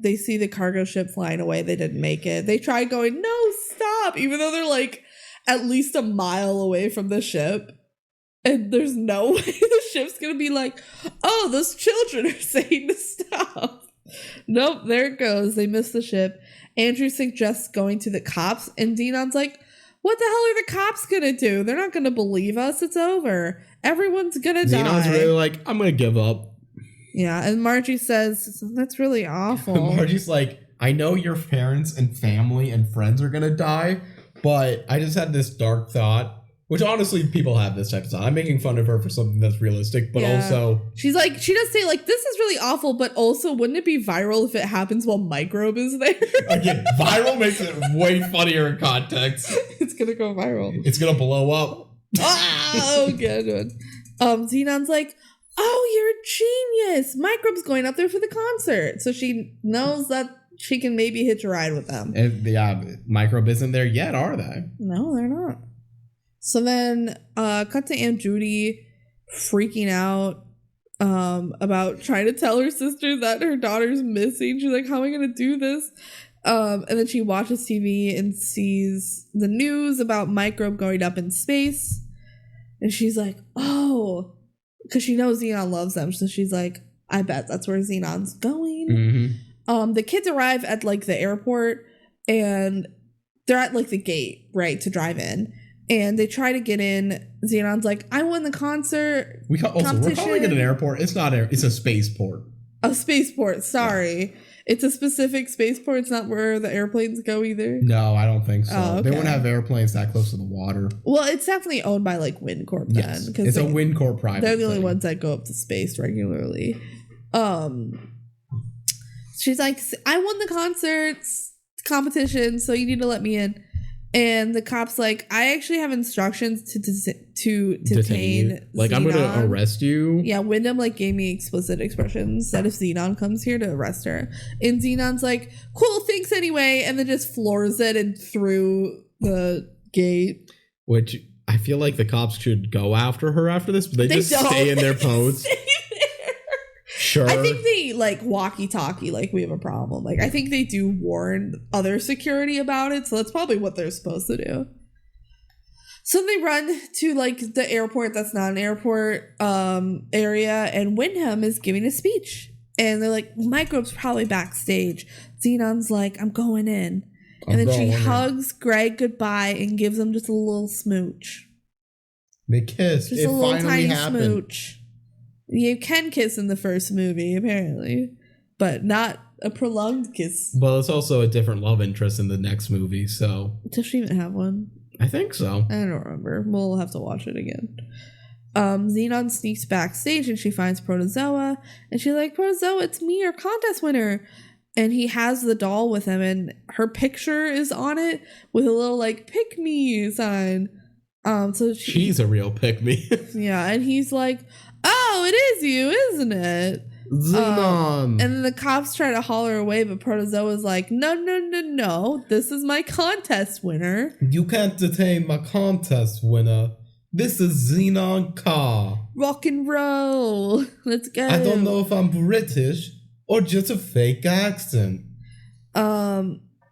B: they see the cargo ship flying away. They didn't make it. They tried going, no, stop, even though they're like at least a mile away from the ship. And there's no way the ship's going to be like, oh, those children are saying to stop. Nope, there it goes. They missed the ship. Andrew suggests going to the cops, and Zenon's like, what the hell are the cops going to do? They're not going to believe us. It's over. Everyone's going to die.
A: Zenon's really like, I'm going to give up.
B: Yeah, and Margie says, that's really awful.
A: Margie's like, I know your parents and family and friends are going to die, but I just had this dark thought, which honestly people have this type of thought. I'm making fun of her for something that's realistic, but also...
B: She's like, she does say like, this is really awful, but also wouldn't it be viral if it happens while Microbe is there?
A: Again, viral makes it way funnier in context.
B: It's going to go viral.
A: It's going to blow up.
B: Oh, good. Zenon's like, oh, you're a genius. Microbe's going up there for the concert. So she knows that she can maybe hitch a ride with them.
A: And yeah, Microbe isn't there yet, are they?
B: No, they're not. So then cut to Aunt Judy freaking out about trying to tell her sister that her daughter's missing. She's like, how am I going to do this? And then she watches TV and sees the news about Microbe going up in space. And she's like, oh, because she knows Zenon loves them. So she's like, I bet that's where Zenon's going.
A: Mm-hmm.
B: The kids arrive at like the airport and they're at like the gate, right, to drive in. And they try to get in. Zenon's like, I won the concert.
A: We're calling it an airport. It's not it's a spaceport.
B: A spaceport, sorry. Yeah. It's a specific spaceport. It's not where the airplanes go either.
A: No, I don't think so.
B: Oh, okay.
A: They wouldn't have airplanes that close to the water.
B: Well, it's definitely owned by like WindCorp then.
A: Yes, it's a WindCorp private.
B: They're the only ones that go up to space regularly. She's like, I won the concerts competition, so you need to let me in. And the cop's like, I actually have instructions to detain
A: like,
B: Zenon.
A: I'm gonna arrest you.
B: Yeah, Wyndham like gave me explicit expressions that if Zenon comes here to arrest her. And Zenon's like, cool, thanks anyway, and then just floors it and through the gate.
A: Which I feel like the cops should go after her after this, but they just stay in their pose. Sure.
B: I think they like walkie-talkie like we have a problem. Like I think they do warn other security about it, so that's probably what they're supposed to do. So they run to like the airport that's not an airport area, and Wyndham is giving a speech. And they're like, Microbe's probably backstage. Zenon's like, I'm going in. And then she hugs Greg goodbye and gives him just a little smooch.
A: They kiss.
B: Just a little tiny smooch. You can kiss in the first movie, apparently, but not a prolonged kiss.
A: Well, it's also a different love interest in the next movie, so...
B: Does she even have one?
A: I think so.
B: I don't remember. We'll have to watch it again. Zenon sneaks backstage and she finds Protozoa, and she's like, Protozoa, it's me, your contest winner. And he has the doll with him, and her picture is on it with a little, like, pick me sign. So
A: she's a real pick me.
B: Yeah, and he's like... Oh, it is you, isn't it?
A: Zenon.
B: And then the cops try to holler away, but Protozoa's like, no. This is my contest winner.
A: You can't detain my contest winner. This is Zenon Carr.
B: Rock and roll. Let's go.
A: I don't know if I'm British or just a fake accent.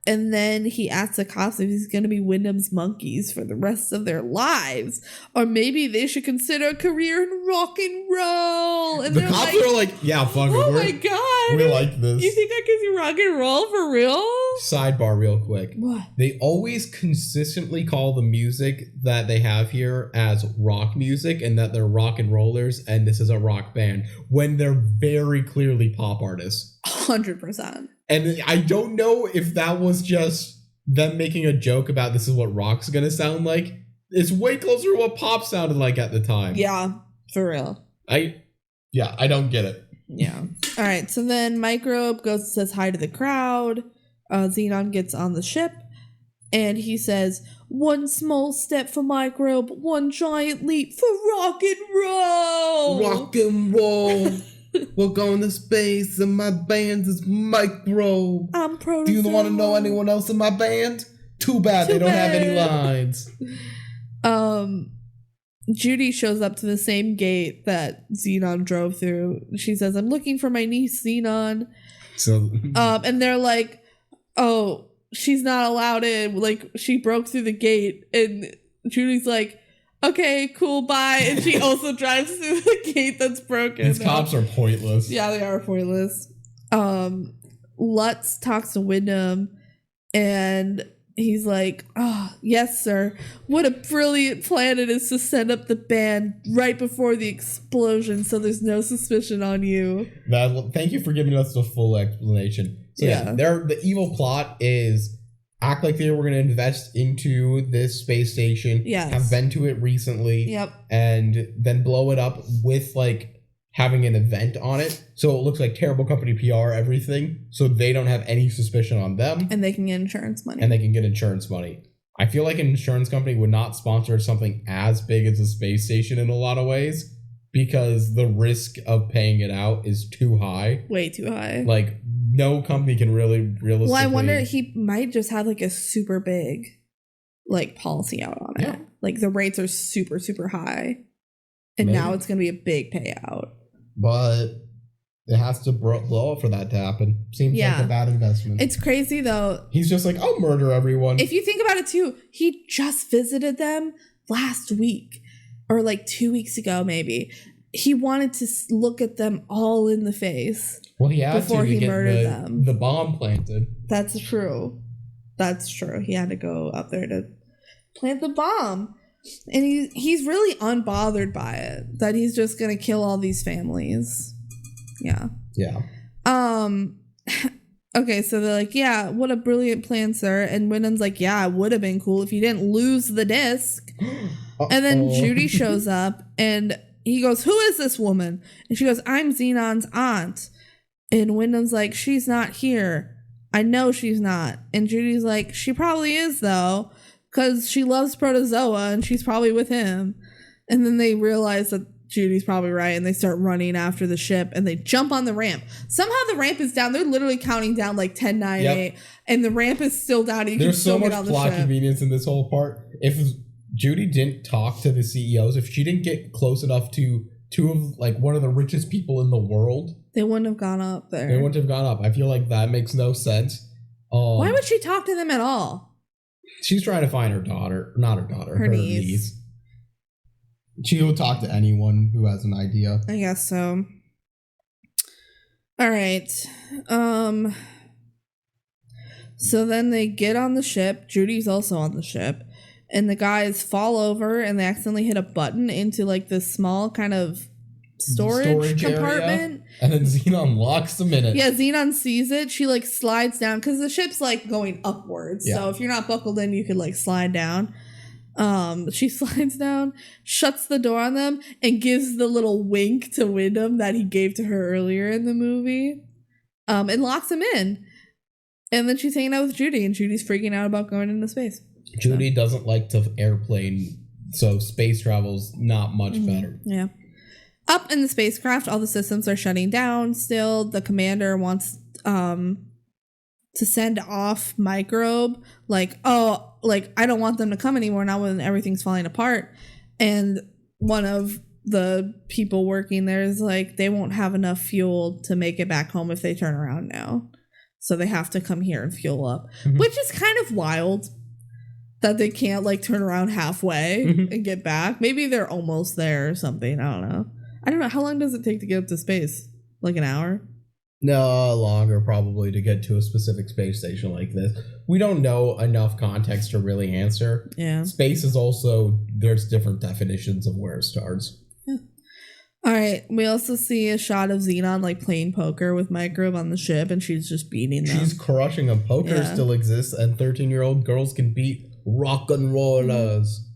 B: And then he asks the cops if he's going to be Wyndham's monkeys for the rest of their lives. Or maybe they should consider a career in rock and roll. And
A: the cops are like, yeah, fuck it.
B: Oh my God.
A: We like this.
B: You think that gives you rock and roll for real?
A: Sidebar real quick.
B: What?
A: They always consistently call the music that they have here as rock music and that they're rock and rollers and this is a rock band when they're very clearly pop artists.
B: 100%.
A: And I don't know if that was just them making a joke about this is what rock's gonna sound like. It's way closer to what pop sounded like at the time.
B: Yeah, for real.
A: I don't get it.
B: Yeah. All right, so then Microbe goes and says hi to the crowd. Zenon gets on the ship, and he says, one small step for Microbe, one giant leap for rock and roll.
A: Rock and roll. We're going to space and my band is Microbe.
B: I'm Protozoa.
A: Do you want to know anyone else in my band? Too bad they don't have any lines.
B: Judy shows up to the same gate that Zenon drove through. She says, I'm looking for my niece, Zenon.
A: So,
B: and they're like, oh, she's not allowed in. Like, she broke through the gate. And Judy's like, okay, cool, bye. And she also drives through the gate that's broken.
A: These cops are pointless.
B: Yeah, they are pointless. Lutz talks to Wyndham, and he's like, oh, yes, sir. What a brilliant plan it is to send up the band right before the explosion so there's no suspicion on you.
A: Thank you for giving us the full explanation. So yeah, the evil plot is act like they were going to invest into this space station, have been to it recently, and then blow it up with like having an event on it. So it looks like terrible company PR, everything. So they don't have any suspicion on them.
B: And they can get insurance money.
A: I feel like an insurance company would not sponsor something as big as a space station in a lot of ways because the risk of paying it out is too high.
B: Way too high.
A: Like, no company can really realistically...
B: Well, I wonder, he might just have like a super big like policy out on it. Like the rates are super, super high. And now it's going to be a big payout.
A: But it has to blow up for that to happen. Seems like a bad investment.
B: It's crazy, though.
A: He's just like, I'll murder everyone.
B: If you think about it, too, he just visited them last week. Or like 2 weeks ago, maybe. He wanted to look at them all in the face.
A: Well, he had
B: before he murdered them.
A: The bomb planted.
B: That's true. He had to go up there to plant the bomb. And he's really unbothered by it. That he's just gonna kill all these families. Yeah. Okay, so they're like, yeah, what a brilliant plan, sir. And Wyndham's like, yeah, it would have been cool if you didn't lose the disc. And then Judy shows up and he goes, who is this woman? And she goes, I'm Zenon's aunt. And Wyndham's like, she's not here. I know she's not. And Judy's like, she probably is, though. Because she loves Protozoa and she's probably with him. And then they realize that Judy's probably right and they start running after the ship and they jump on the ramp. Somehow the ramp is down. They're literally counting down like 10, 9, 8. And the ramp is still down.
A: There's so much plot convenience in this whole part. If Judy didn't talk to the CEOs, if she didn't get close enough to two of like one of the richest people in the world,
B: they wouldn't have gone up there.
A: I feel like that makes no sense.
B: Why would she talk to them at all?
A: She's trying to find her daughter. Not her daughter. Her niece. She will talk to anyone who has an idea.
B: I guess so. All right. So then they get on the ship. Judy's also on the ship. And the guys fall over and they accidentally hit a button into like this small kind of storage compartment. Area.
A: And then Zenon locks them in it.
B: Yeah, Zenon sees it. She like slides down because the ship's like going upwards. Yeah. So if you're not buckled in, you could like slide down. She slides down, shuts the door on them, and gives the little wink to Wyndham that he gave to her earlier in the movie. And locks him in. And then she's hanging out with Judy, and Judy's freaking out about going into space.
A: Judy doesn't like to airplane, so space travel's not much better.
B: Yeah. Up in the spacecraft, all the systems are shutting down still. The commander wants to send off Microbe. Like, oh, like, I don't want them to come anymore now when everything's falling apart. And one of the people working there is like, they won't have enough fuel to make it back home if they turn around now. So they have to come here and fuel up. Mm-hmm. Which is kind of wild that they can't, like, turn around halfway and get back. Maybe they're almost there or something. I don't know. How long does it take to get up to space? Like an hour?
A: No, longer probably to get to a specific space station like this. We don't know enough context to really answer.
B: Yeah.
A: Space is also, there's different definitions of where it starts.
B: Yeah. All right. We also see a shot of Zenon like playing poker with Microbe on the ship, and she's just beating them.
A: She's crushing them. Poker still exists, and 13-year-old girls can beat rock and rollers.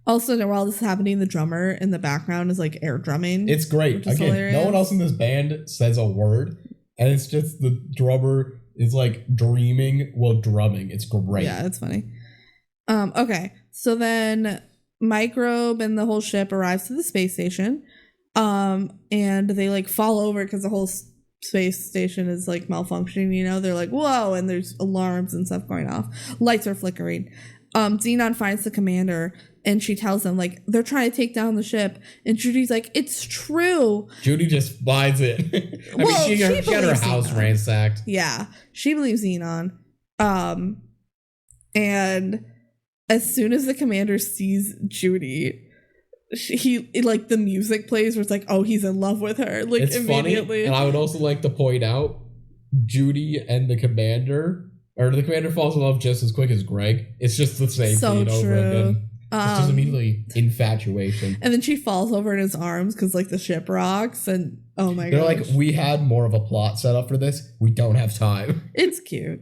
B: Also, while this is happening, the drummer in the background is like air drumming.
A: It's great. Again, hilarious. No one else in this band says a word, and it's just the drummer is like dreaming while drumming. It's great.
B: Yeah, it's funny. Okay, so then Microbe and the whole ship arrives to the space station, and they like fall over because the whole space station is like malfunctioning. You know, they're like, whoa, and there's alarms and stuff going off. Lights are flickering. Zenon finds the commander and she tells him, like, they're trying to take down the ship. And Judy's like, it's true.
A: Judy just buys it. I mean, she had her house ransacked.
B: Yeah, she believes Zenon. And as soon as the commander sees Judy, he like the music plays where it's like, oh, he's in love with her, like, it's immediately.
A: Funny. And I would also like to point out Judy and the commander falls in love just as quick as Greg. It's just the same thing over again. It's just immediately infatuation.
B: And then she falls over in his arms because like the ship rocks, and oh my god, they're
A: like, we had more of a plot set up for this. We don't have time.
B: It's cute.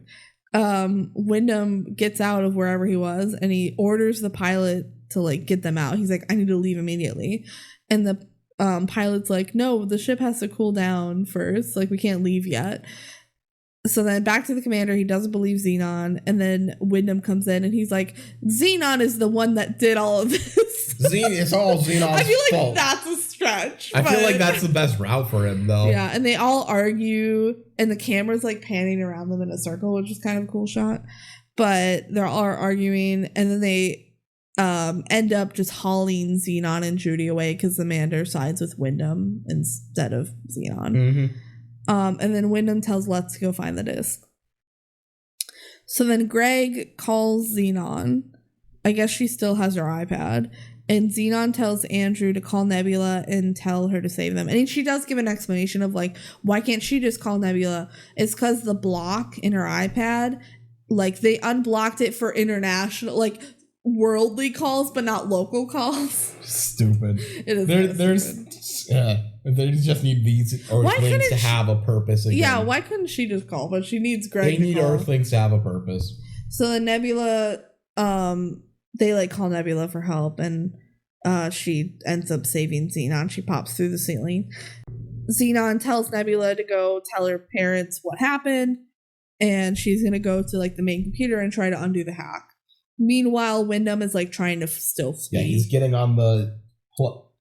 B: Wyndham gets out of wherever he was and he orders the pilot to like get them out. He's like, I need to leave immediately. And the pilot's like, no, the ship has to cool down first. Like, we can't leave yet. So then back to the commander, he doesn't believe Zenon, and then Wyndham comes in and he's like, Zenon is the one that did all of this.
A: It's all Zenon's fault.
B: I feel like that's a stretch.
A: I feel like that's the best route for him, though.
B: Yeah, and they all argue, and the camera's like panning around them in a circle, which is kind of a cool shot. But they're all arguing, and then they end up just hauling Zenon and Judy away because the commander sides with Wyndham instead of Zenon.
A: Mm-hmm.
B: And then Wyndham tells Let's go find the disc. So then Greg calls Zenon. I guess she still has her iPad. And Zenon tells Andrew to call Nebula and tell her to save them. And she does give an explanation of like, why can't she just call Nebula? It's because the block in her iPad, like they unblocked it for international, like worldly calls, but not local calls.
A: Stupid.
B: It is.
A: They just need these Earthlings to have a purpose again.
B: Yeah, why couldn't she just call? But she needs Greg.
A: They need Earthlings to have a purpose.
B: So the Nebula, they like call Nebula for help, and she ends up saving Zenon. She pops through the ceiling. Zenon tells Nebula to go tell her parents what happened, and she's gonna go to like the main computer and try to undo the hack. Meanwhile, Wyndham is like trying to still speak.
A: Yeah, he's getting on the.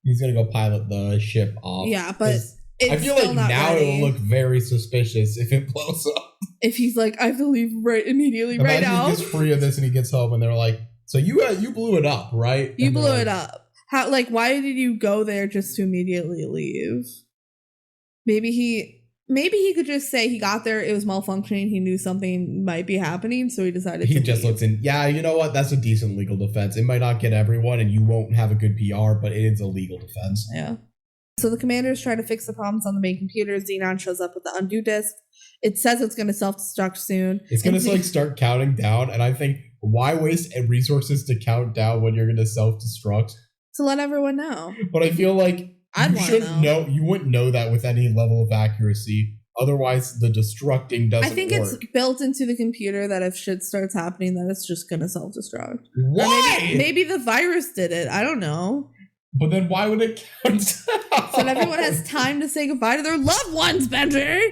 A: He's gonna go pilot the ship off.
B: Yeah, but
A: I feel like now it will look very suspicious if it blows up.
B: If he's like, I have to leave immediately right now.
A: He gets free of this and he gets home and they're like, so you blew it up, right?
B: You blew it up. How? Like, why did you go there just to immediately leave? Maybe he could just say he got there, it was malfunctioning, he knew something might be happening, so he decided to
A: just looks in. Yeah, you know what? That's a decent legal defense. It might not get everyone and you won't have a good PR, but it is a legal defense.
B: Yeah. So the commanders try to fix the problems on the main computer. Zenon shows up with the undo disk. It says it's going to self-destruct soon.
A: It's going to like start counting down, and I think, why waste resources to count down when you're going to self-destruct?
B: To let everyone know.
A: But I feel like you wouldn't know that with any level of accuracy. Otherwise, the destructing doesn't work.
B: I think it's built into the computer that if shit starts happening, that it's just going to self-destruct.
A: Why?
B: Maybe the virus did it. I don't know.
A: But then why would it count down?
B: So that everyone has time to say goodbye to their loved ones, Benji.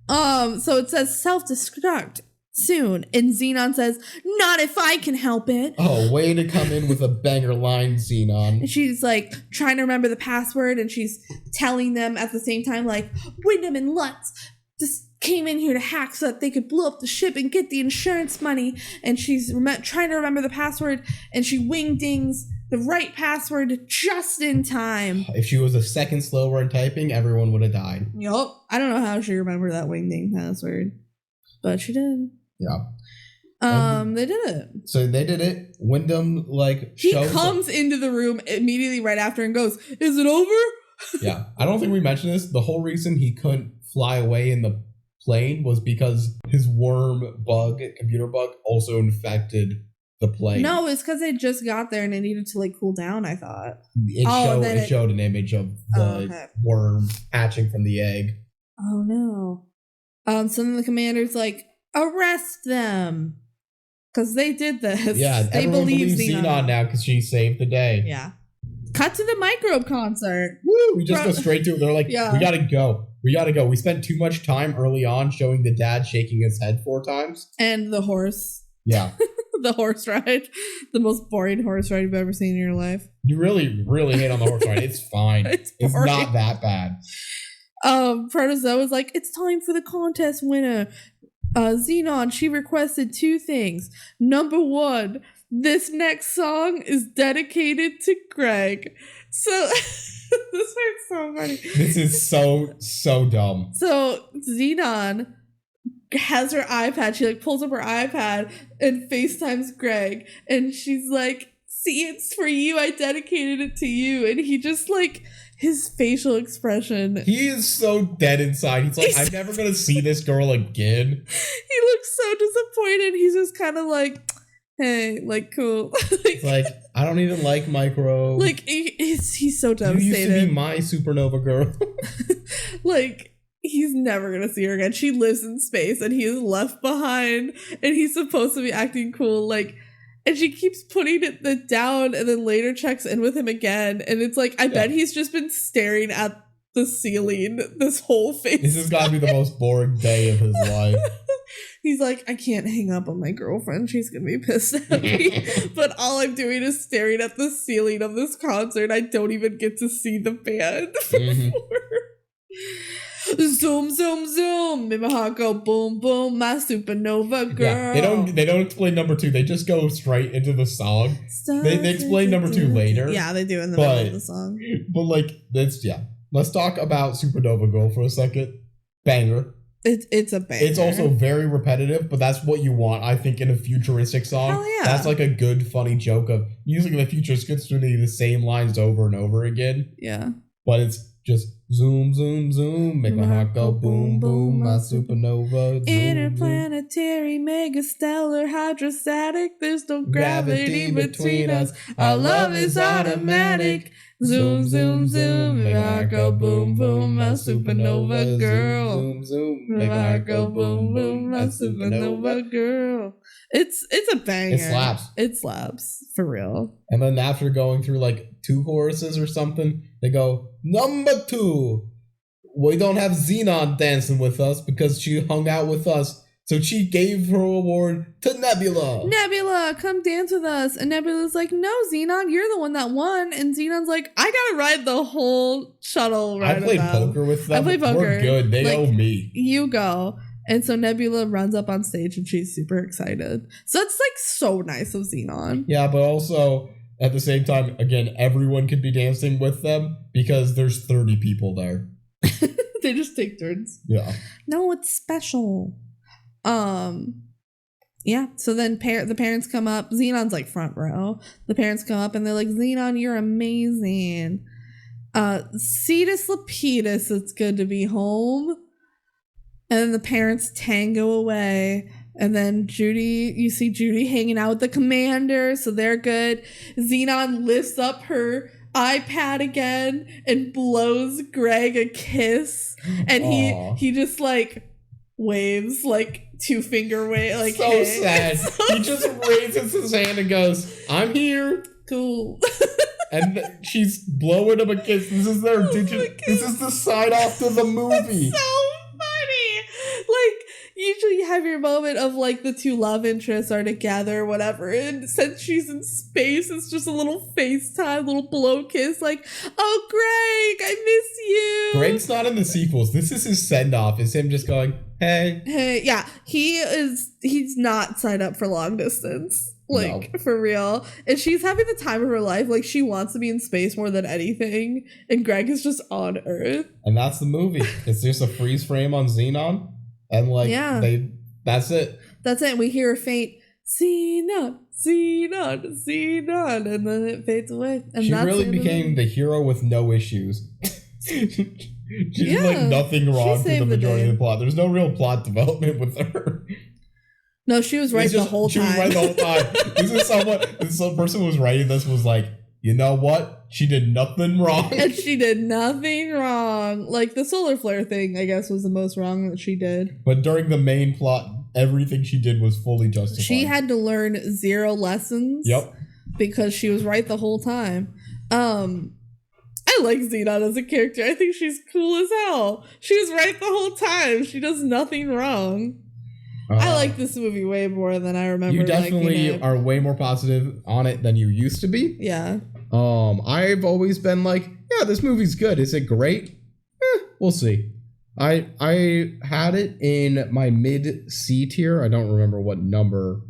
B: So it says self-destruct soon. And Zenon says, not if I can help it.
A: Oh, way to come in with a banger line, Zenon.
B: And she's like trying to remember the password, and she's telling them at the same time, like, Wyndham and Lutz just came in here to hack so that they could blow up the ship and get the insurance money. And she's trying to remember the password, and she wing-dings the right password just in time.
A: If she was a second slower in typing, everyone would have died.
B: Yup. I don't know how she remembered that wing-ding password, but she did.
A: Yeah.
B: They did it.
A: So they did it. Wyndham,
B: he comes into the room immediately right after and goes, is it over?
A: Yeah. I don't think we mentioned this. The whole reason he couldn't fly away in the plane was because his computer bug, also infected the plane.
B: No, it's because it just got there and it needed to cool down, I thought.
A: It showed an image of the worm hatching from the egg.
B: Oh, no. So then the commander's like, arrest them. Because they did this.
A: Yeah, they believe Zenon now because she saved the day.
B: Yeah. Cut to the microbe concert.
A: Woo! We just go straight to it. They're like,
B: yeah.
A: We gotta go. We spent too much time early on showing the dad shaking his head 4 times.
B: And the horse.
A: Yeah.
B: The horse ride. The most boring horse ride you've ever seen in your life.
A: You really, really hate on the horse ride. It's fine. It's not that bad.
B: Protozoa is like, it's time for the contest winner. Zenon, she requested 2 things. Number 1, This next song is dedicated to Greg. So this part's so funny.
A: This is so dumb.
B: So Zenon has her iPad. She like pulls up her iPad and FaceTimes Greg, and she's like, "See, it's for you. I dedicated it to you." And he just like, his facial expression.
A: He is so dead inside. He's like, I'm never gonna see this girl again.
B: He looks so disappointed. He's just kind of like, hey, like, cool.
A: Like, I don't even like micro.
B: Like, he's so devastated.
A: You used to be my supernova girl.
B: Like, he's never gonna see her again. She lives in space and he is left behind, and he's supposed to be acting cool. Like, and she keeps putting it down and then later checks in with him again. And it's like, I bet he's just been staring at the ceiling this whole face.
A: This has got to be the most boring day of his life.
B: He's like, I can't hang up on my girlfriend. She's going to be pissed at me. But all I'm doing is staring at the ceiling of this concert. I don't even get to see the band before. Zoom, zoom, zoom. Make my heart go boom, boom. My supernova girl.
A: Yeah, they don't explain number 2. They just go straight into the song. They explain number 2 later.
B: Yeah, they do in the middle of the song.
A: But like, let's talk about Supernova Girl for a second. Banger.
B: It's a banger.
A: It's also very repetitive, but that's what you want, I think, in a futuristic song.
B: Hell yeah.
A: That's like a good, funny joke of music in the future is going to be the same lines over and over again.
B: Yeah. But
A: it's just zoom, zoom, zoom, make my heart go boom, boom, my supernova. Zoom,
B: interplanetary, megastellar, hydrostatic, there's no gravity between us. Our love is automatic. Zoom, zoom, zoom, make my heart go boom, boom, my supernova girl.
A: Zoom, zoom,
B: make my heart go boom, boom, my supernova girl. It's a banger. It slaps for real.
A: And then after going through like 2 choruses or something, they go, number 2. We don't have Zenon dancing with us because she hung out with us. So she gave her award to Nebula.
B: Nebula, come dance with us. And Nebula's like, no, Zenon, you're the one that won. And Zenon's like, I gotta ride the whole shuttle ride.
A: I played poker with them.
B: I played poker.
A: We're good. They owe me.
B: You go. And so Nebula runs up on stage and she's super excited. So it's like so nice of Zenon.
A: Yeah, but also at the same time, again, everyone could be dancing with them because there's 30 people there.
B: They just take turns.
A: Yeah.
B: No, it's special. Yeah. So then the parents come up. Zenon's like front row. The parents come up and they're like, Zenon, you're amazing. Ceetus-Lupeetus, it's good to be home. And then the parents tango away. And then you see Judy hanging out with the commander, so they're good. Zenon lifts up her iPad again and blows Greg a kiss. And he just like waves, like 2-finger wave. Like,
A: so
B: hey.
A: sad. He just raises his hand and goes, I'm here.
B: Cool.
A: And she's blowing him a kiss. This is their this is the side off to the movie.
B: It's so funny. Like, usually you have your moment of like the 2 love interests are together, whatever. And since she's in space, it's just a little FaceTime, little blow kiss, like, oh, Greg, I miss you.
A: Greg's not in the sequels. This is his send-off. Is him just going, hey.
B: Yeah, he's not signed up for long distance. Like, no. For real. And she's having the time of her life. Like, she wants to be in space more than anything. And Greg is just on Earth.
A: And that's the movie. It's just a freeze frame on Zenon. And like, that's it.
B: That's it. We hear a faint, Zenon, Zenon, Zenon. And then it fades away. And
A: she really became the hero with no issues. She's like nothing wrong through the majority of the plot. There's no real plot development with her.
B: No, she was right the whole time.
A: She was right the whole time. This person who was writing this was like, you know what? She did nothing wrong.
B: And she did nothing wrong. Like, the solar flare thing, I guess, was the most wrong that she did.
A: But during the main plot, everything she did was fully justified.
B: She had to learn 0 lessons.
A: Yep.
B: Because she was right the whole time. I like Zenon as a character. I think she's cool as hell. She was right the whole time. She does nothing wrong. I like this movie way more than I remember.
A: You definitely are way more positive on it than you used to be.
B: Yeah.
A: I've always been like, yeah, this movie's good. Is it great? We'll see. I had it in my mid C tier. I don't remember what number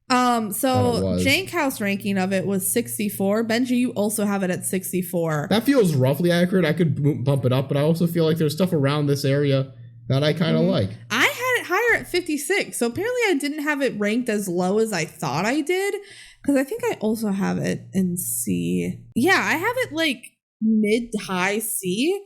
B: So
A: was.
B: Jank House ranking of it was 64. Benji, you also have it at 64.
A: That feels roughly accurate. I could bump it up, but I also feel like there's stuff around this area that I kind of like.
B: I had it higher at 56. So apparently I didn't have it ranked as low as I thought I did. Because I think I also have it in C. Yeah, I have it like mid to high C.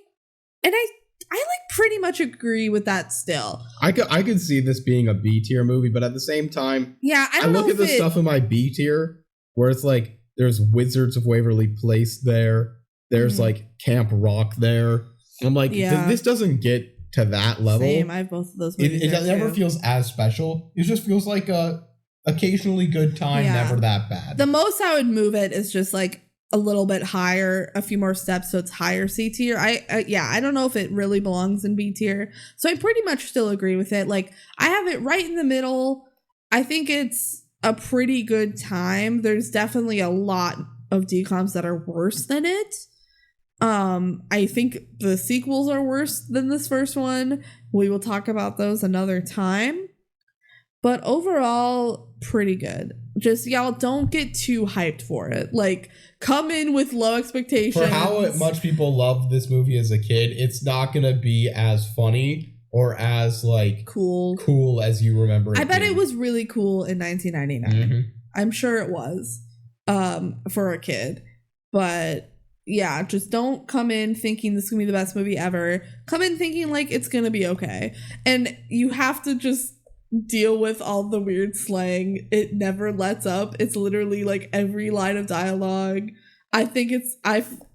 B: And I like pretty much agree with that still.
A: I could see this being a B tier movie, but at the same time,
B: yeah, I
A: look at the stuff in my B tier where it's like there's Wizards of Waverly Place there, there's like Camp Rock there. I'm like, this doesn't get to that level.
B: Same, I have both of those movies.
A: It never feels as special. It just feels like a occasionally good time, never that bad.
B: The most I would move it is just like a little bit higher, a few more steps, so it's higher C tier. I don't know if it really belongs in B tier. So I pretty much still agree with it. Like, I have it right in the middle. I think it's a pretty good time. There's definitely a lot of DCOMs that are worse than it. I think the sequels are worse than this first one. We will talk about those another time. But overall, pretty good. Just, y'all don't get too hyped for it. Like, come in with low expectations.
A: For how much people loved this movie as a kid, it's not going to be as funny or as, like, cool as you remember it.
B: I bet it was really cool in 1999. Mm-hmm. I'm sure it was for a kid. But, yeah, just don't come in thinking this is going to be the best movie ever. Come in thinking, like, it's going to be okay. And you have to just deal with all the weird slang. It never lets up. It's literally like every line of dialogue. I've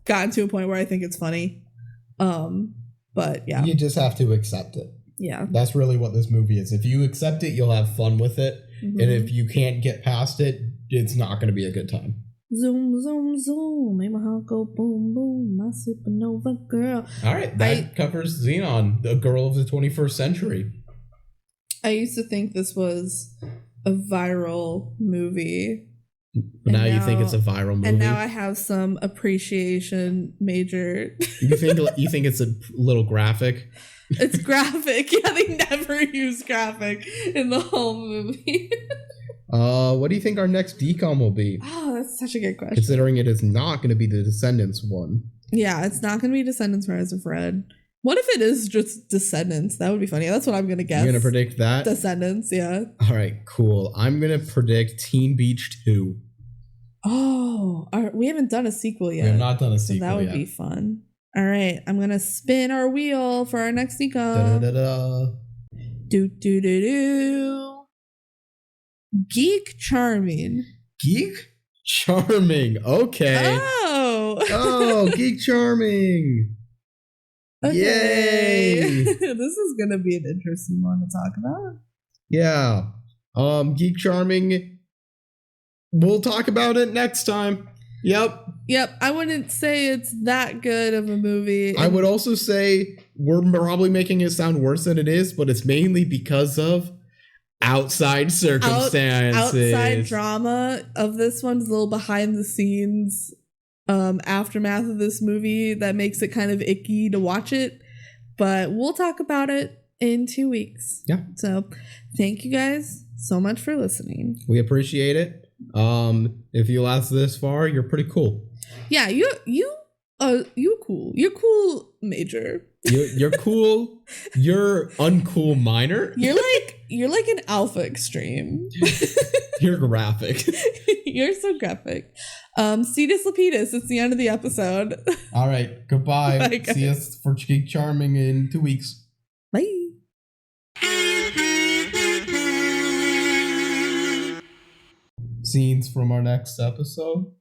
B: gotten to a point where I think it's funny. But yeah.
A: You just have to accept it.
B: Yeah.
A: That's really what this movie is. If you accept it, you'll have fun with it. Mm-hmm. And if you can't get past it, it's not going to be a good time.
B: Zoom, zoom, zoom. Make my heart go boom, boom. My supernova girl.
A: All right. That covers Zenon, the girl of the 21st century.
B: I used to think this was a viral movie.
A: But now you think it's a viral movie?
B: And now I have some appreciation major.
A: You think it's a little graphic?
B: It's graphic. Yeah, they never use graphic in the whole movie.
A: What do you think our next DCOM will be?
B: Oh, that's such a good question.
A: Considering it is not going to be the Descendants one.
B: Yeah, it's not going to be Descendants Rise of Red. What if it is just Descendants? That would be funny. That's what I'm going to guess.
A: You're going to predict that?
B: Descendants, yeah.
A: All right, cool. I'm going to predict Teen Beach 2.
B: Oh, we haven't done a sequel yet.
A: We have not done a sequel yet.
B: That would be fun. All right, I'm going to spin our wheel for our next DCOM.
A: Da-da-da-da.
B: Do-do-do-do. Geek Charming.
A: Geek Charming. Okay. Oh, Geek Charming.
B: Okay.
A: Yay!
B: This is gonna be an interesting one to talk about.
A: Yeah. Geek Charming. We'll talk about it next time. Yep.
B: I wouldn't say it's that good of a movie.
A: I would also say we're probably making it sound worse than it is, but it's mainly because of outside circumstances.
B: Outside drama of this one's a little behind the scenes aftermath of this movie that makes it kind of icky to watch it, but we'll talk about it in 2 weeks.
A: Yeah.
B: So thank you guys so much for listening.
A: We appreciate it. If you last this far, you're pretty cool. Yeah, you cool. You're cool, major. You're cool. You're uncool, minor. You're like an alpha extreme. You're graphic. You're so graphic. Ceetus-Lupeetus. It's the end of the episode. All right. Goodbye. Bye, see us for Geek Charming in 2 weeks. Bye. Scenes from our next episode.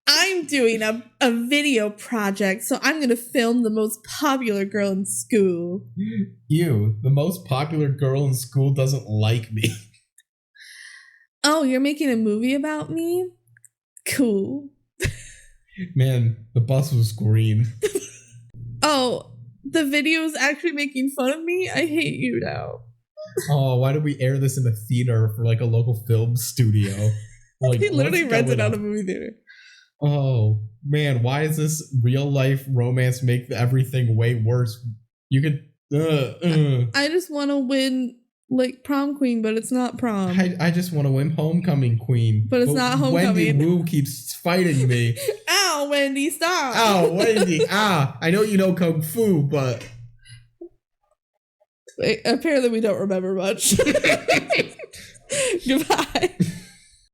A: I'm doing a video project, so I'm going to film the most popular girl in school. You, the most popular girl in school, doesn't like me. Oh, you're making a movie about me? Cool. Man, the bus was green. Oh, the video's actually making fun of me? I hate you now. Oh, why did we air this in the theater for like a local film studio? Like, he literally rented out a movie theater. Oh, man, why is this real life romance make everything way worse? You could
B: I just want to win like prom queen, but it's not prom.
A: I just want to win homecoming queen.
B: But it's not homecoming.
A: Wendy Wu keeps fighting me.
B: Ow, Wendy, stop.
A: Ow, Wendy. I know you know Kung Fu, but...
B: Apparently we don't remember much. Goodbye.